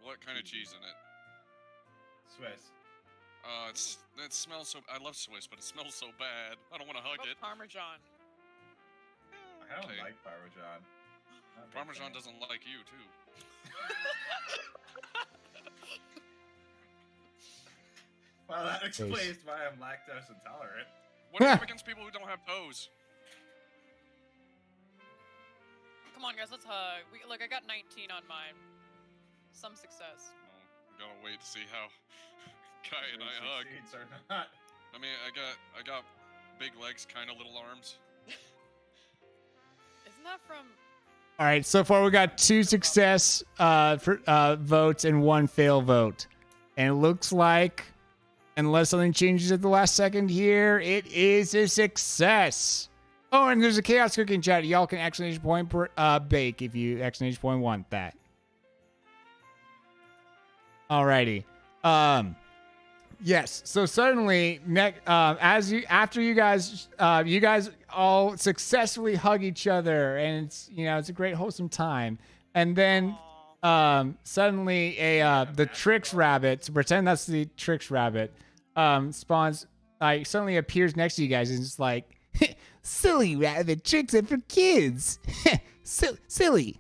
What kind of cheese in it? Swiss. It smells so. I love Swiss, but it smells so bad. I don't want to hug What it. about Parmesan? I don't Okay. like Parmesan. Not a big Parmesan fan. doesn't like you too. Well, that explains why I'm lactose intolerant. What do you have against people who don't have toes? Come on, guys, let's hug. Look, I got 19 on mine. Some success. Well, we gotta wait to see how Kai and I hug. Succeeds or not. I mean, I got big legs, kind of little arms. Isn't that from? All right. So far, we got 2 success votes and 1 fail vote, and it looks like, unless something changes at the last second here, it is a success. Oh, and there's a chaos cooking chat. Y'all can exclamation point bake if you exclamation point want that. Alrighty. Yes. So suddenly, after you guys all successfully hug each other, and it's a great wholesome time. And then suddenly the Trix rabbit, to pretend that's the Trix rabbit, spawns, suddenly appears next to you guys, and it's like, silly rabbit, tricks are for kids. Silly.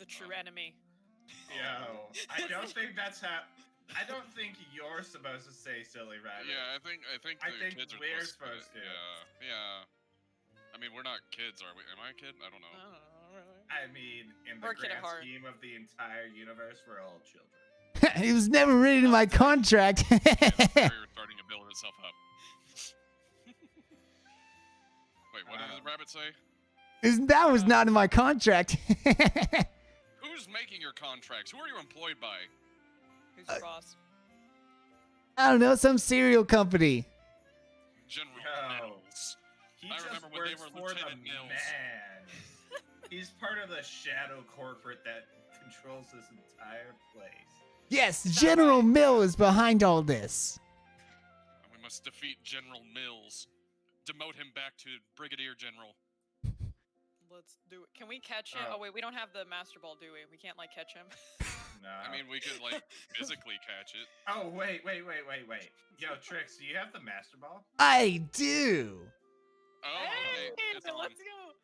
the true enemy. Yo, I don't think that's how. I don't think you're supposed to say silly rabbit. Yeah, I think I the think kids are we're supposed to. supposed to. Yeah. I mean, we're not kids, are we? Am I a kid? I don't know. I mean, in the We're a kid at grand heart. scheme of the entire universe, we're all children. It was never written in my contract. Yeah, the barrier's starting to build itself up. Wait, what did the rabbit say? That was not in my contract. Who's making your contracts? Who are you employed by? Who's your boss? I don't know, some cereal company. General Yo. Mills. He I just remember when they works were for the Lieutenant Mills. man. He's part of the shadow corporate that controls this entire place. Yes, General Mill is behind all this. And we must defeat General Mills. Demote him back to Brigadier General. Let's do it. Can we catch him? Oh. Oh wait, we don't have the master ball, do we? We can't like catch him. No. I mean, we could like physically catch it. Oh wait. Yo, Trix, do you have the master ball? I do. Oh, Hey, okay, it's on. let's go.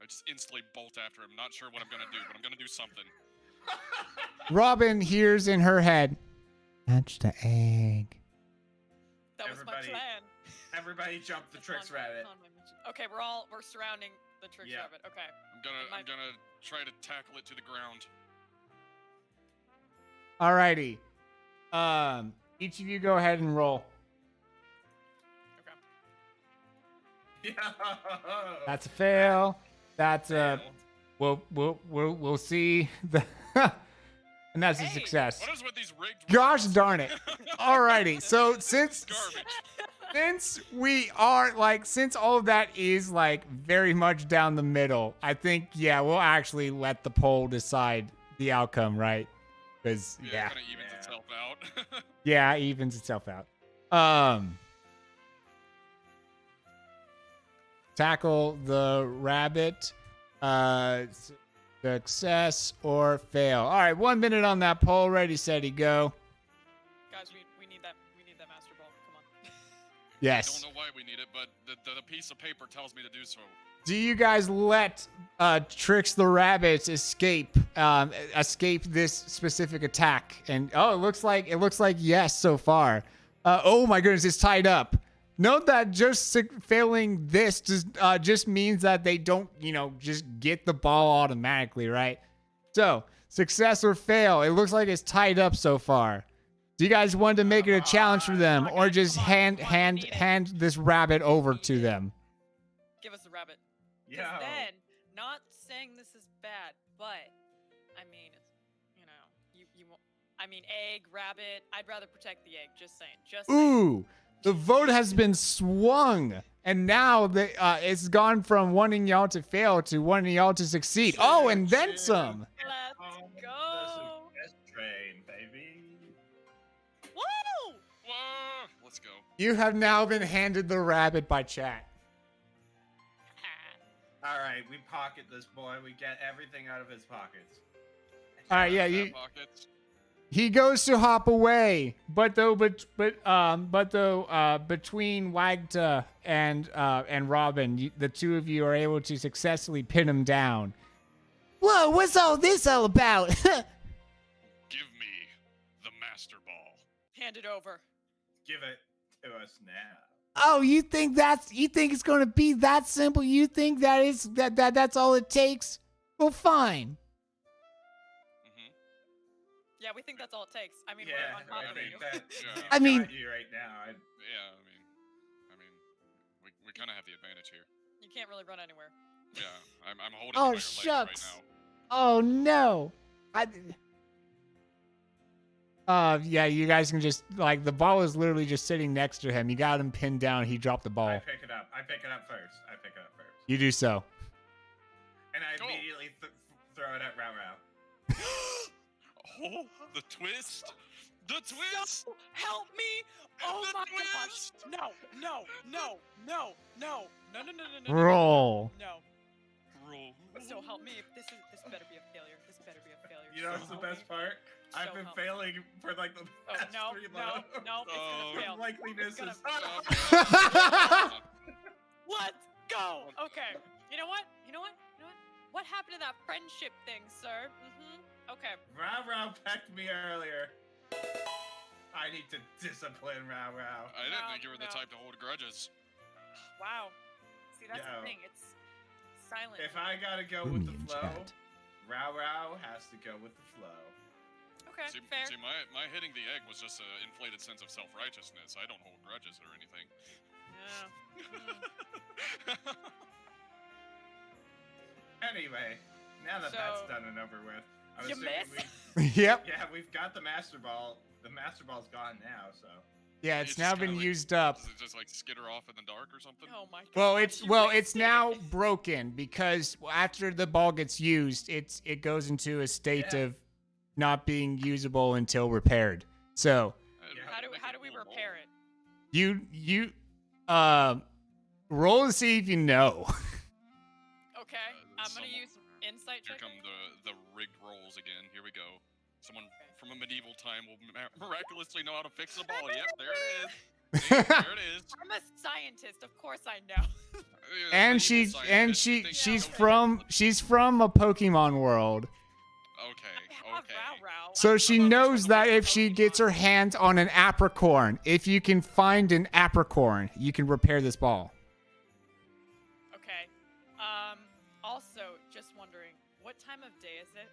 I just instantly bolt after him. Not sure what I'm gonna do, but I'm gonna do something. Robin hears in her head, "Catch the egg." That was my Everybody- plan. Everybody jump the It's Trix on- rabbit. it's on my mission. Okay, we're surrounding the Trix Yeah. rabbit. Okay. I'm gonna try to tackle it to the ground. Alrighty. Each of you go ahead and roll. Okay. Yo. That's a fail. That's a. Fail. We'll see. And that's a Hey, success. What is with these rigged? Gosh rolls? darn it. Alrighty. So since Garbage. since all of that is like very much down the middle, I think we'll actually let the poll decide the outcome, right? Because Yeah, it kind of evens itself out. yeah, it evens itself out. Tackle the rabbit. Success or fail. All right, 1 minute on that poll. Ready, steady, go. Guys, we need that master ball. Come on. Yes. I don't know why we need it, but the piece of paper tells me to do so. Do you guys let Trix the rabbit escape this specific attack? And it looks like yes so far. Oh my goodness, it's tied up. Note that just failing this just means that they don't, just get the ball automatically, right? So, success or fail. It looks like it's tied up so far. Do you guys want to make it a challenge for them, or Okay, just come on, hand this rabbit over to them? Give us the rabbit. Yo. Because then, not saying this is bad, but I mean, you won't. I mean, egg, rabbit. I'd rather protect the egg. Just saying. Just saying. Ooh, the vote has been swung, and now it's gone from wanting y'all to fail to wanting y'all to succeed. Oh, and then some. Let's The go. success train, baby. Woo! Whoa! Let's go. You have now been handed the rabbit by chat. All right, we pocket this boy. We get everything out of his pockets. All right, yeah, Back pockets. he goes to hop away, but between Wagta and Robin, the two of you are able to successfully pin him down. Whoa, what's all this all about? Give me the master ball. Hand it over. Give it to us now. Oh, you think it's gonna be that simple? You think that's all it takes? Well, fine. Mm-hmm. Yeah, we think that's all it takes. I mean, Yeah, we're on top I of mean, you. that, Yeah. I mean- got you right now. Yeah, I mean, we kind of have the advantage here. You can't really run anywhere. Yeah, I'm holding Oh, you by your legs shucks. right now. Oh no. Yeah, you guys can just the ball is literally just sitting next to him. You got him pinned down. He dropped the I ball. pick it up. I pick it up first. You do so. And I Cool. immediately throw it at Rao Rao. Oh, the twist! The twist! No, help me! Oh The my twist! gosh! No! Roll. No. Roll. So help me! This better be a failure. This better be a failure. You know So what's the help best me. part? I've So been help. failing for like the Oh past no! 3 No! months. No! It's Oh. gonna fail. Likeliness It's is. Let's go! Okay. You know what? What happened to that friendship thing, sir? Okay. Rao pecked me earlier. I need to discipline Rao. I didn't think you were the No. type to hold grudges. Wow. See, that's Yo. the thing. It's silent. If I gotta go with the Boom, flow, chat. Rao has to go with the flow. Okay, See, fair. my hitting the egg was just an inflated sense of self-righteousness. I don't hold grudges or anything. Yeah. Anyway, now that that's So- done and over with, I'm You assuming miss? Yep. we've got the Master Ball. The Master Ball's gone now, so. Yeah, It's it's just now kinda been like- used up. Does it just like skitter off in the dark or something? Oh my god. Well, it's you it's wasted now it. broken because after the ball gets used, it goes into a state Yeah. of not being usable until repaired. So Yeah. How do we repair it? you roll to see if you know. Okay. I'm gonna use insight Here check. come the rigged rolls again. Here we go. Someone from a medieval time will miraculously know how to fix the ball. Yep, there it is. See, there it is. I'm a scientist. Of course I know. And Medieval scientist, she's from a Pokemon world. Okay, I have okay. Rao. So she about this knows from that the if she Pokemon? gets her hands on an apricorn, if you can find an apricorn, you can repair this ball. Okay. Also, just wondering, what time of day is it?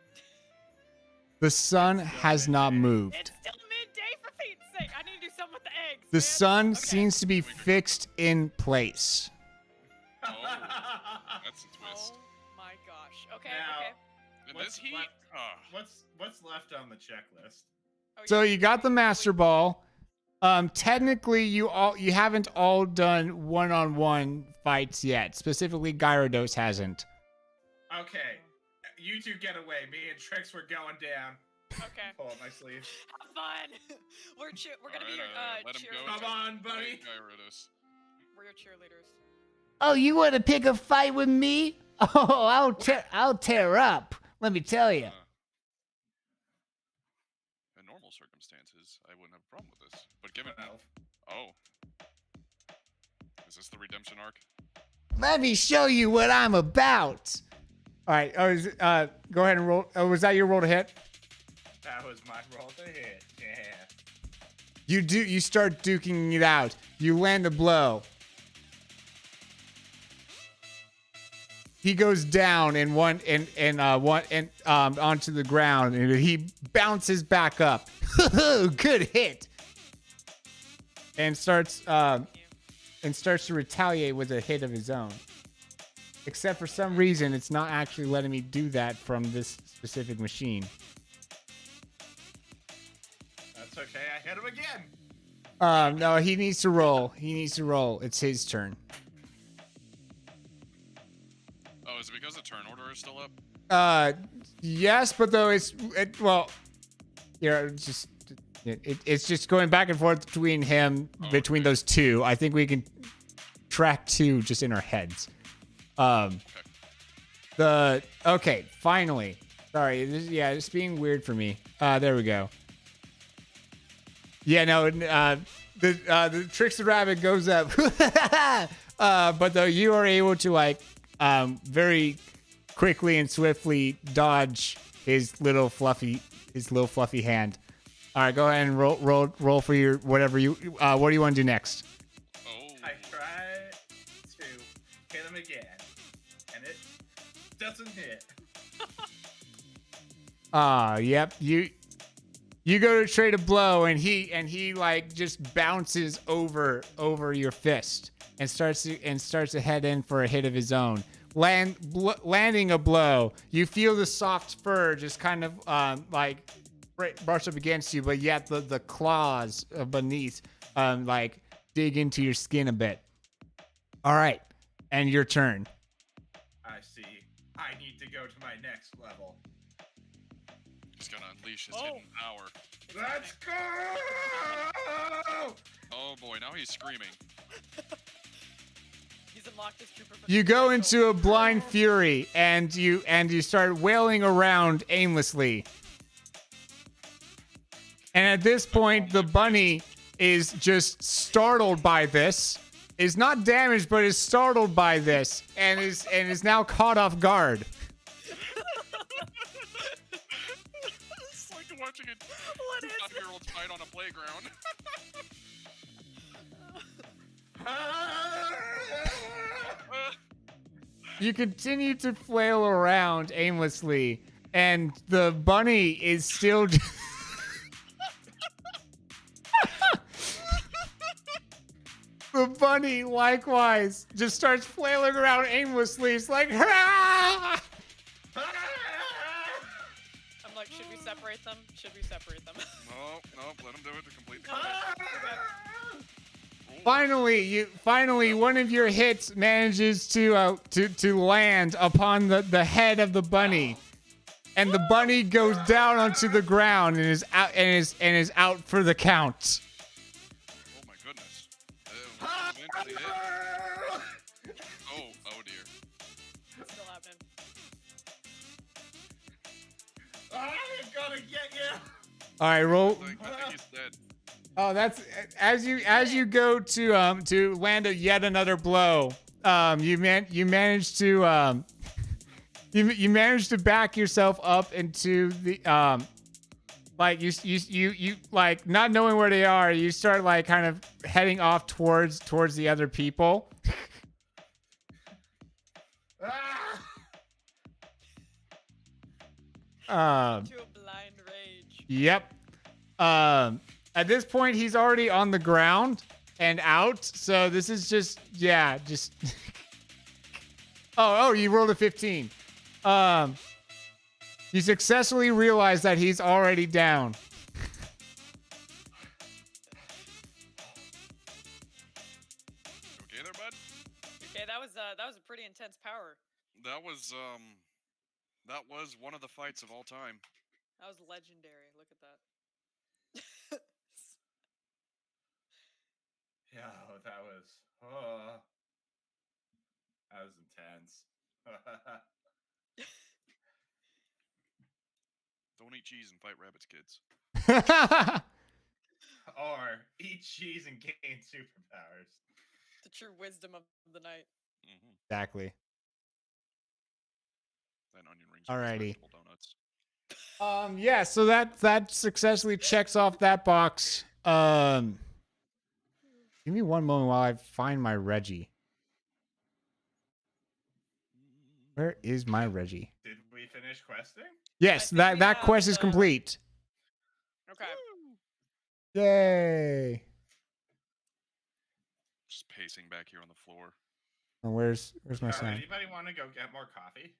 The sun has not moved. It's still midday, for Pete's sake. I need to do something with the eggs. The man. sun Okay. seems to be fixed in place. Oh, that's a twist. Oh my gosh. Okay. Now- Okay. In What's this heat, left- ah, What's left on the checklist? Oh, So yeah. you got the master ball. Technically, you haven't all done one-on-one fights yet. Specifically, Gyarados hasn't. Okay, you two get away. Me and Trix were going down. Okay. Pull up my sleeve. Have fun. We're gonna be your Alright, let him go. cheerleaders. Come on, buddy. Gyarados. We're your cheerleaders. Oh, you want to pick a fight with me? Oh, I'll tear up. Let me tell you. In normal circumstances, I wouldn't have a problem with this. But given, Well, oh, is this the redemption arc? Let me show you what I'm about. All right. Go ahead and roll. Oh, was that your roll to hit? that was my roll to hit. Yeah. You start duking it out. You land a blow. He goes down onto the ground, and he bounces back up. Good hit. And starts to retaliate with a hit of his own. Except for some reason, it's not actually letting me do that from this specific machine. That's okay. I hit him again. No, he needs to roll. It's his turn. Oh, is it because the turn order is still up? Yes, but though it's just going back and forth between between those two. I think we can track two just in our heads. Finally. Sorry, it's being weird for me. There we go. Yeah, no, the Trickster Rabbit goes up. But though you are able to very quickly and swiftly dodge his little fluffy hand. All right, go ahead and roll for your whatever you. What do you want to do next? Oh, I try to hit him again, and it doesn't hit. Yep. You go to trade a blow, and he like just bounces over your fist and starts to head in for a hit of his own. Landing a blow, you feel the soft fur just kind of brush up against you, but yet the claws beneath dig into your skin a bit. All right, and your turn. I see. I need to go to my next level. he's gonna unleash his Oh. hidden power. Let's go! Oh boy, now he's screaming. He's unlocked his trooper. You go into a blind fury, and you start wailing around aimlessly. And at this point, the bunny is just startled by this. Is not damaged, but is startled by this, and is now caught off guard. world's fight on a playground. You continue to flail around aimlessly, and the bunny is still. The bunny likewise just starts flailing around aimlessly. It's like, "Ah!" I'm like, should we separate them? Should we separate them? No, let him do it to complete the Finally, one of your hits manages to land upon the head of the bunny, and the bunny goes down onto the ground and is out for the count. Oh my goodness. Eventually hit. Oh dear. It's still happening. I'm gonna get you. All right, roll. I think he's dead. Oh, that's as you go to land yet another blow. You manage to you manage to back yourself up into the like you like not knowing where they are. You start like kind of heading off towards the other people. To a blind rage. Yep. At this point, he's already on the ground and out. So this is just. Oh, you rolled a 15. You successfully realize that he's already down. Okay there, bud? Okay, that was a pretty intense power. That was one of the fights of all time. That was legendary. Look at that. Yeah, that was intense. Don't eat cheese and fight rabbits, kids. Or eat cheese and gain superpowers. The true wisdom of the night. Mm-hmm. Exactly. That onion rings. are Alrighty. vegetable donuts. Yeah, so that successfully checks off that box. Give me one moment while I find my Reggie. Where is my Reggie? Did we finish questing? Yes, I think we that quest have is the- complete. Okay. Yay! Just pacing back here on the floor. Oh, where's my sign? Anybody want to go get more coffee?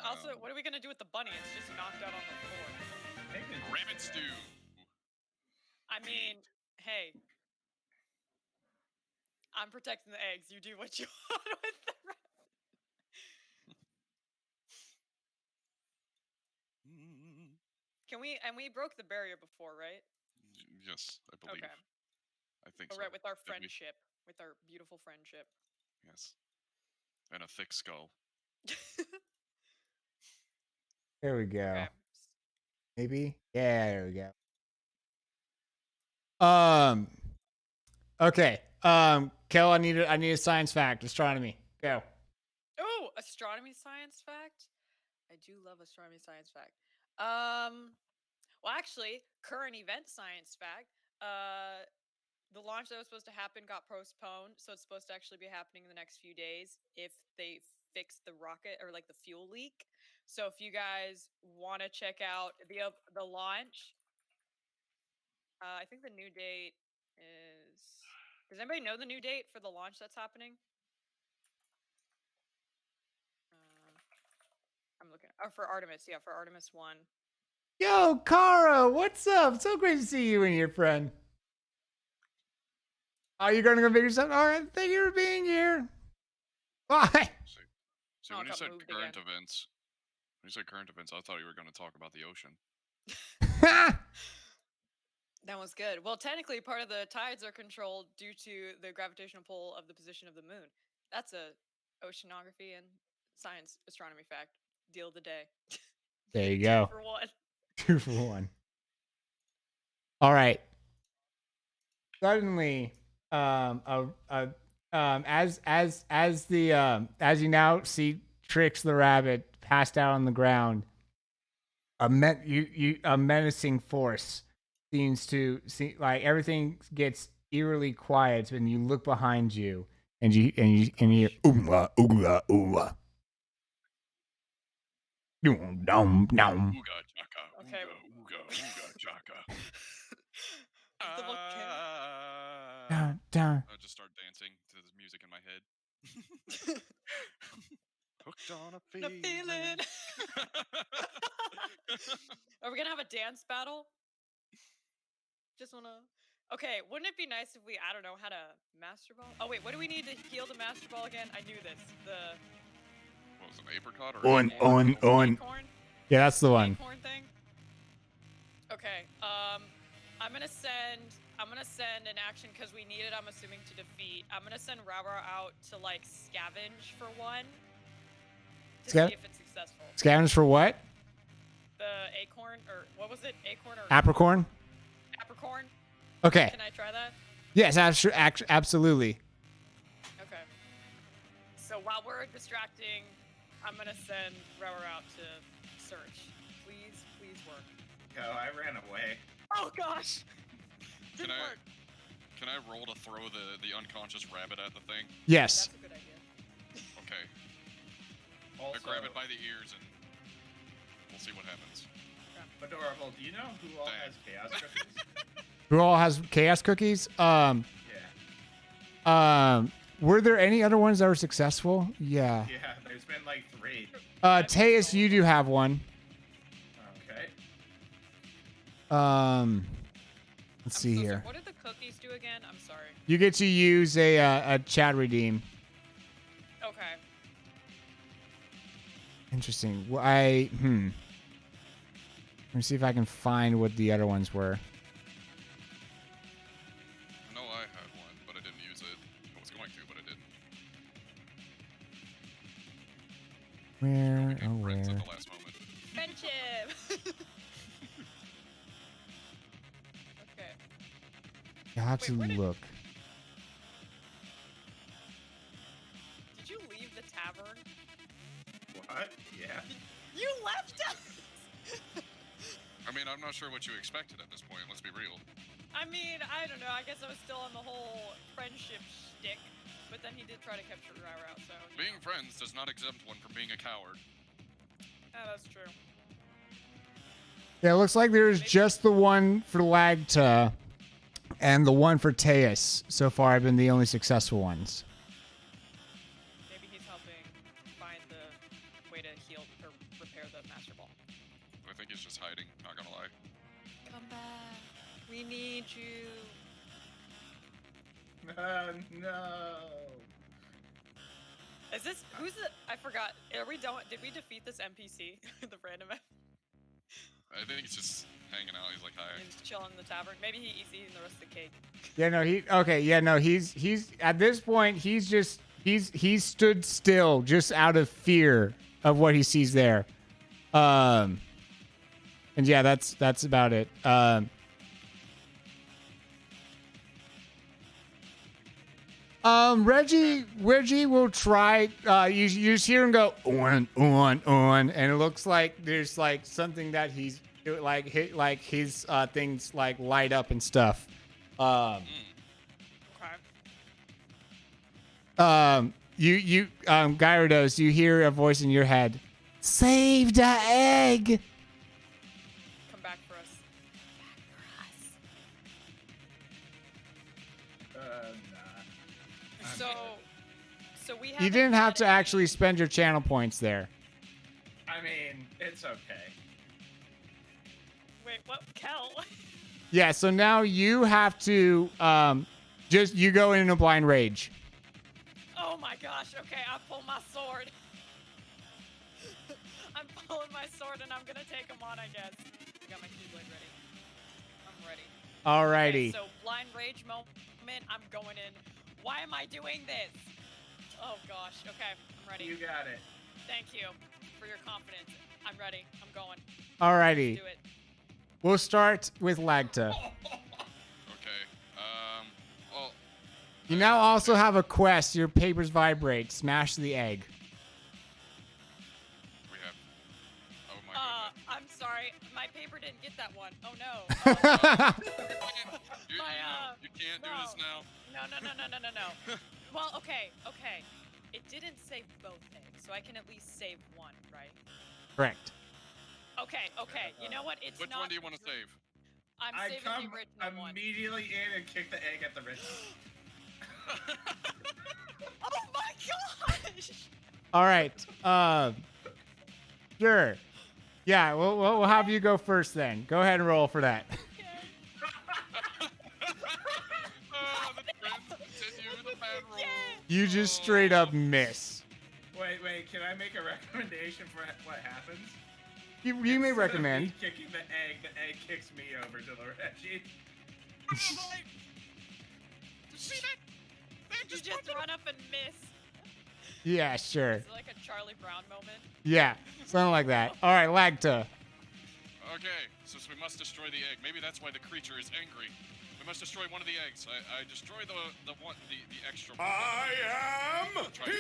Also, what are we gonna do with the bunny? It's just knocked out on the floor. Rabbit stew. I mean, hey. I'm protecting the eggs. You do what you want with the rest. Can we? And we broke the barrier before, right? Yes, I believe. Okay. I think All so. right, with our Did we? friendship, with our beautiful friendship. Yes. And a thick skull. There we go. Okay. Maybe? Yeah, there we go. Okay. Kel, I need a science fact. Astronomy. Go. Oh, astronomy science fact. I do love astronomy science fact. Well, actually, current event science fact. The launch that was supposed to happen got postponed, so it's supposed to actually be happening in the next few days if they fix the rocket or like the fuel leak. So if you guys want to check out the launch, I think the new date is. Does anybody know the new date for the launch that's happening? I'm looking. Oh, for Artemis, yeah, for Artemis 1. Yo, Kara, what's up? So great to see you and your friend. Are you going to go figure something? All right, thank you for being here. Bye. See, Oh, when it you got said moved current again. events, I thought you were going to talk about the ocean. That was good. Well, technically, part of the tides are controlled due to the gravitational pull of the position of the moon. That's a oceanography and science astronomy fact. Deal of the day. There you go. For one. 2 for 1. All right. Suddenly, as you now see Trix the rabbit passed out on the ground, a menacing force seems to see like everything gets eerily quiet, and you look behind you, and you hear ooga ooga ooga. Dum dum dum. Ooga chaka. Okay. Ooga ooga chaka. The volcano. Dun, dun. I just start dancing to the music in my head. Hooked on a The feeling. feeling. Are we gonna have a dance battle? Just wanna. Okay, wouldn't it be nice if we, I don't know, had a master ball? Oh wait, what do we need to heal the master ball again? I knew this. The What was it, an apricot or On, acorn? acorn? Yeah, that's the one. Acorn thing? Okay, I'm gonna send an action because we need it, I'm assuming, to defeat. I'm gonna send Rara out to like scavenge for one. To see if it's successful. Scavenge for what? The acorn, or what was it? Acorn or Apricorn? apricorn? Okay. Can I try that? Yes, absolutely. Okay. So while we're distracting, I'm gonna send Rara out to search. Please work. Yo, I ran away. Oh gosh! Can Didn't I work. can I roll to throw the unconscious rabbit at the thing? Yes. That's a good idea. Okay. Also, I grab it by the ears and we'll see what happens. Adorable, do you know who all has chaos cookies? Who all has chaos cookies? Yeah. Were there any other ones that were successful? Yeah. Yeah, there's been like 3. Teus, you do have one. Okay. Let's see here. What did the cookies do again? I'm sorry. You get to use a chat redeem. Okay. Interesting. Well, Let me see if I can find what the other ones were. I know I had one, but I didn't use it. I was going to, but I didn't. Where? Oh, Friends where? at the last moment. Friendship! Okay. You'll have Wait, to where did- look. Did you leave the tavern? What? Yeah. You left us! I mean, I'm not sure what you expected at this point, let's be real. I mean, I don't know. I guess I was still on the whole friendship shtick, but then he did try to capture Rara out, so. Being friends does not exempt one from being a coward. Yeah, that's true. Yeah, it looks like there's just the one for Lagta and the one for Teus. So far, I've been the only successful ones. Maybe he's helping find the way to heal or repair the master ball. I think he's just hiding, not gonna lie. Come back. We need you. No. Is this who's the? I forgot. Are we done? Did we defeat this NPC? The random. I think he's just hanging out, he's like, hi. And chilling in the tavern. Maybe he's eating the rest of the cake. Yeah, no, he's at this point he's stood still just out of fear of what he sees there. And yeah, that's about it. Reggie will try. You just hear him go on, and it looks like there's like something that he's like his things like light up and stuff. Okay. Gyarados, you hear a voice in your head. Save the egg. Come back for us. Nah. So we. You didn't have to actually spend your channel points there. I mean, it's okay. Wait, what? Kel? Yeah, so now you have to you go in a blind rage. Oh my gosh. Okay, I pull my sword. I'm pulling my sword and I'm gonna take him on, I guess. I got my keyblade ready. I'm ready. Alrighty. Okay, so blind rage moment. I'm going in. Why am I doing this? Oh gosh. Okay, I'm ready. You got it. Thank you for your confidence. I'm ready. I'm going. Alrighty. Do it. We'll start with Lagta. Okay, well, You now also have a quest. Your papers vibrate. Smash the egg. we have, oh my goodness. I'm sorry. My my paper didn't get that one. Oh no. You can't do this now. No. Well, okay. It didn't save both eggs, so I can at least save one, right? Correct. Okay. You know what? It's Which not. one do you want to save? I'm I saving come the original one. immediately in and kick the egg at the rich. Oh my gosh! All right. Sure. Yeah, we'll have you go first then. Go ahead and roll for that. The trends continue the bad roll. You just straight up miss. Wait, can I make a recommendation for what happens? You may Instead of recommend. me kicking the egg kicks me over to the Reggie. See that? You just run up and miss. Yeah, sure. It's like a Charlie Brown moment. Yeah, something like that. All right, Lagta. Okay, so we must destroy the egg. Maybe that's why the creature is angry. We must destroy one of the eggs. I destroy the extra one. I am Try to- here.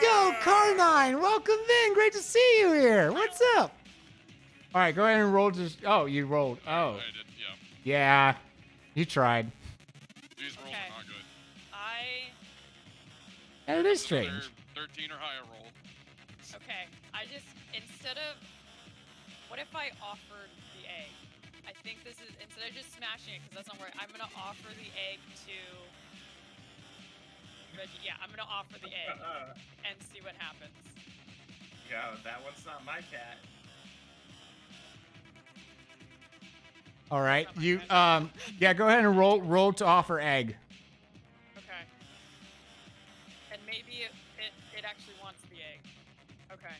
Yo, Carnine, welcome in. Great to see you here. What's up? All right, go ahead and roll. Oh, you rolled. Oh, I did, yeah. yeah. You tried. These rolls Okay. are not good. It is Another strange. 13 or higher roll. Okay, I just, instead of, what if I offered the egg? I think this is, instead of just smashing it, because that's not where, I'm going to offer the egg to Reggie. Yeah, I'm going to offer the egg and see what happens. Yo, that one's not my cat. All right, you yeah, go ahead and roll to offer egg. Okay. And maybe it actually wants the egg. Okay.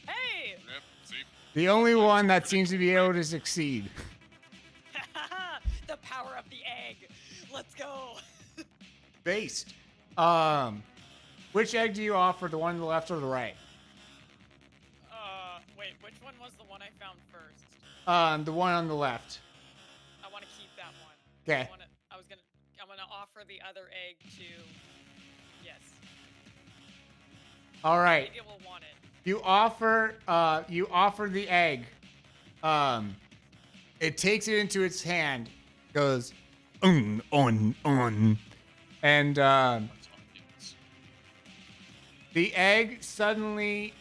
Hey! Yep, see? The only one that seems to be able to succeed. The power of the egg. Let's go. Based. Which egg do you offer? The one on the left or the right? Wait, which one was the one I found first? The one on the left. I want to keep that one. Okay. I'm gonna offer the other egg to. Yes. All right. Maybe it will want it. You offer the egg. It takes it into its hand, goes on, and That's onions. the egg suddenly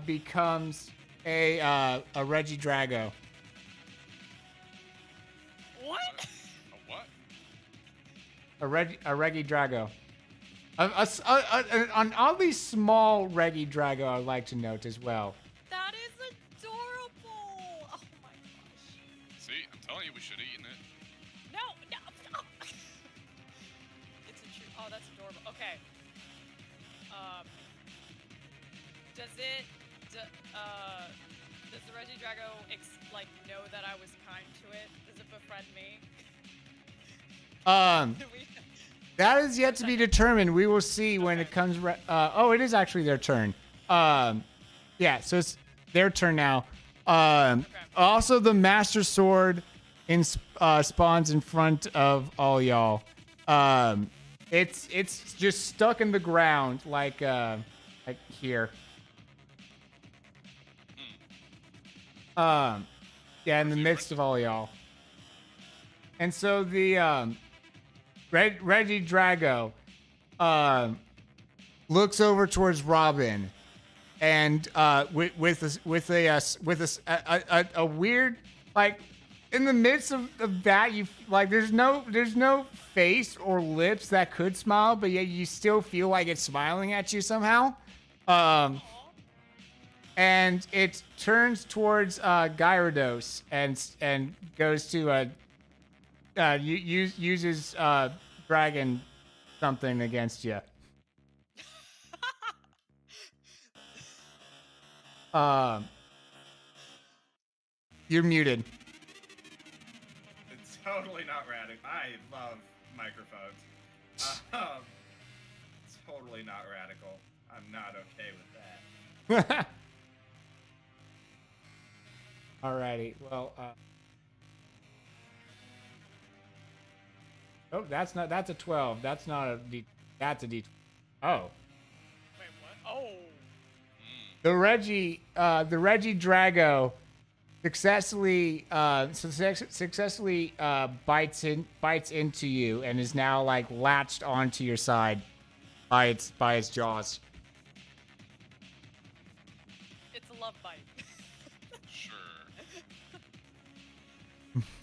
becomes a Reggie Drago. What? A what? A Reggie Drago. An oddly small Reggie Drago, I'd like to note as well. That is adorable. Oh my gosh. See, I'm telling you, we should have eaten it. No. It's a true. Oh, that's adorable. Okay. Does the Reggie Drago know that I was kind to it? Does it befriend me? That is yet to be determined. We will see when it comes. It is actually their turn. Yeah, so it's their turn now. Also, the Master Sword spawns in front of all y'all. It's just stuck in the ground like here. Yeah, in the midst of all y'all. And so the Reggie Drago looks over towards Robin, and with a weird, like, in the midst of that, you like there's no face or lips that could smile, but yet you still feel like it's smiling at you somehow. And it turns towards Gyarados and goes to uses dragon something against you. You're muted. It's totally not radical. I love microphones. Totally not radical. I'm not okay with that. Alrighty. Well. Oh, that's a 12. That's not a D. That's a D. Oh. Wait, what? Oh. The Reggie Drago successfully bites into you and is now like latched onto your side by its jaws. It's a love bite. Sure.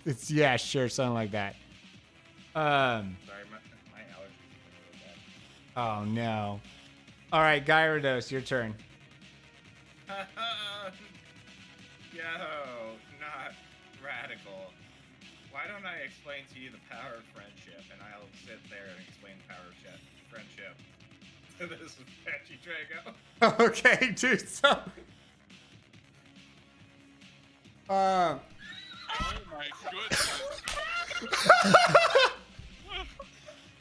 It's yeah, sure, something like that. Sorry, my allergies are really bad. Oh no. All right, Gyarados, your turn. Yo, not radical. Why don't I explain to you the power of friendship, and I'll sit there and explain the power of friendship to this Patchy Drago. Okay, dude. So. Oh my goodness.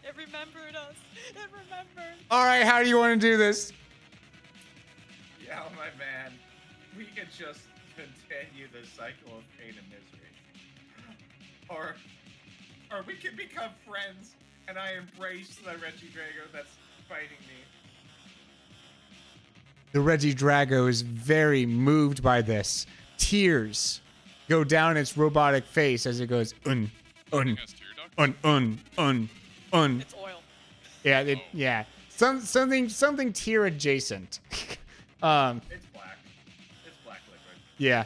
It remembered us. It remembered. All right, how do you want to do this? Yeah, my man. We could just continue this cycle of pain and misery. Or we can become friends, and I embrace the Reggie Drago that's fighting me. The Regidrago is very moved by this. Tears go down its robotic face as it goes Has tear ducts? un. It's oil. Yeah. Something tear adjacent. It's black. It's black liquid. Yeah.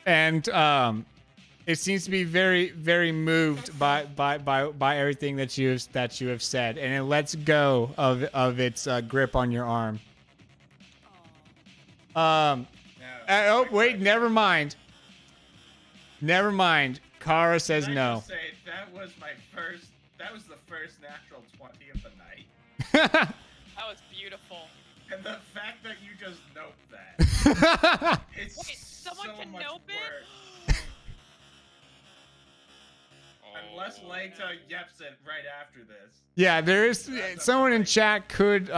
And it seems to be very, very moved by everything that you have said, and it lets go of its grip on your arm. Now, Oh quick wait, question. never mind. Kara says Can I no. just say, that was the first natural 20 of the night. That was beautiful. And the fact that you just nope that. It's Wait, someone so can much nope it? work. Unless Leita yeps it right after this. Yeah, there is someone in chat could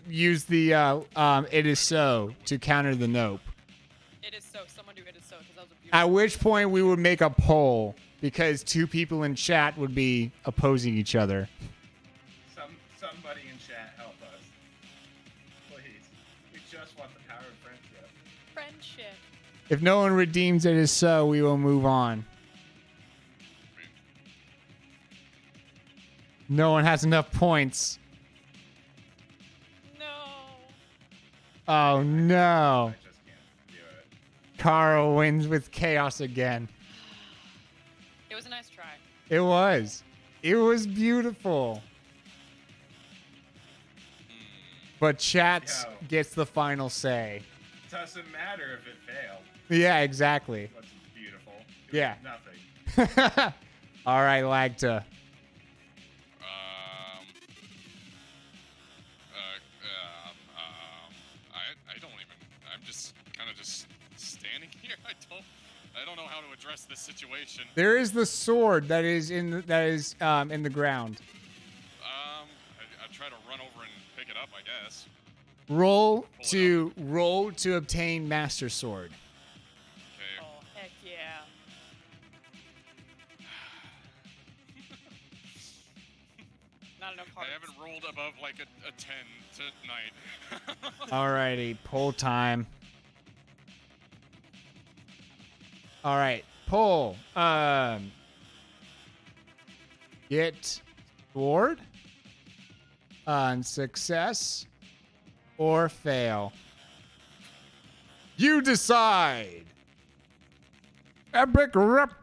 use the it is so to counter the nope. It is so. Someone do it is so, because that was a beautiful. At which point we would make a poll because two people in chat would be opposing each other. Somebody in chat help us. Please. We just want the power of friendship. Friendship. If no one redeems it is so, we will move on. No one has enough points. No. Oh no. I just can't do it. Kara wins with chaos again. It was a nice try. It was. It was beautiful. But chat Yo. gets the final say. Doesn't matter if it failed. Yeah, exactly. What's beautiful. It Yeah. was nothing. All right, Lagta. I don't even. I'm just kind of just standing here. I don't know how to address this situation. There is the sword that is in the ground. I try to run over and pick it up, I guess. Roll Pull it to obtain Master Sword. Okay. Oh, heck yeah. Not enough I hearts. haven't rolled above like a 10 tonight. Alrighty, pull time. Alright, pull. Get sword. Success or fail. You decide. Epic rep.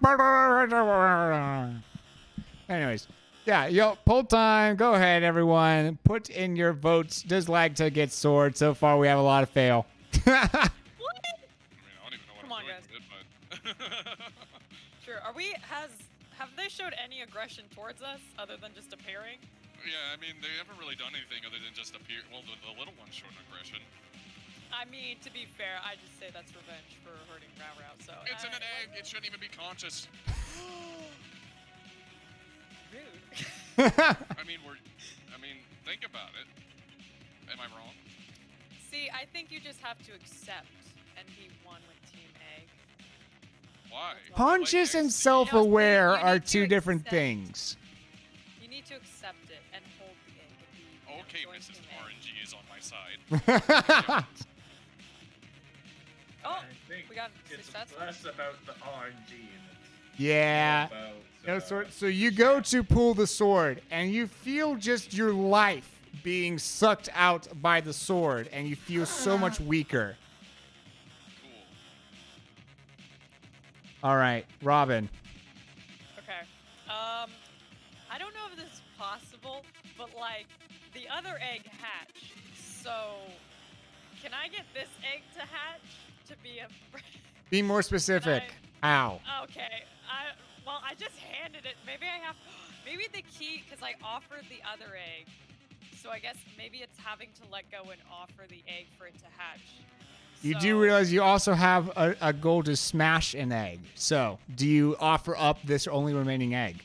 Anyways, yeah, yo, poll time. Go ahead, everyone. Put in your votes. Does Lagta get sword? So far, we have a lot of fail. What? I mean, I don't even know Come what on, I'm doing with it, but. Sure. Have they showed any aggression towards us other than just appearing? Yeah, I mean, they haven't really done anything other than just appear. Well, the little one showed aggression. I mean, to be fair, I just say that's revenge for hurting Rao. So It's in an egg. It shouldn't even be conscious. Rude. I mean, think about it. Am I wrong? See, I think you just have to accept and be one with Team Egg. Why? Conscious and eggs. self-aware You are need to two different accept- things. You need to accept it and hold the egg and be. Okay, join Mrs. Team Egg. RNG is on my side. Oh, I think we got it's success. less about the RNG and it's Yeah. more about, No, so you go to pull the sword, and you feel just your life being sucked out by the sword, and you feel so much weaker. Cool. All right, Robin. Okay. I don't know if this is possible, but like the other egg hatched. So, can I get this egg to hatch to be a? Be more specific. Ow. Okay. Well, I just handed it. Maybe I have. Maybe the key, because I offered the other egg. So I guess maybe it's having to let go and offer the egg for it to hatch. You do realize you also have a goal to smash an egg. So, do you offer up this only remaining egg?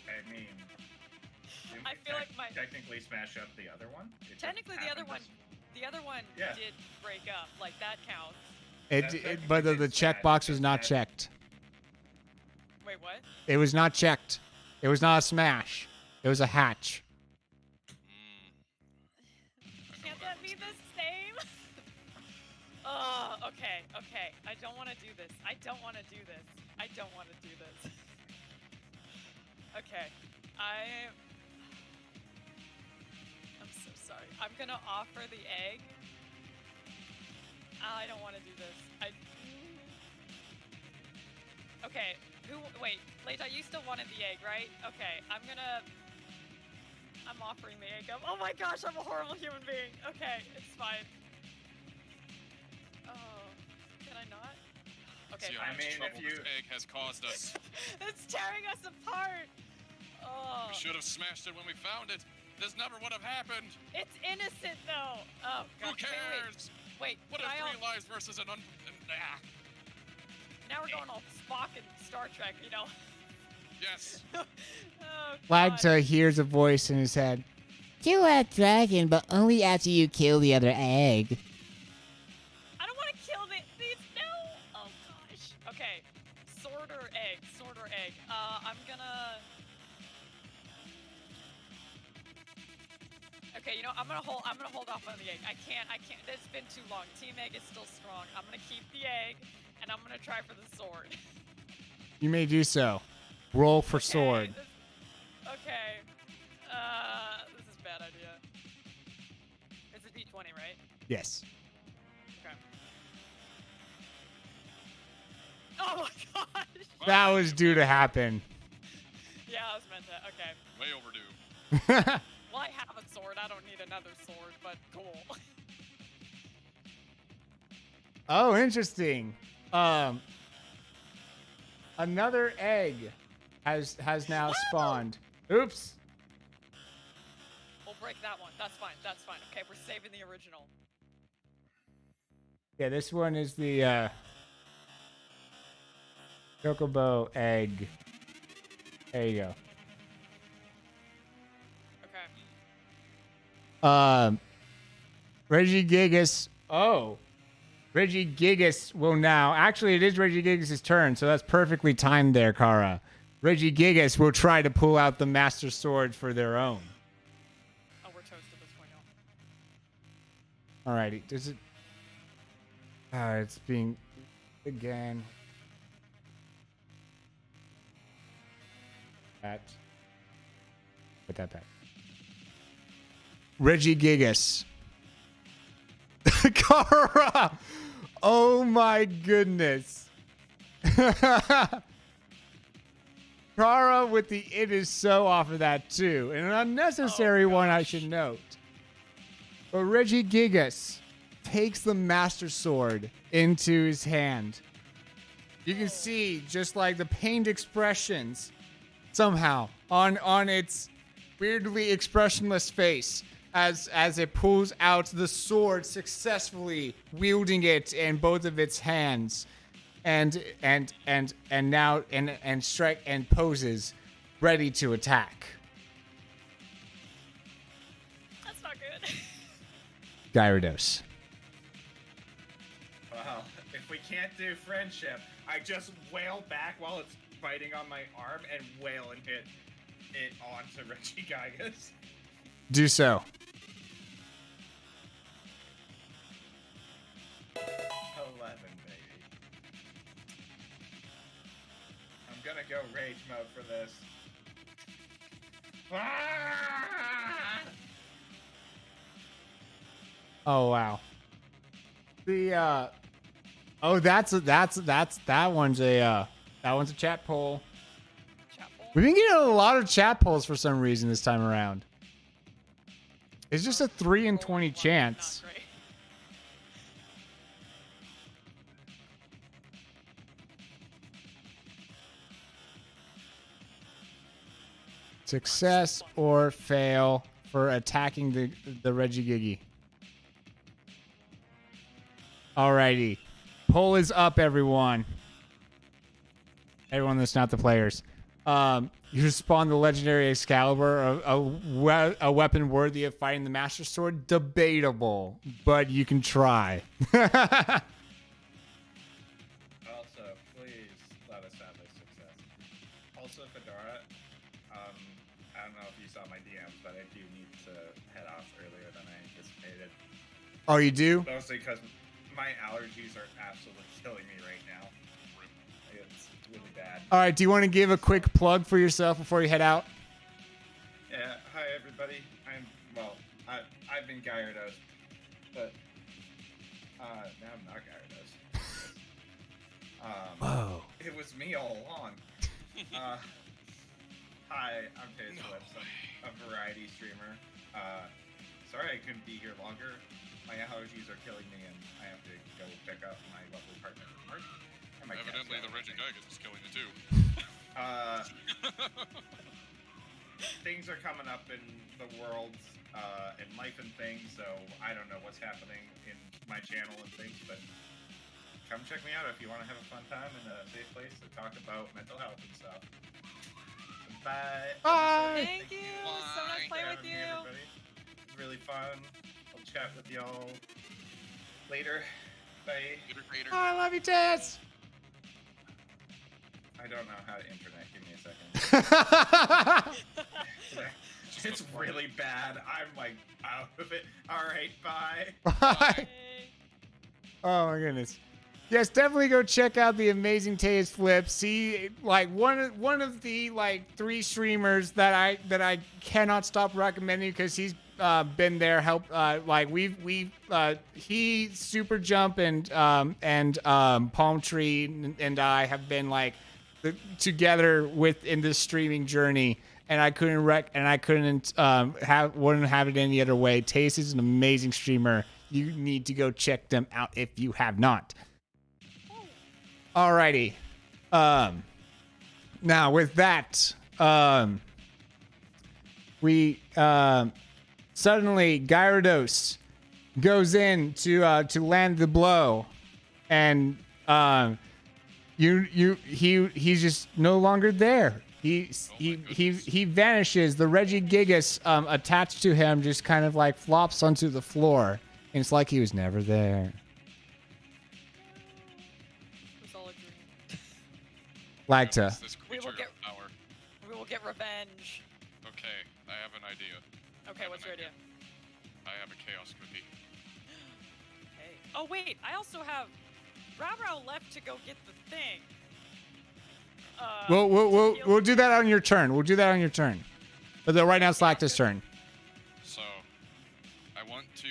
I mean, I feel like my technically smash up the other one. It just technically the other happened one Yeah. did break up. Like that counts. But the checkbox was not checked. Wait, what? It was not checked. It was not a smash. It was a hatch. Can't that be the same? Oh, okay. I don't want to do this. I don't want to do this. Okay. I'm so sorry. I'm gonna offer the egg. I don't want to do this. Okay. Wait, Leita, you still wanted the egg, right? Okay. I'm offering the egg up. Oh my gosh, I'm a horrible human being. Okay, it's fine. Oh, can I not? Okay, See fine. how much mean, trouble if you- this egg has caused us. It's tearing us apart. Oh, We should have smashed it when we found it. This never would have happened. it's innocent though. Oh, Who God. cares? Wait, What can are I three lives versus an now we're going all Spock and Star Trek, you know? Yes. Oh, Flagta God. hears a voice in his head. Kill that dragon, but only after you kill the other egg. I don't want to kill these. No. Oh gosh. Okay. Sword or egg? I'm gonna. Okay, you know, I'm gonna hold off on the egg. I can't. It's been too long. Team Egg is still strong. I'm gonna keep the egg, and I'm gonna try for the sword. You may do so. Roll for sword. Okay. This is a bad idea. It's a D20, right? Yes. Okay. Oh my gosh! That was due to happen. Yeah, I was meant to. Okay. Way overdue. Well, I have a sword. I don't need another sword, but cool. Oh, interesting. Another egg has now spawned. Oops. We'll break that one. That's fine. Okay, we're saving the original. Yeah, this one is the Chocobo egg. There you go. Okay. Regigigas. Oh. Regigigas will now. Actually, it is Regigigas' turn, so that's perfectly timed there, Kara. Regigigas will try to pull out the Master Sword for their own. Oh, we're toast at this point now. Alrighty. Does it. It's being. Again. That. Put that back. Regigigas. Kara! Oh my goodness. Kara with the it is so off of that too. And an unnecessary one, I should note. But Regigigas takes the Master Sword into his hand. You can see just like the pained expressions somehow on its weirdly expressionless face as it pulls out the sword, successfully wielding it in both of its hands, and now strike and poses, ready to attack. That's not good. Gyarados. Well, if we can't do friendship, I just wail back while it's biting on my arm and wail and hit it onto Regigigas. Do so. gonna go rage mode for this. Ah! Oh wow. The oh that one's a chat poll. Chapel. We've been getting a lot of chat polls for some reason this time around. It's just a 3 in 20 chance. Not great. Success or fail for attacking the Regigigi. Alrighty. Poll is up, everyone. Everyone that's not the players. You spawn the legendary Excalibur, a weapon worthy of fighting the Master Sword. Debatable, but you can try. Also, please let us have this success. Also, Fedora, I don't know if you saw my DMs, but I do need to head off earlier than I anticipated. Oh, you do? Mostly because my allergies are absolutely killing me right now. It's really bad. All right. Do you want to give a quick plug for yourself before you head out? Yeah, hi everybody. I've been Gyarados, but now I'm not Gyarados. Whoa. It was me all along. Hi, I'm Taze Flips. I'm a variety streamer. Sorry I couldn't be here longer. My allergies are killing me, and I have to go pick up my lovely partner, Mark. And my cat's Evidently, the yelling at me. Regigigas is killing you too. Things are coming up in the world, in life and things, so I don't know what's happening in my channel and things, but come check me out if you want to have a fun time in a safe place to talk about mental health and stuff. Bye. Bye. Thank you. So nice Thanks playing for with having me, you. everybody. It was really fun. I'll chat with y'all later. Bye. Later. I love you, Tess. I don't know how to internet. Give me a second. It's really bad. I'm like out of it. All right, bye. Bye. Hey. Oh my goodness. Yes, definitely go check out the amazing Taze Flip. See, like one of the like 3 streamers that I cannot stop recommending because he's been there. Like he Super Jump and Palm Tree and I have been like together in this streaming journey. And I couldn't wouldn't have it any other way. Taze is an amazing streamer. You need to go check them out if you have not. Alrighty. Now with that, we suddenly Gyarados goes in to land the blow, and he's just no longer there. He vanishes. The Regigigas attached to him just kind of like flops onto the floor, and it's like he was never there. It was all a dream. Lagta. This We will creature get- of power. We will get revenge. Okay, I have an idea. Okay, what's your idea? I have a chaos cookie. Hey. Oh wait, I also have Rao left to go get the thing. We'll do that on your turn. We'll do that on your turn. But right now it's Lacta's turn. So, I want to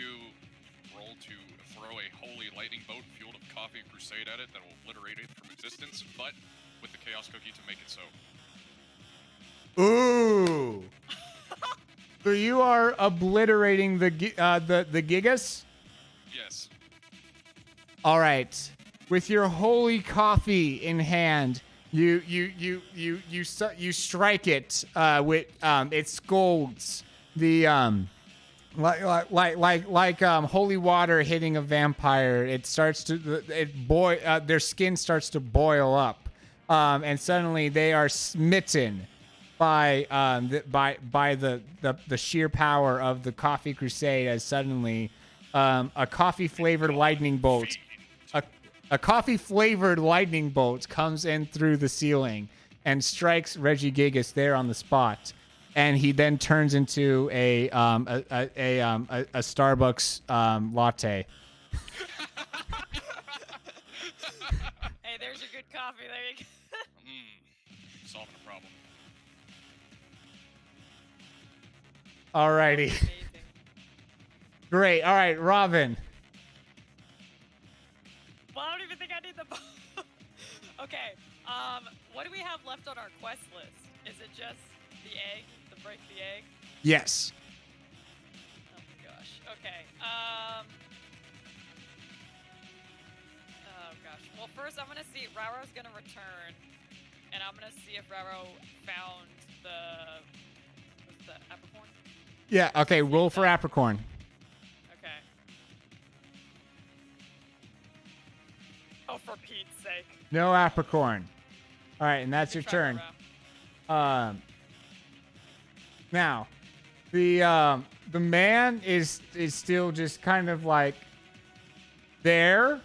roll to throw a holy lightning bolt fueled of coffee and crusade at it that will obliterate it from existence, but with the chaos cookie to make it so. Ooh. So you are obliterating the Gigas? Yes. All right. With your holy coffee in hand, you strike it with it scolds the like holy water hitting a vampire. It starts to their skin starts to boil up, and suddenly they are smitten by the sheer power of the coffee crusade. As suddenly a coffee flavored lightning bolt. A coffee-flavored lightning bolt comes in through the ceiling and strikes Regigigas there on the spot, and he then turns into a Starbucks latte. Hey, there's your good coffee. There you go. solving a problem. Alrighty. Amazing. Great. All right, Robin. Well, I don't even think I need the bow. Okay. What do we have left on our quest list? Is it just the egg? The break the egg? Yes. Oh my gosh. Okay. Oh gosh. Well, first I'm gonna see. Raro's gonna return, and I'm gonna see if Raro found the. What's the apricorn? Yeah. Okay. Roll for Apricorn. Okay. Oh, for Pete's sake. No Apricorn. All right, and that's your Try turn. Raro. Now, the man is still just kind of like there,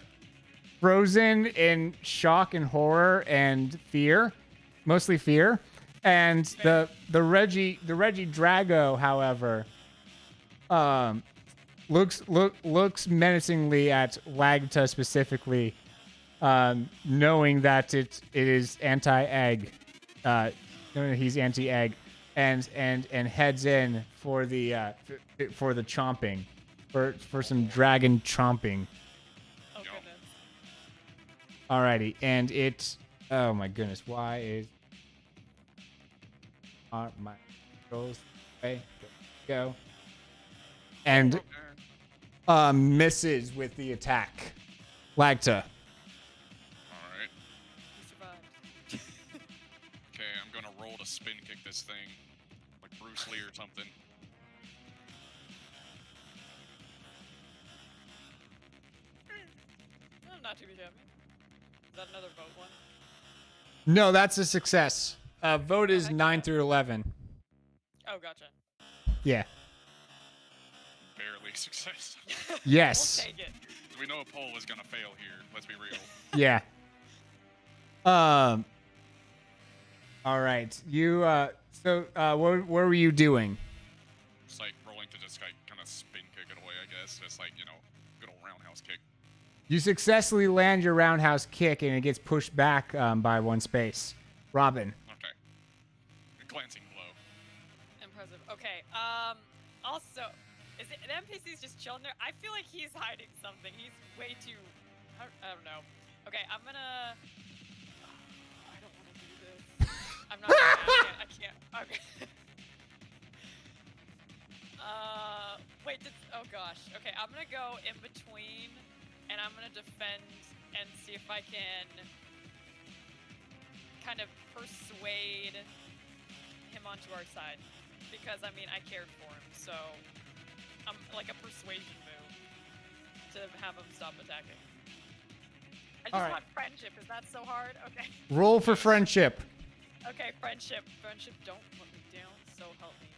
frozen in shock and horror and fear, mostly fear. And the Reggie Drago, however, looks menacingly at Lagta specifically, knowing that it is anti-egg, knowing that he's anti-egg, and heads in for the chomping, for some dragon chomping. Oh goodness. Alrighty, and it. Oh my goodness, why is my controls? Okay, go. And misses with the attack. Lagta. Alright. He survived. Okay, I'm gonna roll to spin kick this thing. Like Bruce Lee or something. Oh, not too shabby. Is that another vote one? No, that's a success. Vote is heck 9 yeah. through 11. Oh, gotcha. Yeah. Barely success. Yes. We'll take it. We know a poll is gonna fail here. Let's be real. Yeah. All right. You. So, what were you doing? Just like rolling to just like kind of spin kick it away, I guess. Just like, you know, good old roundhouse kick. You successfully land your roundhouse kick, and it gets pushed back by one space. Robin. Okay. A glancing blow. Impressive. Okay. Also, is it the NPC's just chilling there? I feel like he's hiding something. He's way too. I don't know. Okay, I'm gonna. I don't want to do this. I'm not. I can't. Okay. Wait. Oh gosh. Okay, I'm gonna go in between, and I'm gonna defend and see if I can kind of persuade him onto our side. Because, I mean, I cared for him, so I'm like a persuasion move to have him stop attacking. I just Alright. want friendship. Is that so hard? Okay. Roll for friendship. Okay, friendship. Friendship, don't let me down. So help me.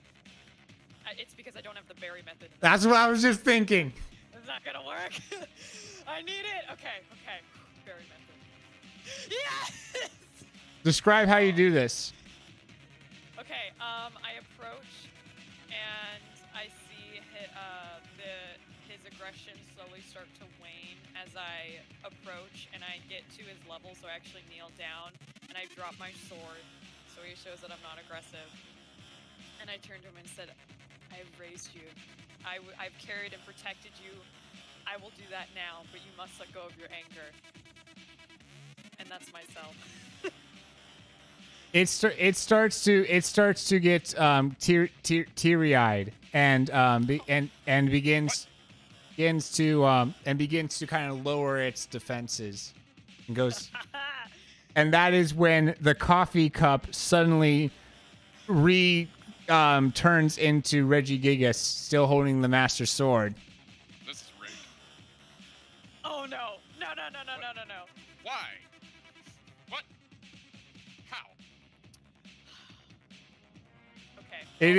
It's because I don't have the berry method. That's what I was just thinking. It's not gonna work. I need it. Okay, okay. Berry method. Yes! Describe how you do this. Okay, I approach and I see his aggression slowly start to wane as I approach, and I get to his level, so I actually kneel down and I drop my sword so he shows that I'm not aggressive. And I turned to him and said, I've raised you. I've carried and protected you. I will do that now, but you must let go of your anger. And that's myself. It starts to get teary-eyed and begins to kind of lower its defenses and goes, and that is when the coffee cup suddenly turns into Reggie Gigas, still holding the master sword. This is rigged. Oh no. No. Why? What? How? Okay. It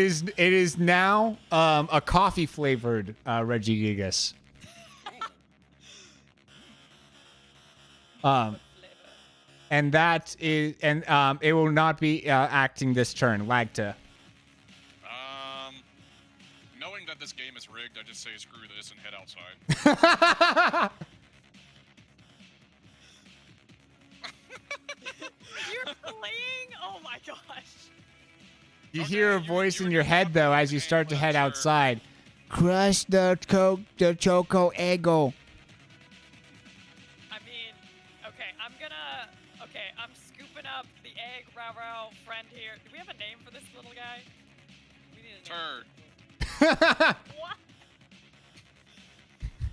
is now a coffee flavored Reggie Gigas. Flavor. And that is, and it will not be acting this turn. Lagta. Knowing that this game is rigged, I just say screw this and head outside. You're playing? Oh my my gosh. You Okay, hear a you- voice you in were your just head talking though about as you the start to game, head sure. outside. Crush the choco eggo. I mean, okay, I'm scooping up the egg Rao friend here. Do we have a name for this little guy? We need a name. Turd. What?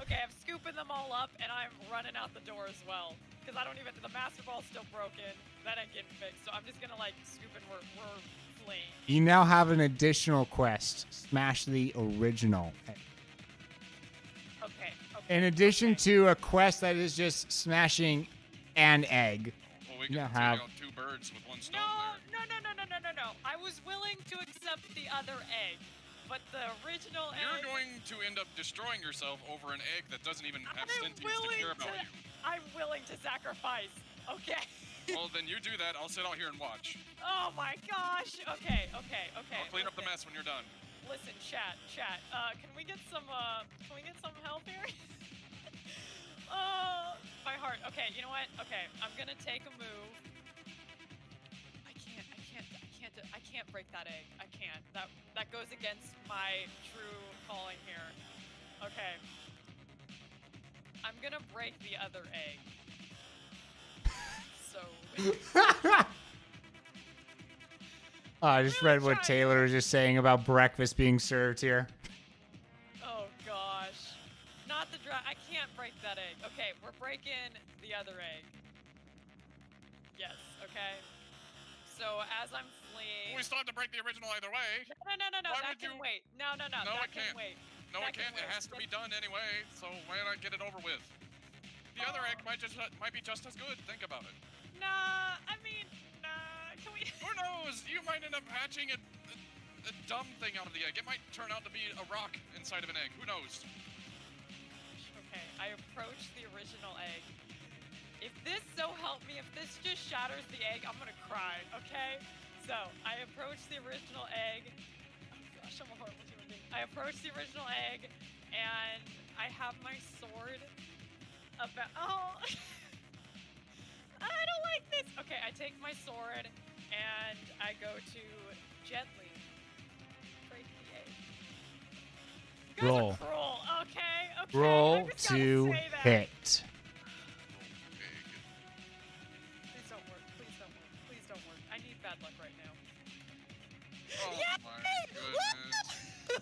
Okay, I'm scooping them all up and I'm running out the door as well. Because I don't even, the master ball's still broken. That ain't getting fixed. So I'm just gonna like scoop and we're fleeing. You now have an additional quest. Smash the original. Okay. In addition to a quest that is just smashing an egg. Well, we You can have- take out 2 birds with 1 stone No. there. I was willing to accept the other egg. But the original You're egg. going to end up destroying yourself over an egg that doesn't even have sentience to care about you. I'm willing to sacrifice. Okay. Well, then you do that. I'll sit out here and watch. Oh my gosh. Okay. I'll clean up the mess when you're done. Listen, chat. Can we get some help here? Oh, my heart. Okay, you know what? Okay, I'm gonna take a move. I can't break that egg. I can't. That goes against my true calling here. Okay. I'm gonna break the other egg. So. I just read what Taylor was just saying about breakfast being served here. Oh gosh. Not the I can't break that egg. Okay, we're breaking the other egg. Yes, okay. So as I'm fleeing. We still have to break the original either way. No. Why That would can you- wait. No. No, That it can can't. wait. No, That it can can't. It wait. has to be done anyway. So why not get it over with? The other egg might be just as good. Think about it. Nah. Can we? Who knows? You might end up hatching a dumb thing out of the egg. It might turn out to be a rock inside of an egg. Who knows? Okay, I approach the original egg. If this so help me, if this just shatters the egg, I'm gonna cry, okay? So, I approach the original egg. Oh gosh, I'm a horrible human being. I approach the original egg, and I have my sword about. Oh! I don't like this! Okay, I take my sword, and I go to gently break the egg. You guys Roll. are cruel, okay? I Roll just gotta to say that. hit. Please don't work. Please don't work. I need bad luck right now. Oh Yay! my goodness.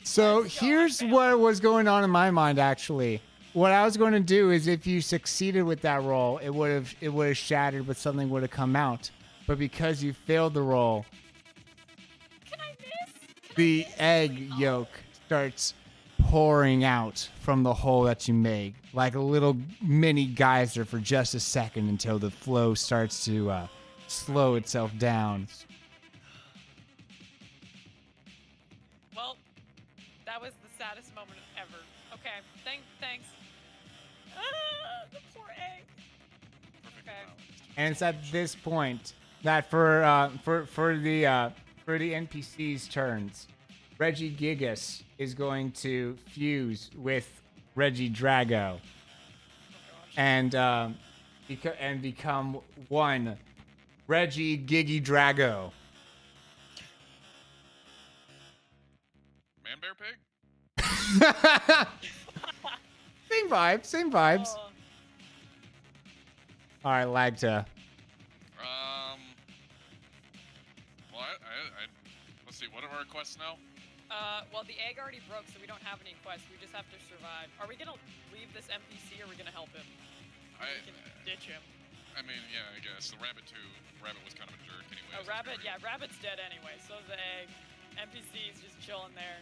So Let's go, I here's failed. what was going on in my mind actually. What I was going to do is if you succeeded with that roll, it would have shattered, but something would have come out. But because you failed the roll, Can I miss? the egg yolk starts pouring out from the hole that you made, like a little mini geyser for just a second until the flow starts to slow itself down. Well, that was the saddest moment ever. Okay, thanks. The poor egg. Okay. And it's at this point that for the NPC's turns, Reggie Gigas is going to fuse with Reggie Drago and become one Reggie Giggy Drago. Man, bear, pig? Same vibes. Oh, All right, Lagta. Well, let's see. What are our quests now? well, the egg already broke, so we don't have any quests. We just have to survive. Are we gonna leave this NPC, or are we gonna help him? We can ditch him. I mean, yeah, I guess the rabbit too. Rabbit was kind of a jerk anyway. A rabbit, yeah, rabbit's dead anyway. So is the egg. NPC's just chilling there.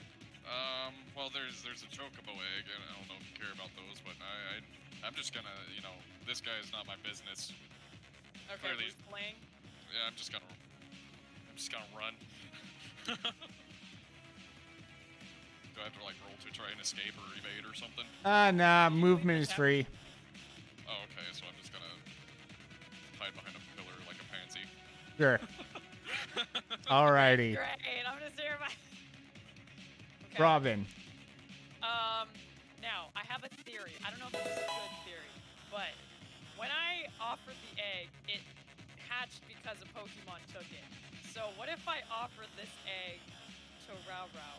Well, there's a chocobo egg, and I don't know if you care about those, but I'm just gonna, this guy is not my business. Okay, Clearly- who's playing? Yeah, I'm just gonna run. Do I have to like roll to try and escape or evade or something? Nah, movement is free. Oh, okay, so I'm just gonna hide behind a pillar like a pansy. Sure. Alrighty. Great, I'm gonna stare at my. Okay. Robin. Now I have a theory. I don't know if this is a good theory, but when I offered the egg, it hatched because a Pokemon took it. So what if I offer this egg to Rao Rao?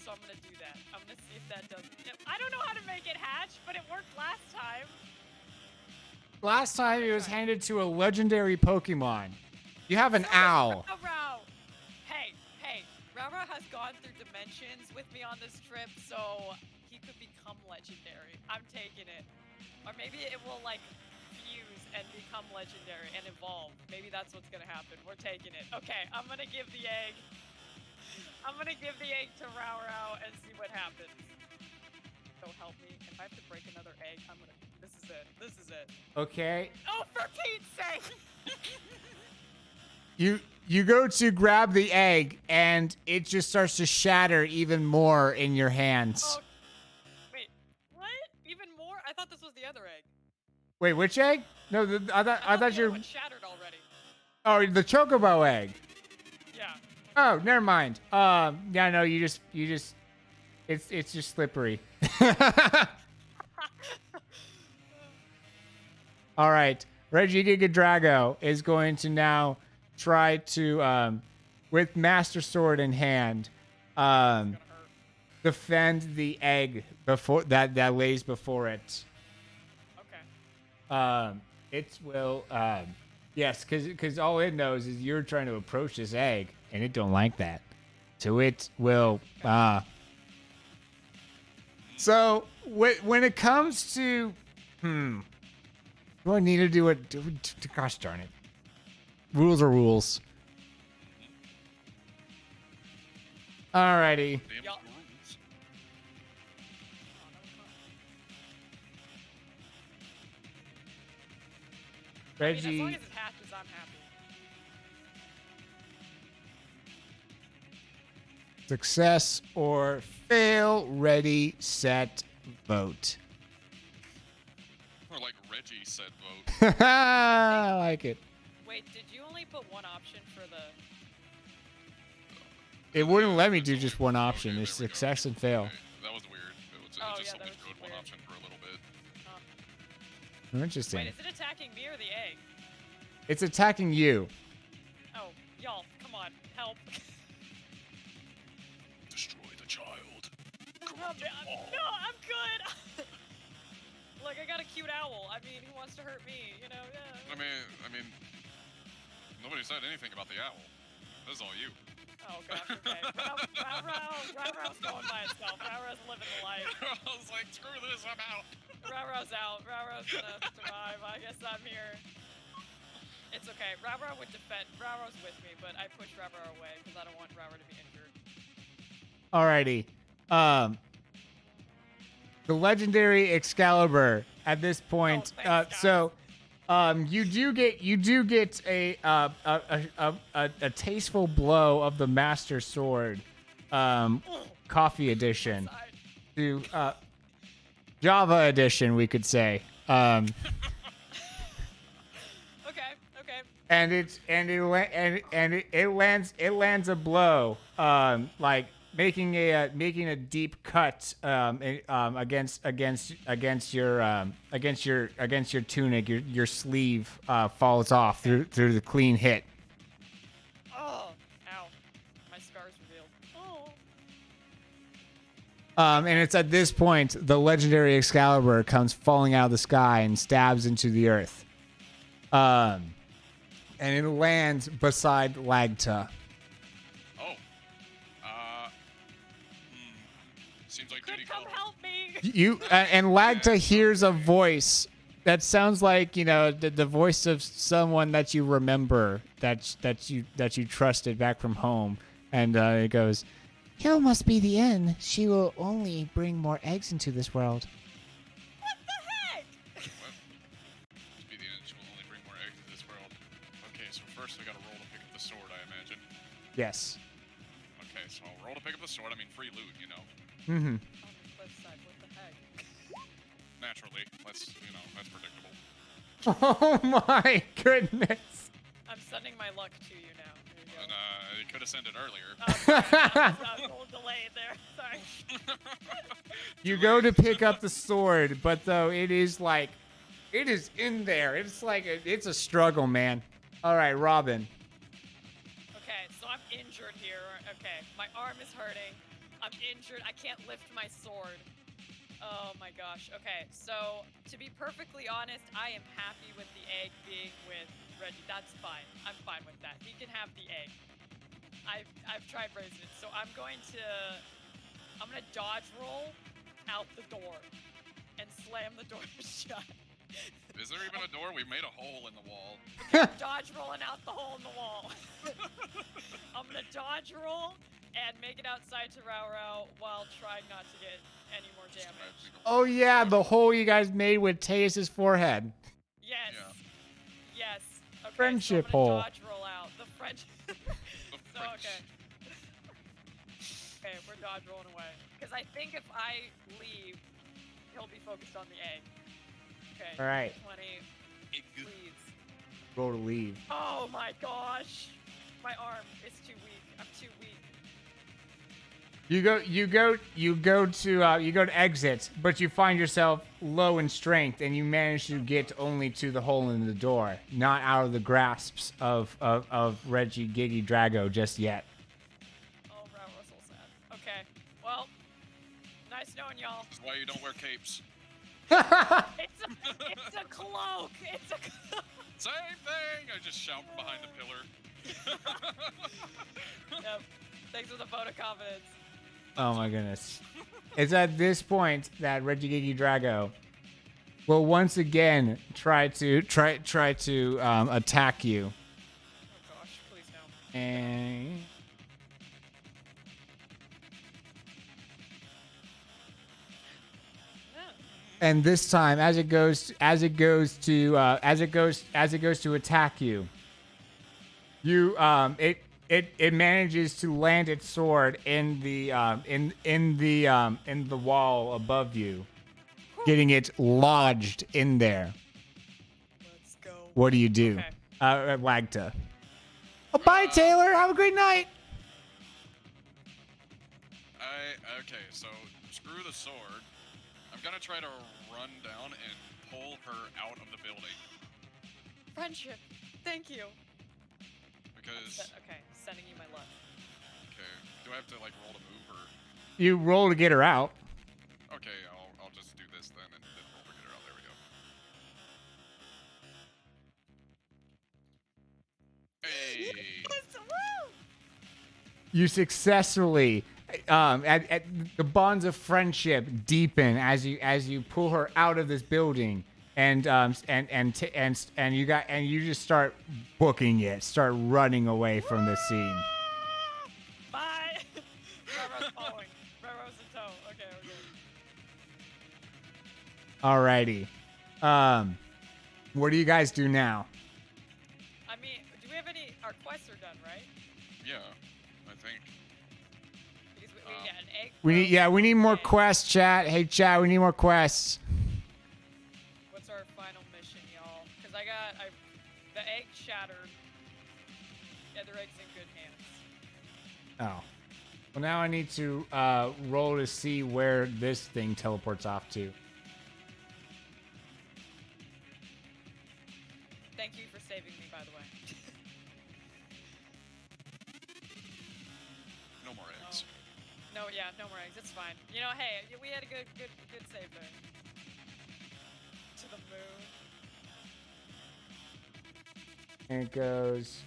So I'm gonna do that. I'm gonna see if that does. I don't know how to make it hatch, but it worked last time. Last time it was handed to a legendary Pokemon. You have an owl. Rao Rao. Hey, Rao Rao has gone through dimensions with me on this trip, so he could become legendary. I'm taking it. Or maybe it will like fuse and become legendary and evolve. Maybe that's what's gonna happen. We're taking it. Okay, I'm gonna give the egg. I'm gonna give the egg to Rao Rao and see what happens. So help me. If I have to break another egg, I'm gonna. This is it. This is it. Okay. Oh, for Pete's sake! You go to grab the egg and it just starts to shatter even more in your hands. Oh, wait, what? Even more? I thought this was the other egg. Wait, which egg? No, I thought the you're. other one shattered already. Oh, the Chocobo egg. Yeah. Oh, never mind. Yeah, no, you just. It's just slippery. All right, Regigigadrago is going to now try to, with Master Sword in hand, defend the egg before that lays before it. Okay. It will. Yes, because all it knows is you're trying to approach this egg, and it don't like that. So it will. So when it comes to, do I need to do it? Gosh darn it! Rules are rules. Alrighty. Damn Yup. rules. I mean, as long Reggie. as it hatches, I'm happy. Success or fail. Ready, set, vote. Or like Reggie said vote. I like it. Wait, did you only put one option for the? It wouldn't let me do just one Okay, option. there It's we go. success and fail. Okay, that was weird. It Oh, just yeah, that only was showed one weird. option for a little bit. Interesting. Wait, is it attacking me or the egg? It's attacking you. Oh, y'all, come on, help. Destroy the child. No, I'm good. Look, I got a cute owl. I mean, who wants to hurt me? You know, yeah. I mean, nobody said anything about the owl. This is all you. Oh gosh, okay. Rao-Rao's going by itself. Rao-Rao's living the life. I was like, screw this, I'm out. Rao-Rao's out. Rao-Rao's gonna survive. I guess I'm here. It's okay. Rao-Rao would defend. Rao-Rao's with me, but I push Rao-Rao away because I don't want Rao-Rao to be injured. Alrighty. The legendary Excalibur at this point. Oh, thanks, You do get a tasteful blow of the Master Sword, Coffee Edition, Side. to Java Edition, we could say. Okay. And it lands a blow, like making a deep cut against your tunic. Your sleeve falls off through the clean hit. Oh, ow. My scar's revealed. Oh. And it's at this point the legendary Excalibur comes falling out of the sky and stabs into the earth. And it lands beside Lagta. Oh. Seems like duty Could come called. help me. You and Lagta hears a voice that sounds like the voice of someone that you remember that you trusted back from home, and it goes, Hill must be the end. She will only bring more eggs into this world. What the heck? What? Must be the end. She will only bring more eggs to this world. Okay, so first we gotta roll to pick up the sword, I imagine. yes. Okay, so I'll roll to pick up the sword. I mean, free loot, you know. Mm-hmm. On the cliff side, what the heck? Naturally, that's predictable. Oh my goodness. I'm sending my luck to you now. There you go. And it could have sent it earlier. I was a little delayed there. Sorry. You go to pick up the sword, but though it is in there. It's like it's a struggle, man. All right, Robin. Okay, so I'm injured here. Okay, my arm is hurting. I'm injured. I can't lift my sword. Oh my gosh. Okay, so to be perfectly honest, I am happy with the egg being with Reggie. That's fine. I'm fine with that. He can have the egg. I've tried raising it, so I'm gonna dodge roll out the door and slam the door shut. Is there even a door? We made a hole in the wall. Dodge rolling out the hole in the wall. I'm gonna dodge roll and make it outside to Rao while trying not to get any more Just damage. imagining Oh yeah, the hole you guys made with Teus's forehead. Yes. Yeah. Yes. Okay, Friendship so I'm hole. gonna dodge roll out. The French. the So, okay. Okay, we're dodge rolling away. Because I think if I leave, he'll be focused on the egg. Okay. All right. 20. Please. Roll to leave. Oh my gosh. My arm is too weak. I'm too weak. You go to exit, but you find yourself low in strength, and you manage to get only to the hole in the door, not out of the grasps of Reggie Giggy Drago just yet. Oh, bro, we're so sad. Okay. Well, nice knowing y'all. This is why you don't wear capes. It's a cloak. It's a cloak. Same thing! I just shout from behind the pillar. Yep. Thanks for the vote of confidence. Oh my goodness! It's at this point that Reggie Giggy Drago will once again try to attack you. Oh gosh, please no. And and this time, as it goes to attack you, it manages to land its sword in the wall above you, getting it lodged in there. Let's go. What do you do? Okay. Wagta. Oh, bye, Taylor. Have a great night. Okay, so screw the sword. I'm gonna try to run down and pull her out of the building. Friendship. Thank you. Because, Okay, sending you my love. okay, do I have to like roll to move her? You roll to get her out. Okay, I'll just do this then and then roll to get her out. There we go. Hey! You successfully at the bonds of friendship deepen as you pull her out of this building, and you just start booking it, start running away from the scene. Bye. Railroad's following. Railroad's in tow. Okay. Alrighty. What do you guys do now? I mean, do we have any? Our quests are done, right? Yeah, I think. Because we got an egg. We need more egg. quests, chat. Hey, chat, we need more quests. What's our final mission, y'all? Because the egg shattered. Yeah, the egg's in good hands. Oh. Well, now I need to roll to see where this thing teleports off to. Thank you for saving me, by the way. No more eggs. No, yeah, no more eggs. It's fine. You know, hey, we had a good save there. To the moon. And it goes.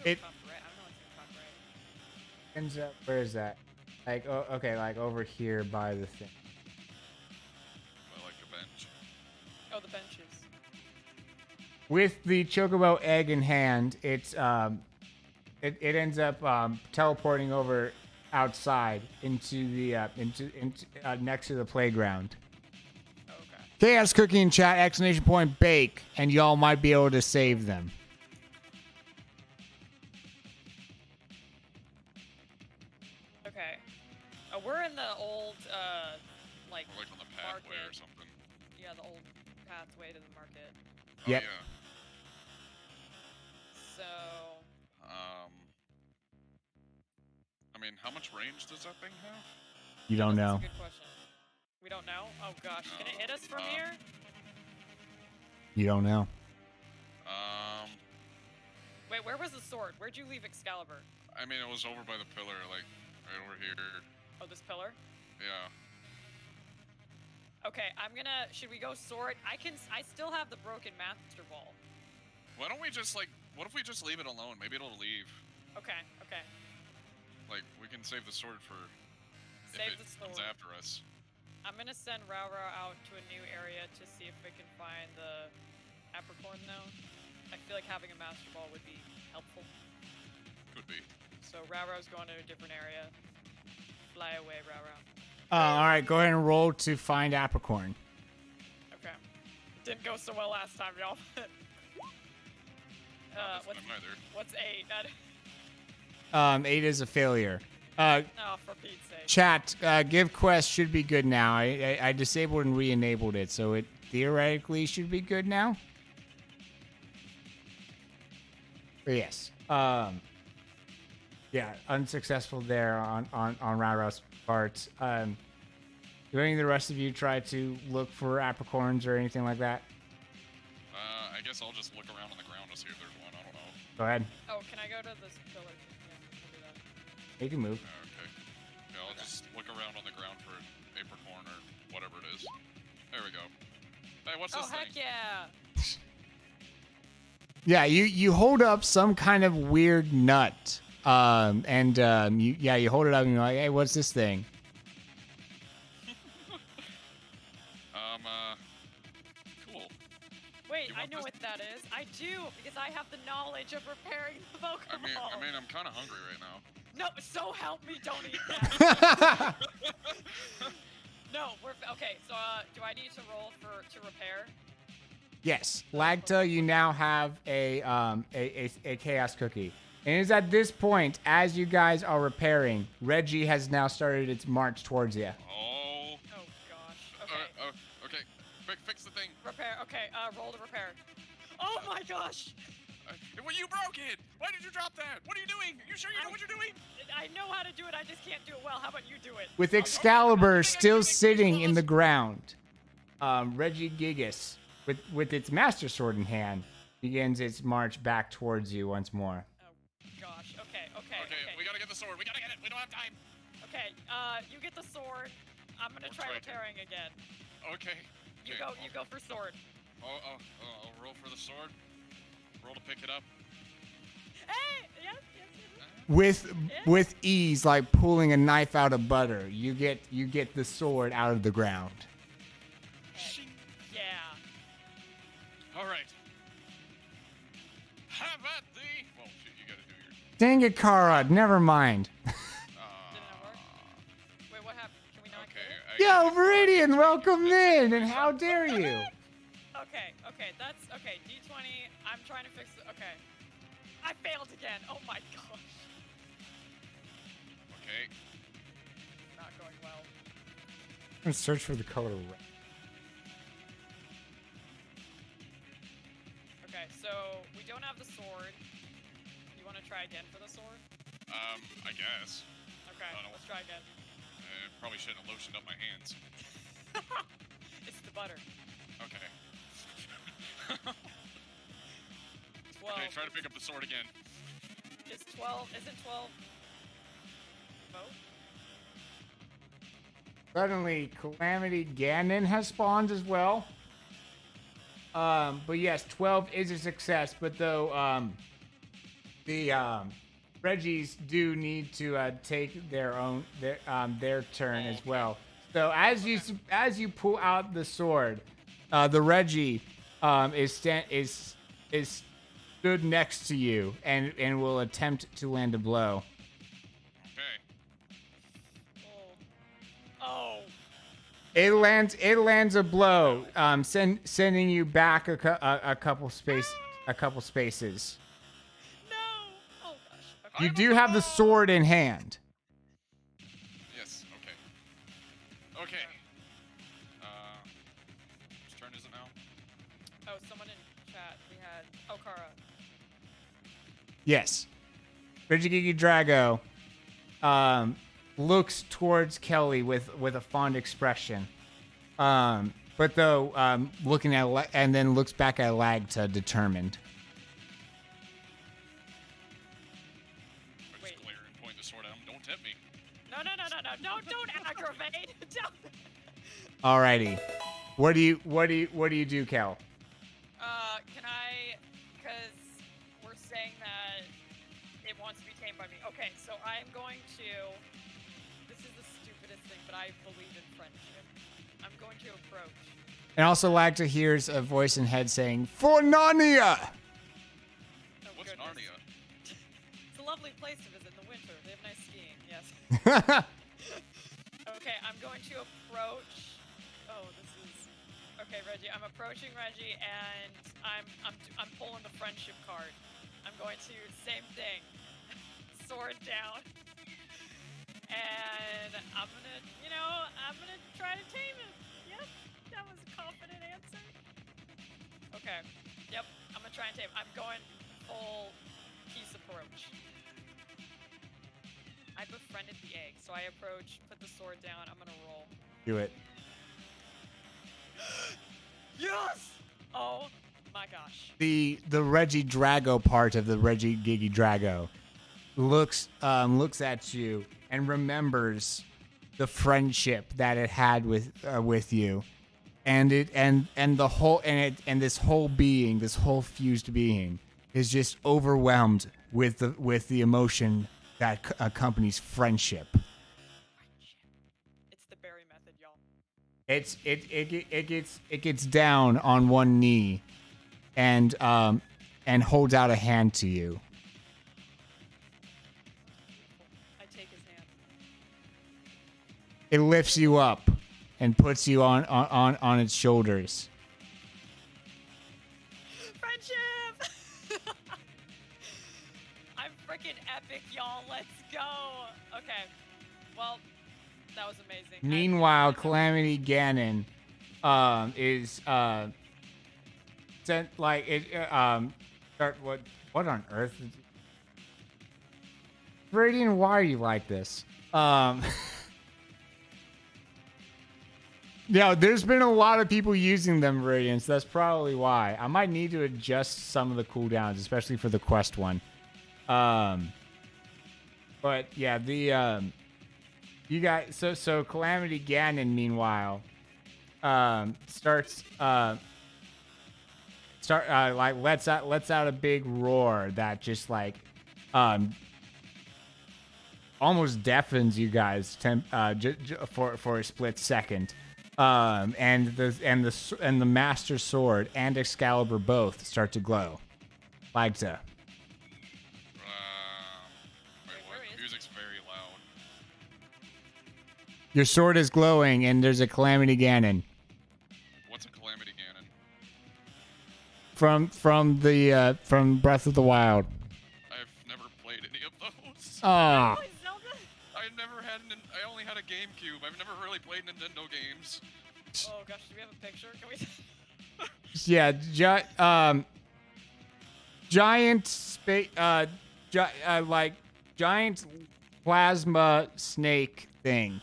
You It go top right. I don't know what's in top right. ends up. Where is that? Like, oh, okay, like over here by the thing. I like a bench. Oh, the benches. With the chocobo egg in hand, it ends up teleporting over outside into the next to the playground. Okay. Chaos cookie in chat, exclamation point bake, and y'all might be able to save them. Okay. We're in the old, like Or like on the pathway or market. something. Yeah, the old pathway to the market. Oh, Yep. yeah. So, I mean, how much range does that thing have? You don't that's know. a good question. We don't know? Oh gosh, can it hit us from here? You don't know. Where'd you leave Excalibur? I mean, it was over by the pillar, like right over here. Oh, this pillar? Yeah. Okay, should we go sword? I still have the broken Master Ball. Why don't we just like? What if we just leave it alone? Maybe it'll leave. Okay. Like we can save the sword for Save if the it sword. comes after us. I'm gonna send Rao out to a new area to see if we can find the apricorn though. I feel like having a Master Ball would be helpful. Could be. So Rao's going to a different area. Fly away, Rao. All right, go ahead and roll to find apricorn. Okay. Didn't go so well last time, y'all. What's 8? 8 is a failure. Oh, for Pete's sake. Chat, give quest should be good now. I disabled and re-enabled it, so it theoretically should be good now. But yes. Yeah, unsuccessful there on Rao's part. Do any of the rest of you try to look for apricorns or anything like that? I guess I'll just look around on the ground to see if there's one. I don't know. Go ahead. Oh, can I go to this pillar? Yeah, I'll do that. You can move. Okay. Yeah, I'll just look around on the ground for an apricorn or whatever it is. There we go. Hey, what's this Oh, heck thing? yeah! Yeah, you hold up some kind of weird nut. You hold it up and you're like, hey, what's this thing? Cool. Wait, You I want know this? what that is. I do, because I have the knowledge of repairing the Pokeball. I mean, I'm kind of hungry right now. No, so help me, don't eat that. No, okay. So, do I need to roll to repair? Yes, Lagta, you now have a chaos cookie. And it's at this point, as you guys are repairing, Reggie has now started its march towards you. Oh. Oh gosh. Okay. Okay. Fix the thing. Repair. Okay. Roll to repair. Oh my gosh. Well, you broke it. Why did you drop that? What are you doing? You sure you know what you're doing? I know how to do it. I just can't do it well. How about you do it? With Excalibur still sitting in the ground, Reggie Gigas, with its Master Sword in hand, begins its march back towards you once more. Gosh. Okay. Okay, we gotta get the sword. We gotta get it. We don't have time. Okay. You get the sword. I'm gonna try try to. repairing again. Okay. You go for sword. I'll roll for the sword. Roll to pick it up. Hey! Yes. With ease, like pulling a knife out of butter, you get the sword out of the ground. Yeah. All right. Have at thee. Well, shit, you gotta do your. Dang it, Kara, never mind. Didn't that work? Wait, what happened? Can we not Okay. get it? Yo, Viridian, welcome in, and how dare you? Okay, that's okay. D20. I'm trying to fix it. Okay. I failed again. Oh my gosh. Okay. Not going well. I'm gonna search for the color red. Okay, so we don't have the sword. You want to try again for the sword? I guess. Okay, I don't know. let's try again. Probably shouldn't have lotioned up my hands. It's the butter. Okay. 12. Okay, try to pick up the sword again. Is 12? Isn't 12? Both? Suddenly, Calamity Ganon has spawned as well. But yes, 12 is a success. But though, the Reggies do need to take their turn as well. So as you pull out the sword, the Reggie is stood next to you and will attempt to land a blow. Okay. Oh. It lands a blow, sending you back a couple spaces. No! Oh gosh. Okay. You do have the sword in hand. Yes. Okay. Okay. Whose turn is it now? Oh, someone in chat. We had Okara. Yes. Rigigigi Drago looks towards Kelly with a fond expression. But though looking at and then looks back at Lagta determined. don't aggravate. Don't. Alrighty. What do you do, Kel? Can I? Because we're saying that it wants to be tamed by me. Okay, so I'm going to. This is the stupidest thing, but I believe in friendship. I'm going to approach. And also like to hear a voice in head saying, "For Narnia!" Oh, What's goodness. Narnia? It's a lovely place to visit in the winter. They have nice skiing. Yes. Okay, I'm going to approach. Oh, this is. Okay, Reggie. I'm approaching Reggie, and I'm pulling the friendship card. I'm going to same thing, sword down, and I'm gonna try to tame him. Yep, that was a confident answer. Okay. Yep, I'm gonna try and tame. I'm going full peace approach. I befriended the egg, so I approach, put the sword down. I'm gonna roll. Do it. Yes! Oh my gosh. The Reggie Drago part of the Reggie Giggy Drago looks at you and remembers the friendship that it had with you, and this whole being, this whole fused being, is just overwhelmed with the emotion that accompanies friendship. It's the berry method, y'all. It gets down on one knee, and holds out a hand to you. I take his hand. It lifts you up and puts you on its shoulders. Friendship! I'm freaking epic, y'all. Let's go. Okay. Well, that was amazing. Meanwhile, Calamity Ganon is sent like it what on earth? Radiant, why are you like this? Yeah, there's been a lot of people using them, Radiance. That's probably why. I might need to adjust some of the cooldowns, especially for the quest one. But yeah, you guys. So Calamity Ganon, meanwhile, lets out a big roar that just like almost deafens you guys for a split second. And the Master Sword and Excalibur both start to glow. Lagza. Wait, what? Music's very loud. Your sword is glowing, and there's a Calamity Ganon. What's a Calamity Ganon? From Breath of the Wild. I've never played any of those. Ah. I've never had I only had a GameCube. I've never really played Nintendo games. Oh gosh, do we have a picture? Can we? Yeah, giant plasma snake thing.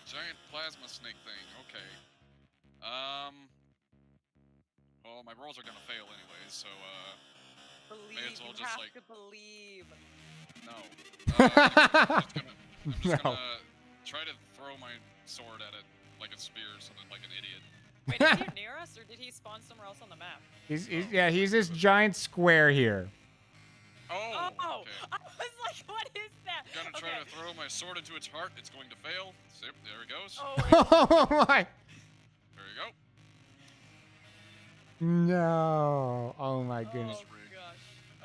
Giant plasma snake thing. Okay. Well, my rolls are gonna fail anyways, so Believe. may as well You just have like to believe. no. I'm just No. gonna try to throw my sword at it like a spear or something, like an idiot. Wait, is he near us, or did he spawn somewhere else on the map? He's this giant square here. Oh. Oh! Okay. I was like, what is that? Gonna try to throw my sword into its heart. It's going to fail. Zip. There it goes. Oh, Oh my! There you go. No! Oh my goodness! oh gosh.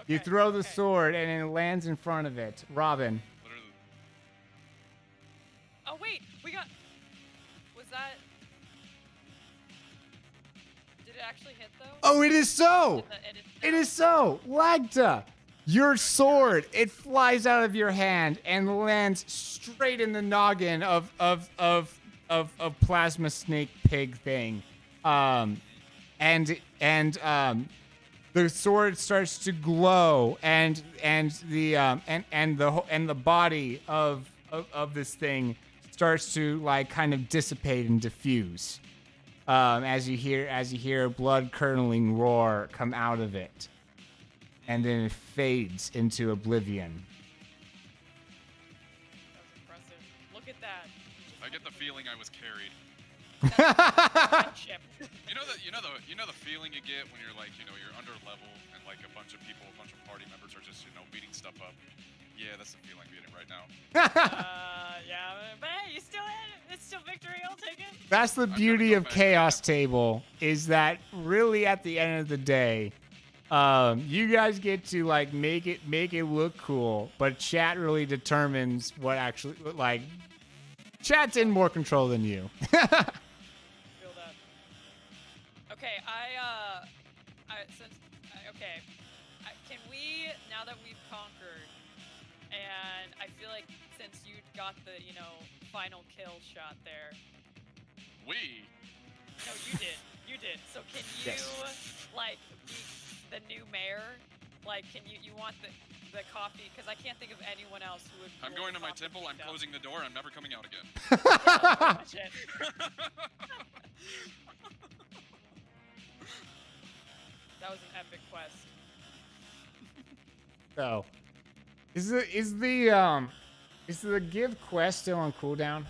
You Okay, throw the okay. sword and it lands in front of it. Robin. Literally. Oh wait, we got. Was that? Did it actually hit though? Oh, it is so! It is so! Lagda! Your sword, it flies out of your hand and lands straight in the noggin of plasma snake pig thing. The sword starts to glow and the body of this thing starts to like kind of dissipate and diffuse. As you hear a blood curdling roar come out of it, and then it fades into oblivion. That was impressive. Look at that. I get the feeling I was carried. Friendship. You know the feeling you get when you're like, you're under level and like a bunch of party members are just, beating stuff up. Yeah, that's the feeling I'm getting right now. Yeah, but hey, you still in it. It's still victory. I'll take it. That's the gonna beauty go of back Chaos Table, is that really at the end of the day, you guys get to like make it look cool, but chat really determines what actually like. Chat's in more control than you. Feel that. Okay, can we, now that we've conquered, and I feel like since you got the, final kill shot there. We? No, you did. So can you, like, be the new mayor? Like, you want the coffee? Because I can't think of anyone else who would. I'm roll going to my coffee temple, I'm down. closing the door, I'm never coming out again. Shit. That was an epic quest. So, is the give quest still on cooldown?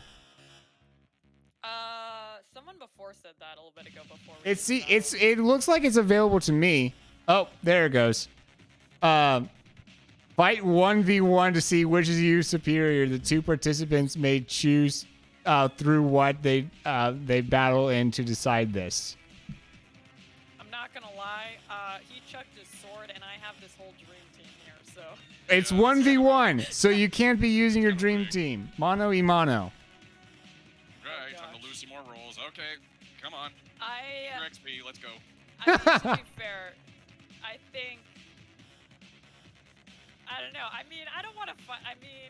Someone before said that a little bit ago before. We did the battle. It looks like it's available to me. Oh, there it goes. Fight 1v1 to see which is you superior. The two participants may choose through what they battle in to decide this. I'm not gonna lie. He chucked his sword, and I have this whole dream team here. So. It's 1v1, so you can't be using your dream team. Mano y mano. Right, time to lose some more rolls. Okay, come on. Your XP, let's go. I mean, to be fair, I think. I don't know. I mean, I don't want to fight. I mean,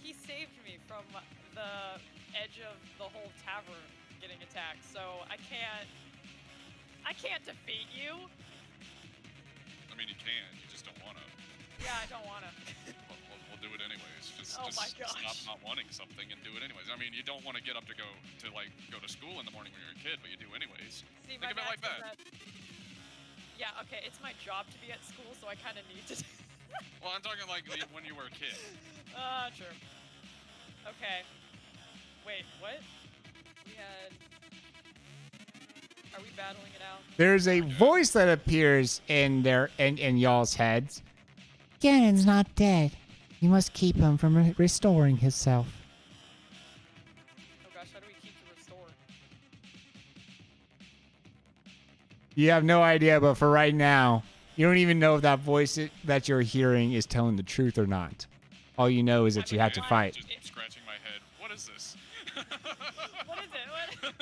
he saved me from the edge of the whole tavern getting attacked, so I can't defeat you. I mean, you can, you just don't want to. Yeah, I don't want to. We'll do it anyways. Just My stop gosh. not wanting something and do it anyways. I mean, you don't want to get up to go to school in the morning when you're a kid, but you do anyways. See, Think of it like that. Yeah, okay, it's my job to be at school, so I kind of need to. Well, I'm talking like when you were a kid. True. Okay. Wait, what? We had. Are we battling it out? There's a voice that appears in y'all's heads. Ganon's not dead. You must keep him from restoring himself. Oh gosh, how do we keep the restore? You have no idea, but for right now, you don't even know if that voice that you're hearing is telling the truth or not. All you know is that you have to fight. Just scratching my head. What is this? What is it? What?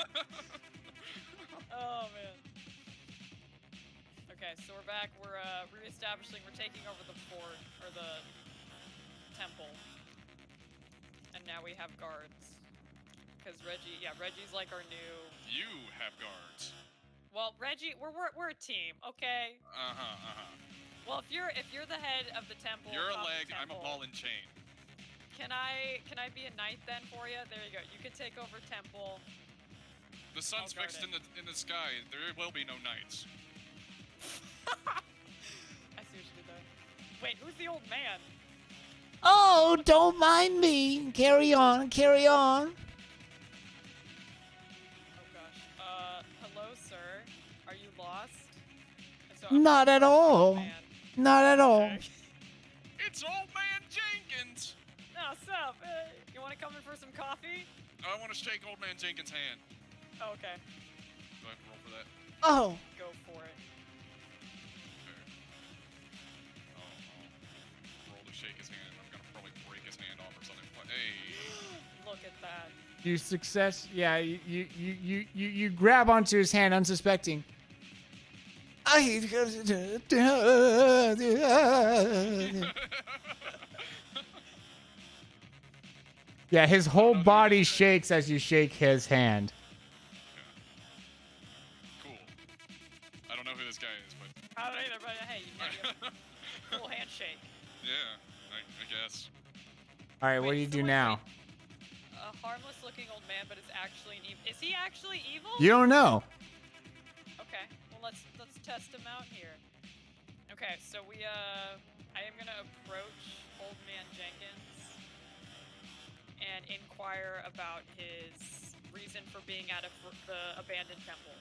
Oh man. Okay, so we're back. We're reestablishing. We're taking over the fort or the temple, and now we have guards. Because Reggie's like our new. You have guards. Well, Reggie, we're a team, okay? Well, if you're the head of the temple, You're a top of the leg. I'm a temple, ball and chain. Can I be a knight then for you? There you go. You can take over temple. The sun's guard fixed it. in the sky. There will be no nights. I see what you did there. Wait, who's the old man? Oh, don't mind me. Carry on, carry on. Oh gosh. Hello, sir. Are you lost? So, Not at all. Man. Not at all. Okay. It's Old Man Jenkins. No, what's up? You want to come in for some coffee? I want to shake Old Man Jenkins' hand. Oh, okay. Do I have to roll for that? Oh, Go for it. Okay. Roll to shake his hand. I'm gonna probably break his hand off or something. But hey. Look at that. You success. Yeah, you grab onto his hand unsuspecting. Yeah, his whole body shakes as you shake his hand. Cool. I don't know who this guy is, but I don't either, but hey, you have a cool handshake. yeah, I guess. All right, what Wait, do you so do wait, now? A harmless-looking old man, but is actually an evil. Is he actually evil? You don't know. Okay. Well, let's test him out here. Okay, so I am gonna approach Old Man Jenkins, and inquire about his reason for being at the abandoned temple.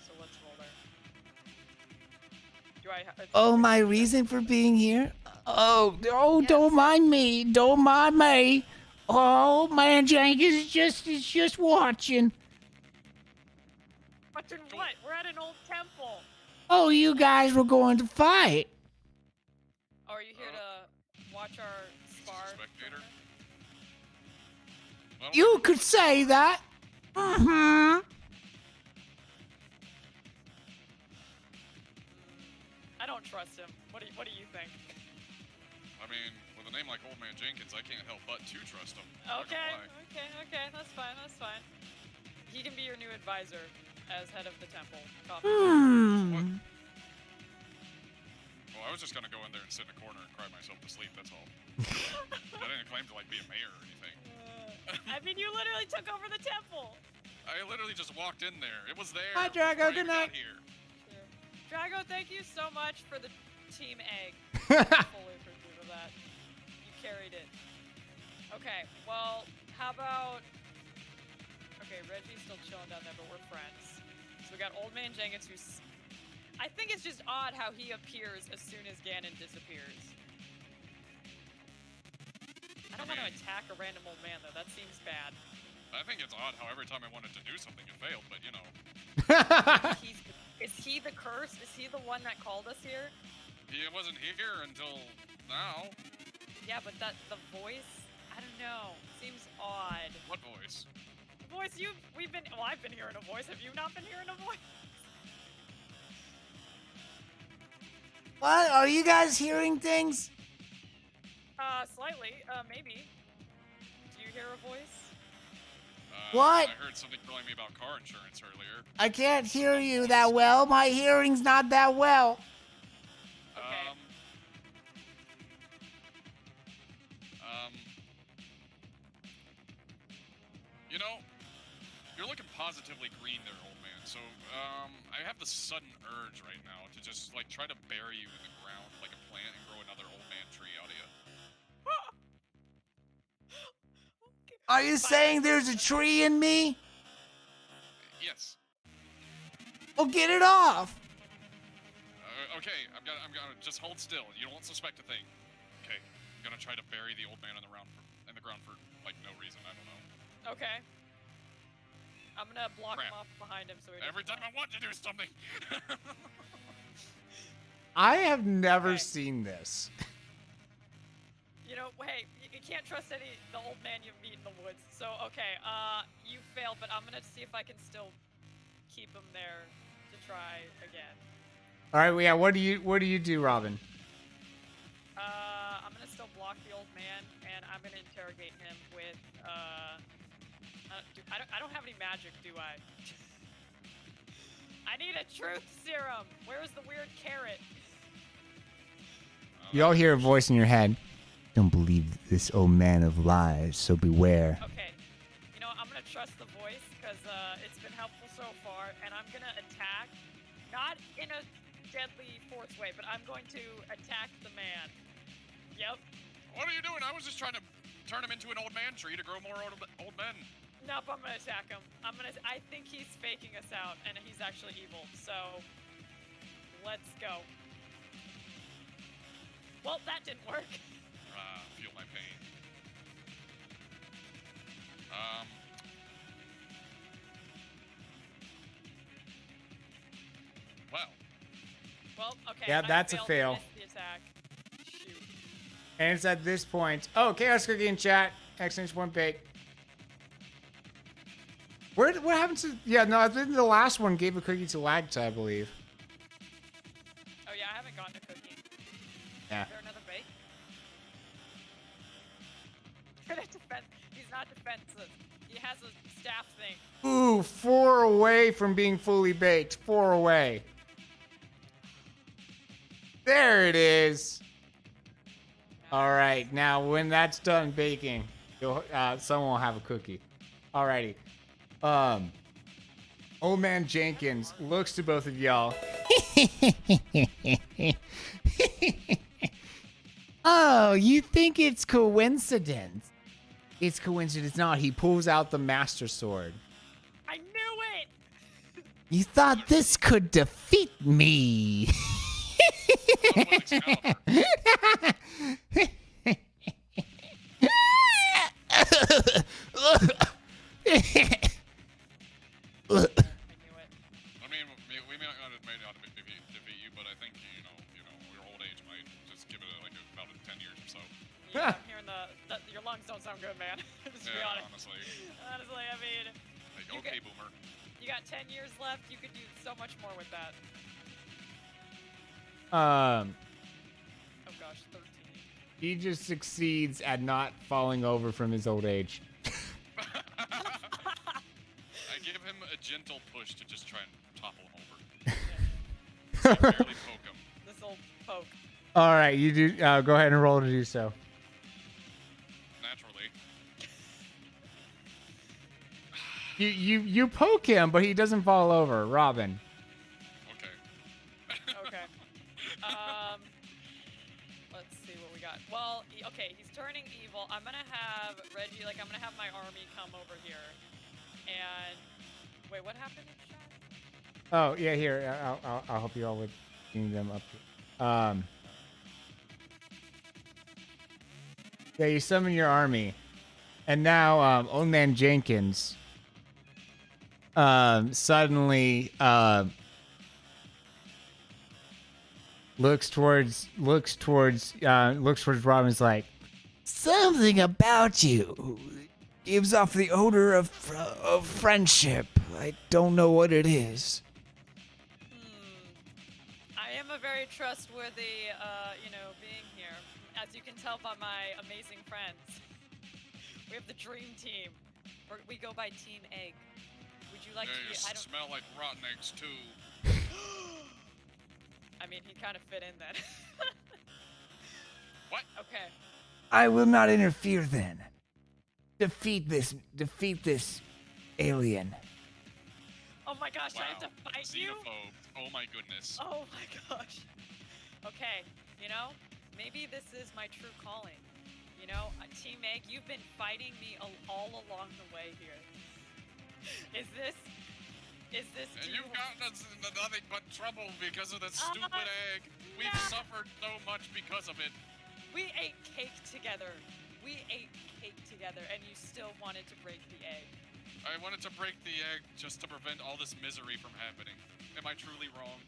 So let's roll there. Do I? Oh, my reason for being here? Oh, Yes. don't mind me. Don't mind me. Oh, man, Jenkins is just watching. Watching what? We're at an old temple. Oh, you guys were going to fight. Oh, are you here to watch our spar? Spectator. Well, You could say that. Mm-hmm. I don't trust him. What do you think? I mean, with a name like Old Man Jenkins, I can't help but to trust him. Not Okay, gonna lie. okay, that's fine. He can be your new advisor as head of the temple. Copy. Hmm. Well, I was just gonna go in there and sit in a corner and cry myself to sleep. That's all. I didn't claim to like be a mayor or anything. I mean, you literally took over the temple. I literally just walked in there. It was there. Hi, Drago. before you Good night. got here. Drago, thank you so much for the team egg. Fully appreciative of that. You carried it. Okay, well, how about... Okay, Reggie's still chilling down there, but we're friends. So we got Old Man Jenkins, who's... I think it's just odd how he appears as soon as Ganon disappears. I don't want to attack a random old man, though. That seems bad. I think it's odd how every time I wanted to do something, it failed, but you know. Is he the curse? Is he the one that called us here? He wasn't here until now. Yeah, but the voice, I don't know. Seems odd. What voice? Voice, I've been hearing a voice. Have you not been hearing a voice? What? Are you guys hearing things? Slightly. Maybe. Do you hear a voice? What? I heard something telling me about car insurance earlier. I can't hear you that well. My hearing's not that well. Okay. You know, you're looking positively green there, old man. So, I have the sudden urge right now to just, like, try to bury you in the ground like a plant and grow another old man tree out of you. Are you saying there's a tree in me? Yes. Well, get it off. Okay, I'm gonna just hold still. You won't suspect a thing. Okay, I'm gonna try to bury the old man in the ground for like no reason. I don't know. Okay. I'm gonna block Crap. him off behind him so he Every doesn't time I want to do something. I have never Okay. seen this. You know, hey, you can't trust the old man you've met in the woods. So, okay, you failed, but I'm gonna see if I can still keep him there to try again. All right, well, yeah. What do you do, Robin? I'm gonna still block the old man, and I'm gonna interrogate him with, I don't have any magic, do I? I need a truth serum! Where's the weird carrot? You all hear a voice in your head. Don't believe this old man of lies, so beware. Okay, you know, I'm gonna trust the voice, because, it's been helpful so far, and I'm gonna attack, not in a deadly force way, but I'm going to attack the man. Yep. What are you doing? I was just trying to turn him into an old man tree to grow more old men. Nope, I'm gonna attack him. I think he's faking us out, and he's actually evil, so... Let's go. Well, that didn't work. Feel my pain. Well, Well, okay. Yeah, I that's a failed fail. to miss the attack. Shoot. And it's at this point. Oh, Chaos Cookie in chat. Excellent one bake. What happened to? Yeah, no, I think the last one gave a cookie to Lagta, I believe. Oh yeah, I haven't gotten a cookie. Yeah. Is there another bake? He's not defensive. He has a staff thing. Ooh, 4 away from being fully baked. 4 away. There it is. All right, now when that's done baking, someone will have a cookie. Alrighty. Old Man Jenkins looks to both of y'all. Oh, you think it's coincidence? It's coincidence not. He pulls out the Master Sword. I knew it! You thought this could defeat me. Not with Excalibur. I knew it. I mean, we may not defeat you, but I think your old age might just give it like about 10 years or so. Yeah, I'm hearing your lungs don't sound good, man. Just to be Yeah, honest. honestly. Honestly, I mean, Like, You okay, get- boomer. you got 10 years left. You could do so much more with that. Oh gosh, 13. He just succeeds at not falling over from his old age. I give him a gentle push to just try and topple him over. Barely poke him. This old poke. All right, you do. Go ahead and roll to do so. Naturally. You poke him, but he doesn't fall over. Robin. Okay. Okay. Let's see what we got. Well, okay, he's turning evil. I'm gonna have Reggie, I'm gonna have my army come over here. And wait, what happened in chat? Oh yeah, here. I'll help you all with getting them up. Yeah, you summon your army, and now Old Man Jenkins suddenly looks towards Robin's like, Something about you gives off the odor of friendship. I don't know what it is. I am a very trustworthy, being here. As you can tell by my amazing friends. We have the dream team. We go by Team Egg. Would you like Yeah, to you be? I don't. smell like rotten eggs too. I mean, he kind of fit in then. What? Okay. I will not interfere then. Defeat this alien. Oh my gosh, I have to Wow. fight you? Xenophobe. Oh my goodness. Oh my gosh. Okay, maybe this is my true calling. Team Egg, you've been fighting me all along the way here. Is this And do you've gotten us into nothing but trouble because of that stupid egg. We've yeah. suffered so much because of it. We ate cake together. And you still wanted to break the egg. I wanted to break the egg just to prevent all this misery from happening. Am I truly wrong?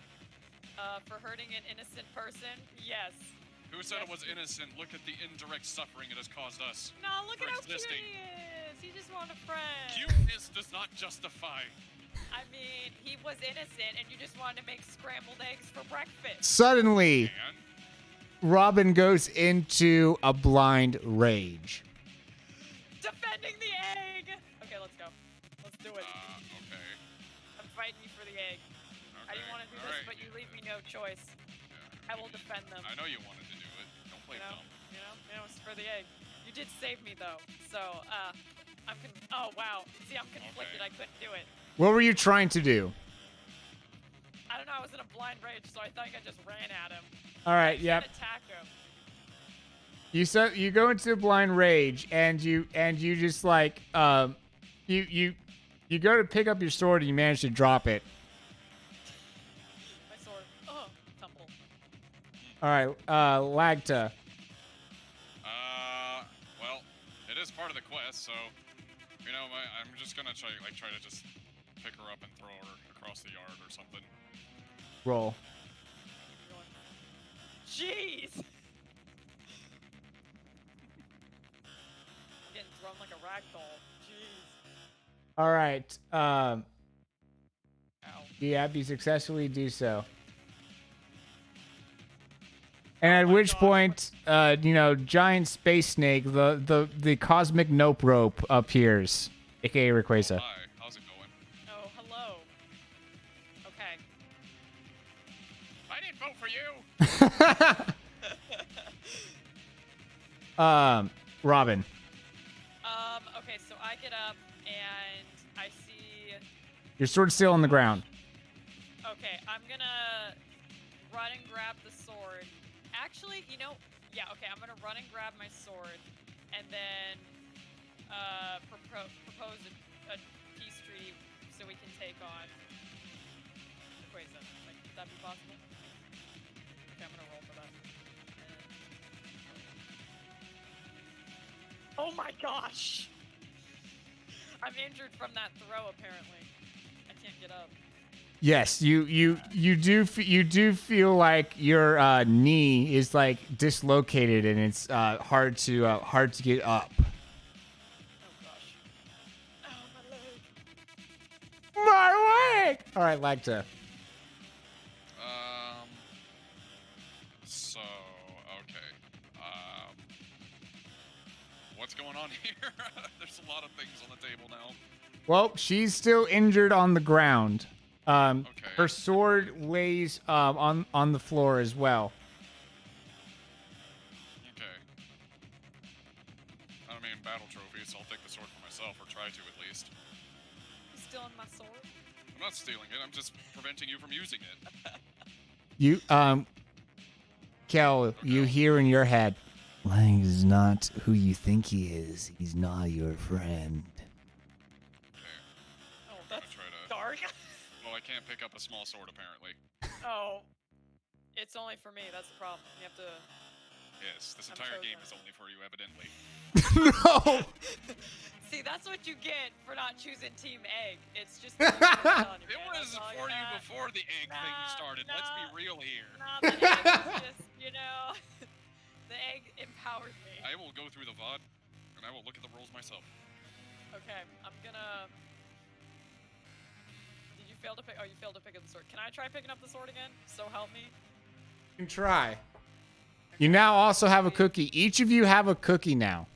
For hurting an innocent person? Yes. Who said it Yes. was innocent? Look at the indirect suffering it has caused us. No, look For at how cute existing. he is. He just wanted a friend. Cuteness does not justify. I mean, he was innocent, and you just wanted to make scrambled eggs for breakfast. suddenly And Robin goes into a blind rage. Defending the egg. Okay, let's go. Let's do it. okay. I'm fighting you for the egg. I didn't want to do this, but you leave me no choice. I will defend them. I know you wanted to do it. Don't play dumb. It's for the egg. You did save me though, so oh wow. See, I'm conflicted. Okay. I couldn't do it. What were you trying to do? I don't know. I was in a blind rage, so I think I just ran at him. All right, I yep. can't attack him. You go into a blind rage, and you just like you go to pick up your sword, and you manage to drop it. My sword. Oh, tumble. All right, Lagta. Well, it is part of the quest, so I'm just gonna try to just pick her up and throw her across the yard or something. Roll. Jeez. Getting thrown like a rag doll. Jeez. All right. Ow. Yep, you successfully do so. And at my which gosh. point, giant space snake, the cosmic nope rope appears, aka Rayquaza. Hi, how's it going? Oh, hello. Okay. I didn't vote for you. Robin. Okay, so I get up and I see. Your sword's still on the ground. Okay, I'm gonna run and grab the sword. Actually, yeah, okay, I'm gonna run and grab my sword, and then propose a peace treaty so we can take on. Wait, would that be possible? Okay, I'm gonna roll for that. Oh my gosh! I'm injured from that throw. Apparently, I can't get up. Yes, you do feel like your knee is like dislocated and it's hard to get up. Oh gosh! Oh my leg! My leg. All right, Lacta. So okay. What's going on here? There's a lot of things on the table now. Well, she's still injured on the ground. Okay. Her sword lays on the floor as well. Okay. I mean, battle trophy, so I'll take the sword for myself, or try to at least. You stealing my sword? I'm not stealing it. I'm just preventing you from using it. You Kel, you hear in your head, Lang is not who you think he is. He's not your friend. Okay. Oh, that's try to- dark. Well, I can't pick up a small sword apparently. Oh, it's only for me. That's the problem. You have to. Yes, this I'm entire so game sorry. is only for you, evidently. no. See, that's what you get for not choosing Team Egg. It's just. It It was for you before the egg thing started. Let's be real here. Nah, the egg is just, the egg empowers me. I will go through the VOD, and I will look at the rolls myself. Okay, I'm gonna. Did you fail to pick? Oh, you failed to pick up the sword. Can I try picking up the sword again? So help me. You can try. You now also have a cookie. Each of you have a cookie now.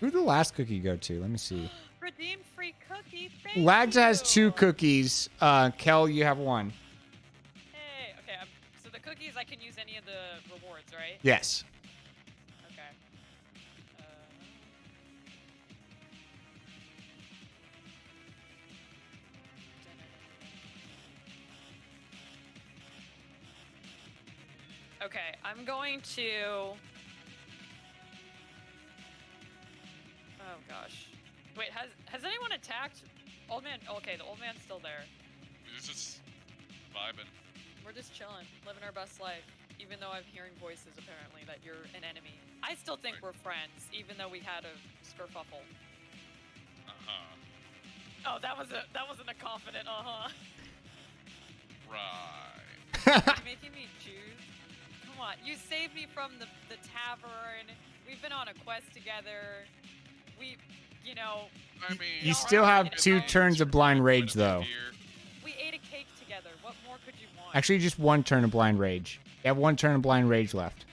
Who did the last cookie go to? Let me see. Redeem free cookie. Thank Lagza has you. 2 cookies. Kel, you have 1. Hey, okay. So the cookies, I can use any of the rewards, right? Yes. Okay. Okay, I'm going to. Oh gosh. Wait, has anyone attacked? Old man. Okay, the old man's still there. It's just vibing. We're just chilling, living our best life. Even though I'm hearing voices apparently that you're an enemy. I still think we're friends, even though we had a skerfuffle. Oh, that wasn't a confident Right. You're making me choose. Come on, you saved me from the tavern. We've been on a quest together. We, I mean, You still have 2 turns of blind rage, though. we ate a cake together. What more could you want? Actually, just 1 turn of blind rage. You have 1 turn of blind rage left.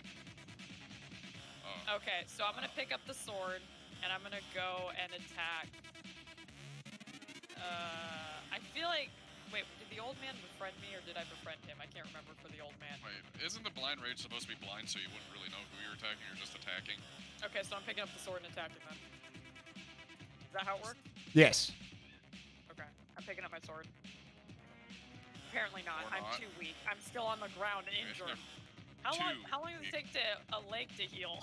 Okay, so I'm gonna pick up the sword and I'm gonna go and attack. I feel like. Wait, did the old man befriend me or did I befriend him? I can't remember for the old man. Wait, isn't the blind rage supposed to be blind so you wouldn't really know who you're attacking? You're just attacking? Okay, so I'm picking up the sword and attacking them. Is that how it works? Yes. Okay, I'm picking up my sword. Apparently not. Or I'm not. too weak. I'm still on the ground injured. How long does it take to a leg to heal?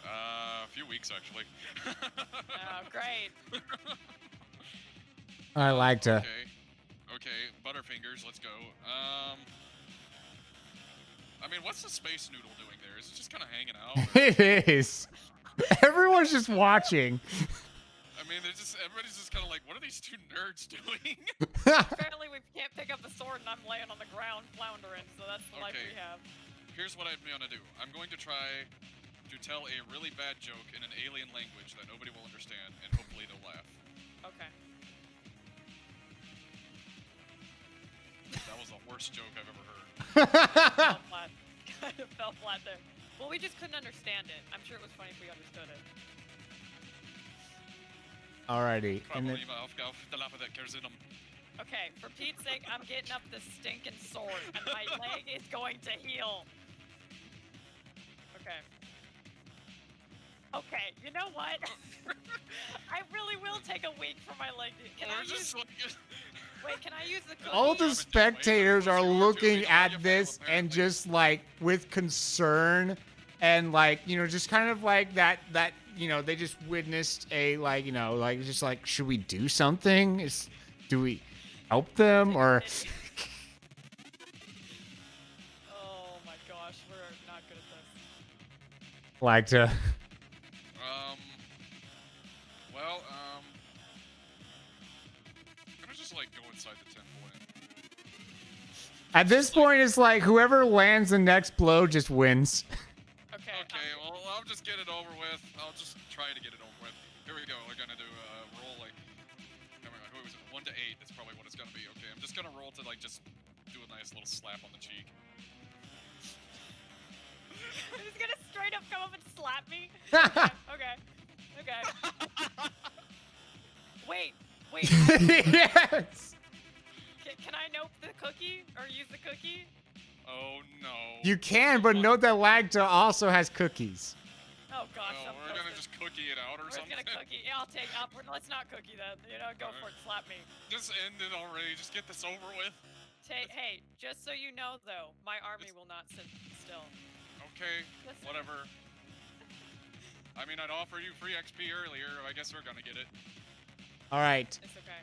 A few weeks actually. Oh, great. I like to. Okay, Butterfingers, let's go. I mean, what's the space noodle doing there? Is it just kind of hanging out? It is. Everyone's just watching. I mean, everybody's just kind of like, what are these 2 nerds doing? Apparently we can't pick up a sword and I'm laying on the ground floundering, so that's the life we have. Here's what I'm gonna do. I'm going to try to tell a really bad joke in an alien language that nobody will understand, and hopefully they'll laugh. Okay. That was the worst joke I've ever heard. Fell flat. Kind of fell flat there. Well, we just couldn't understand it. I'm sure it was funny if we understood it. Alrighty. And then, Okay, for Pete's sake, I'm getting up the stinking sword, and my leg is going to heal. Okay. Okay, you know what? I really will take a week for my leg to. Can I use? Wait, can I use the cookie? all the spectators are looking at this and just like with concern and like, just kind of like that they just witnessed a just like, should we do something? Do we help them or? Oh my gosh, we're not good at this. Like to. Well, I'm gonna just like go inside the temple and At this point, it's like whoever lands the next blow just wins. Okay. okay, well, I'll just get it over with. I'll just try to get it over with. Here we go. We're gonna do a roll like, who was it? 1 to 8. That's probably what it's gonna be. Okay, I'm just gonna roll to like just do a nice little slap on the cheek. He's gonna straight up come up and slap me. Okay. Wait. Yes. Can I nope the cookie or use the cookie? Oh no. You can, but note that Lagta also has cookies. Oh gosh, No, I'm we're gonna toasted. just cookie it out or We're something. gonna cookie. Yeah, I'll take up. Let's not cookie then. Go for it. Slap me. Just end it already. Just get this over with. Hey, just so you know though, my army will not sit still. Okay, Listen. whatever. I mean, I'd offer you free XP earlier. I guess we're gonna get it. All right. It's okay.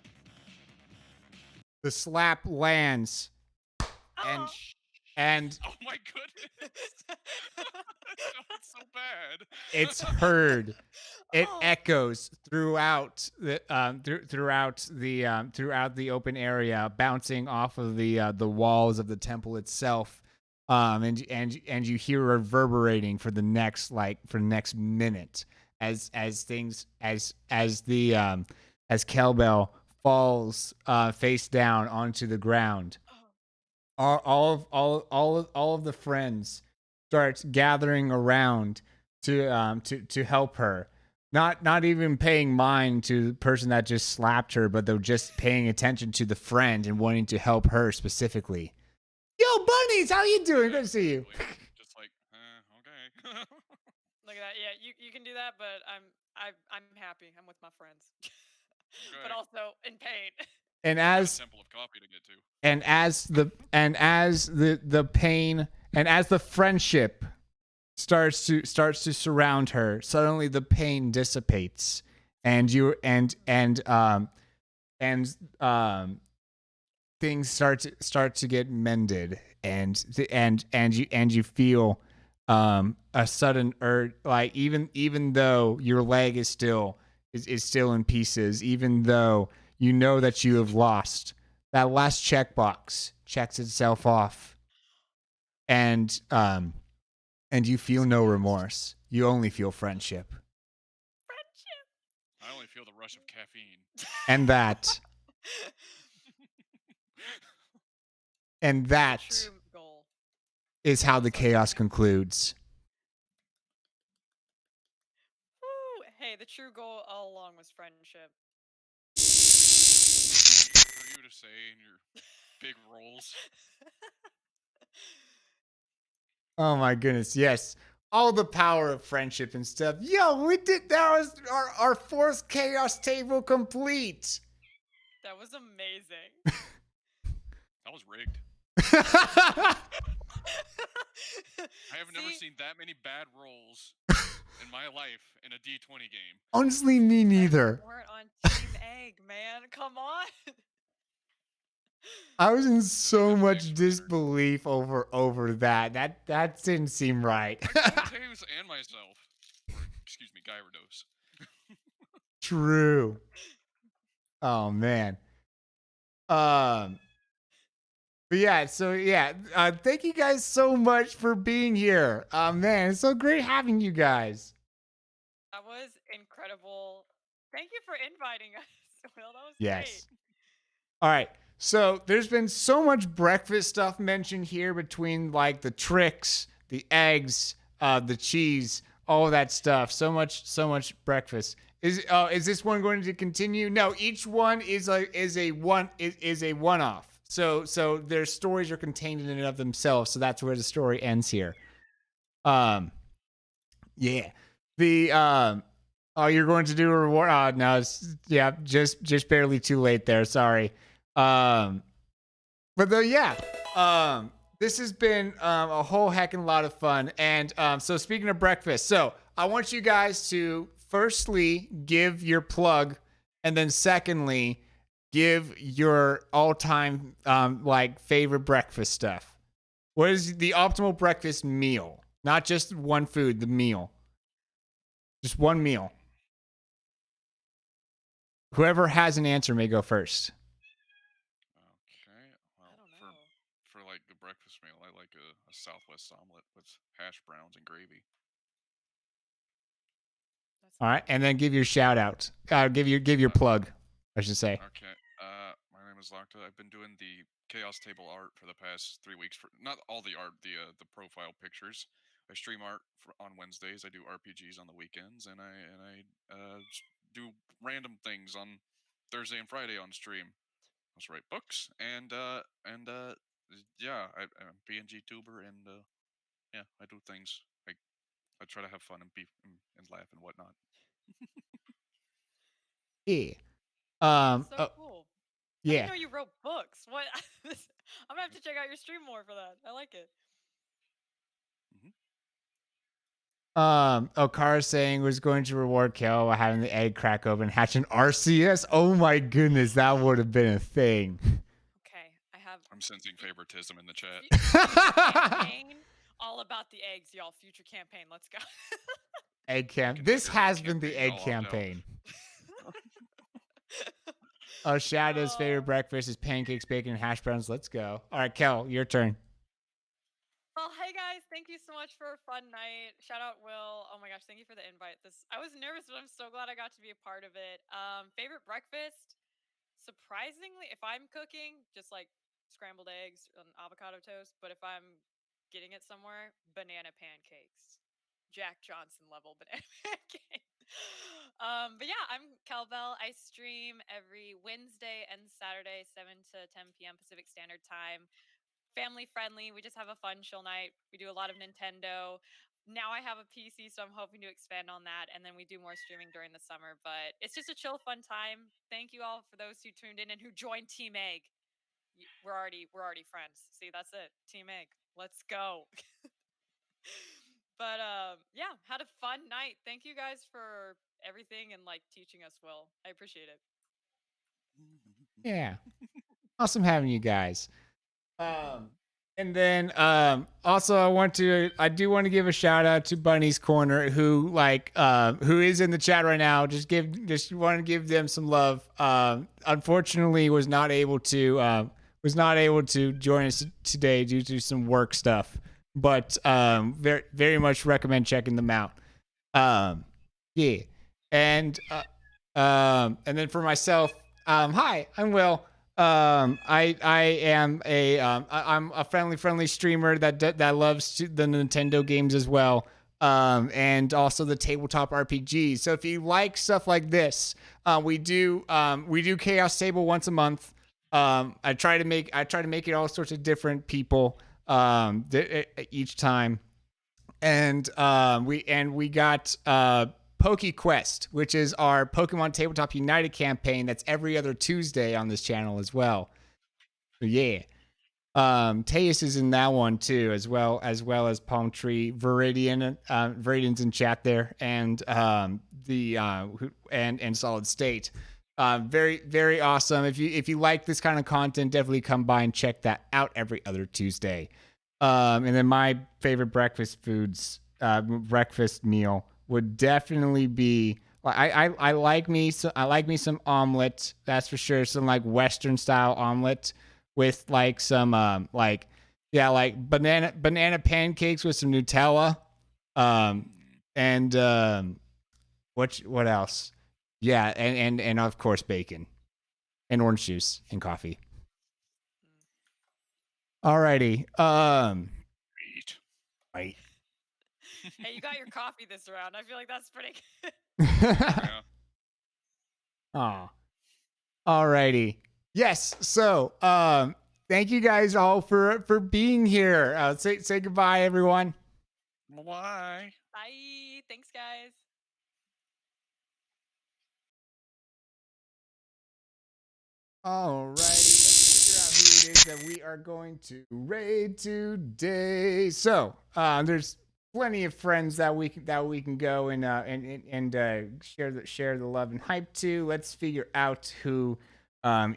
The slap lands, Oh. and Oh my goodness. That's so bad. it's heard. It Oh. echoes throughout the throughout the open area, bouncing off of the walls of the temple itself. And you hear reverberating for the next minute as Kelbell falls face down onto the ground. All of the friends start gathering around to help her. Not even paying mind to the person that just slapped her, but they're just paying attention to the friend and wanting to help her specifically. Yo, bunnies, how you doing? Good to see you. Just like, okay. Look at that. Yeah, you can do that, but I'm happy. I'm with my friends. But Okay. also in pain. And Got a as temple of coffee to get to. and as the pain and as the friendship starts to surround her, suddenly the pain dissipates, and things start to get mended, and you feel a sudden urge, like even though your leg is still in pieces, even though you know that you have lost, that last checkbox checks itself off, and you feel no remorse. You only feel friendship, I only feel the rush of caffeine. and that True goal. is how the chaos concludes. Woo! Hey, the true goal all along was friendship. For you to say in your big rolls. Oh my goodness, yes. All the power of friendship and stuff. Yo, we did that. Was our fourth chaos table complete. That was amazing. That was rigged. I have never See? seen that many bad rolls in my life in a D20 game. Honestly, me neither. We weren't on Team Egg, man. Come on. I was in so much disbelief over that. That didn't seem right. I told Taves and myself. Or, excuse me, Gyarados. True. Oh man. But yeah, so yeah, thank you guys so much for being here. Man, it's so great having you guys. That was incredible. Thank you for inviting us, Will. That was Yes. great. All right. So there's been so much breakfast stuff mentioned here between like the tricks, the eggs, the cheese, all of that stuff. So much breakfast. Is this one going to continue? No, each one is a one-off. So their stories are contained in and of themselves. So that's where the story ends here. Yeah. The you're going to do a reward. No, just barely too late there. Sorry. But though, yeah. This has been a whole heckin' lot of fun. And so speaking of breakfast, so I want you guys to firstly give your plug, and then secondly give your all-time like favorite breakfast stuff. What is the optimal breakfast meal? Not just one food, the meal. Just one meal. Whoever has an answer may go first. Okay. Well, I don't for know. for like the breakfast meal, I like a Southwest omelet with hash browns and gravy. That's All right, and then give your shout out. Give your plug, I should say. Okay. My name is Locta. I've been doing the Chaos Table art for the past 3 weeks. For not all the art, the profile pictures. I stream art on Wednesdays. I do RPGs on the weekends, and I do random things on Thursday and Friday on stream. I also write books, and yeah, I'm a PNG tuber, and yeah, I do things. I try to have fun and be and laugh and whatnot. Yeah. That's so Oh, cool. I yeah. didn't know you wrote books. What? I'm gonna have to check out your stream more for that. I like it. Okara saying was going to reward Kel by having the egg crack open, hatch an RCS. Oh my goodness, that would have been a thing. Okay, I have. I'm sensing favoritism in the chat. Future campaign, all about the eggs, y'all. Future campaign, let's go. Egg camp. Can This make an egg has been the campaign, egg I'll opt out. campaign. Shadow's favorite breakfast is pancakes, bacon, and hash browns. Let's go. All right, Kel, your turn. Well, hey guys, thank you so much for a fun night. Shout out Will. Oh my gosh, thank you for the invite. I was nervous, but I'm so glad I got to be a part of it. Favorite breakfast? Surprisingly, if I'm cooking, just like scrambled eggs and avocado toast, but if I'm getting it somewhere, banana pancakes. Jack Johnson level banana pancakes. But yeah, I'm Calbell. I stream every Wednesday and Saturday, 7 to 10 p.m. Pacific Standard Time. Family friendly. We just have a fun chill night. We do a lot of Nintendo. Now I have a PC, so I'm hoping to expand on that, and then we do more streaming during the summer. But it's just a chill, fun time. Thank you all for those who tuned in and who joined Team Egg. We're already friends. See, that's it. Team Egg. Let's go. But yeah, had a fun night. Thank you guys for everything and like teaching us well. I appreciate it. Yeah. Awesome having you guys. And then also I do want to give a shout out to Bunny's Corner who who is in the chat right now. Just want to give them some love. Unfortunately was not able to join us today due to some work stuff. But very very much recommend checking them out. Yeah. And then for myself, hi, I'm Will. I'm a friendly streamer that loves the Nintendo games as well. And also the tabletop RPGs. So if you like stuff like this, we do Chaos Table once a month. I try to make it all sorts of different people each time. And we got PokeQuest, which is our Pokemon Tabletop United campaign that's every other Tuesday on this channel as well. So yeah. Teus is in that one too, as well as Palm Tree, Viridian, Viridian's in chat there, and and Solid State. Very very awesome. If you like this kind of content, definitely come by and check that out every other Tuesday. And then my favorite breakfast meal would definitely be I like me some omelet, that's for sure. Some like Western style omelet with like some banana pancakes with some Nutella. And what else? Yeah, and of course bacon and orange juice and coffee. Alrighty. Right. Hey, you got your coffee this round. I feel like that's pretty good. Yeah. Aw. Alrighty. Yes. So, thank you guys all for being here. Say goodbye, everyone. Why? Bye. Thanks, guys. Alrighty. Let's figure out who it is that we are going to raid today. So, there's plenty of friends that we can go and share the love and hype to. Let's figure out who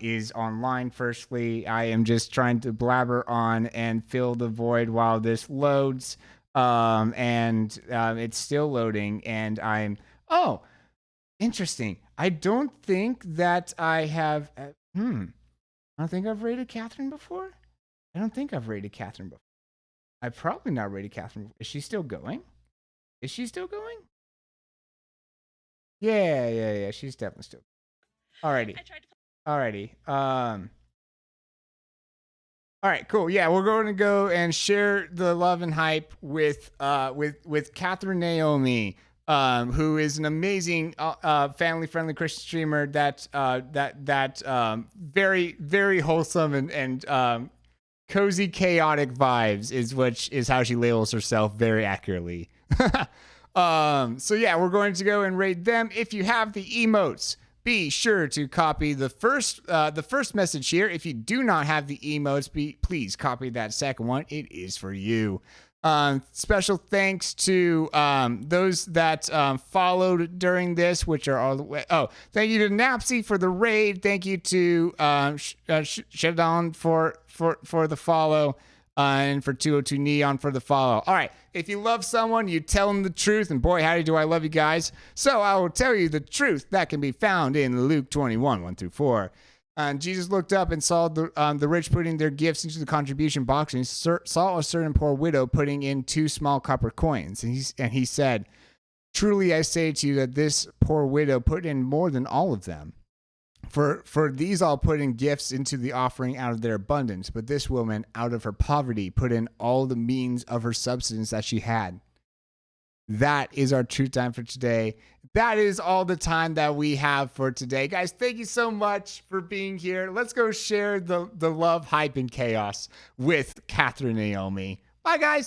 is online. Firstly, I am just trying to blabber on and fill the void while this loads. And it's still loading, and oh, interesting. I don't think that I have. I don't think I've rated Catherine before. I don't think I've rated Catherine before. I've probably not rated Catherine. Is she still going? Is she still going? Yeah. She's definitely still. Alrighty. Alrighty. All right, cool. Yeah, we're going to go and share the love and hype with Catherine Naomi, who is an amazing family-friendly Christian streamer that very, very wholesome and cozy, chaotic vibes is how she labels herself very accurately. So yeah, we're going to go and rate them. If you have the emotes, be sure to copy the first message here. If you do not have the emotes, please copy that second one. It is for you. Special thanks to those that followed during this, which are all the way. Oh, thank you to Napsy for the raid. Thank you to Shadon for the follow. And for 202 Neon for the follow. All right, if you love someone, you tell them the truth, and boy, howdy do I love you guys. So I will tell you the truth that can be found in Luke 21, 1-4. And Jesus looked up and saw the rich putting their gifts into the contribution box, and he saw a certain poor widow putting in 2 small copper coins. And he said, "Truly I say to you that this poor widow put in more than all of them. For these all put in gifts into the offering out of their abundance, but this woman, out of her poverty, put in all the means of her substance that she had." That is our truth time for today. That is all the time that we have for today. Guys, thank you so much for being here. Let's go share the love, hype, and chaos with Catherine Naomi. Bye, guys.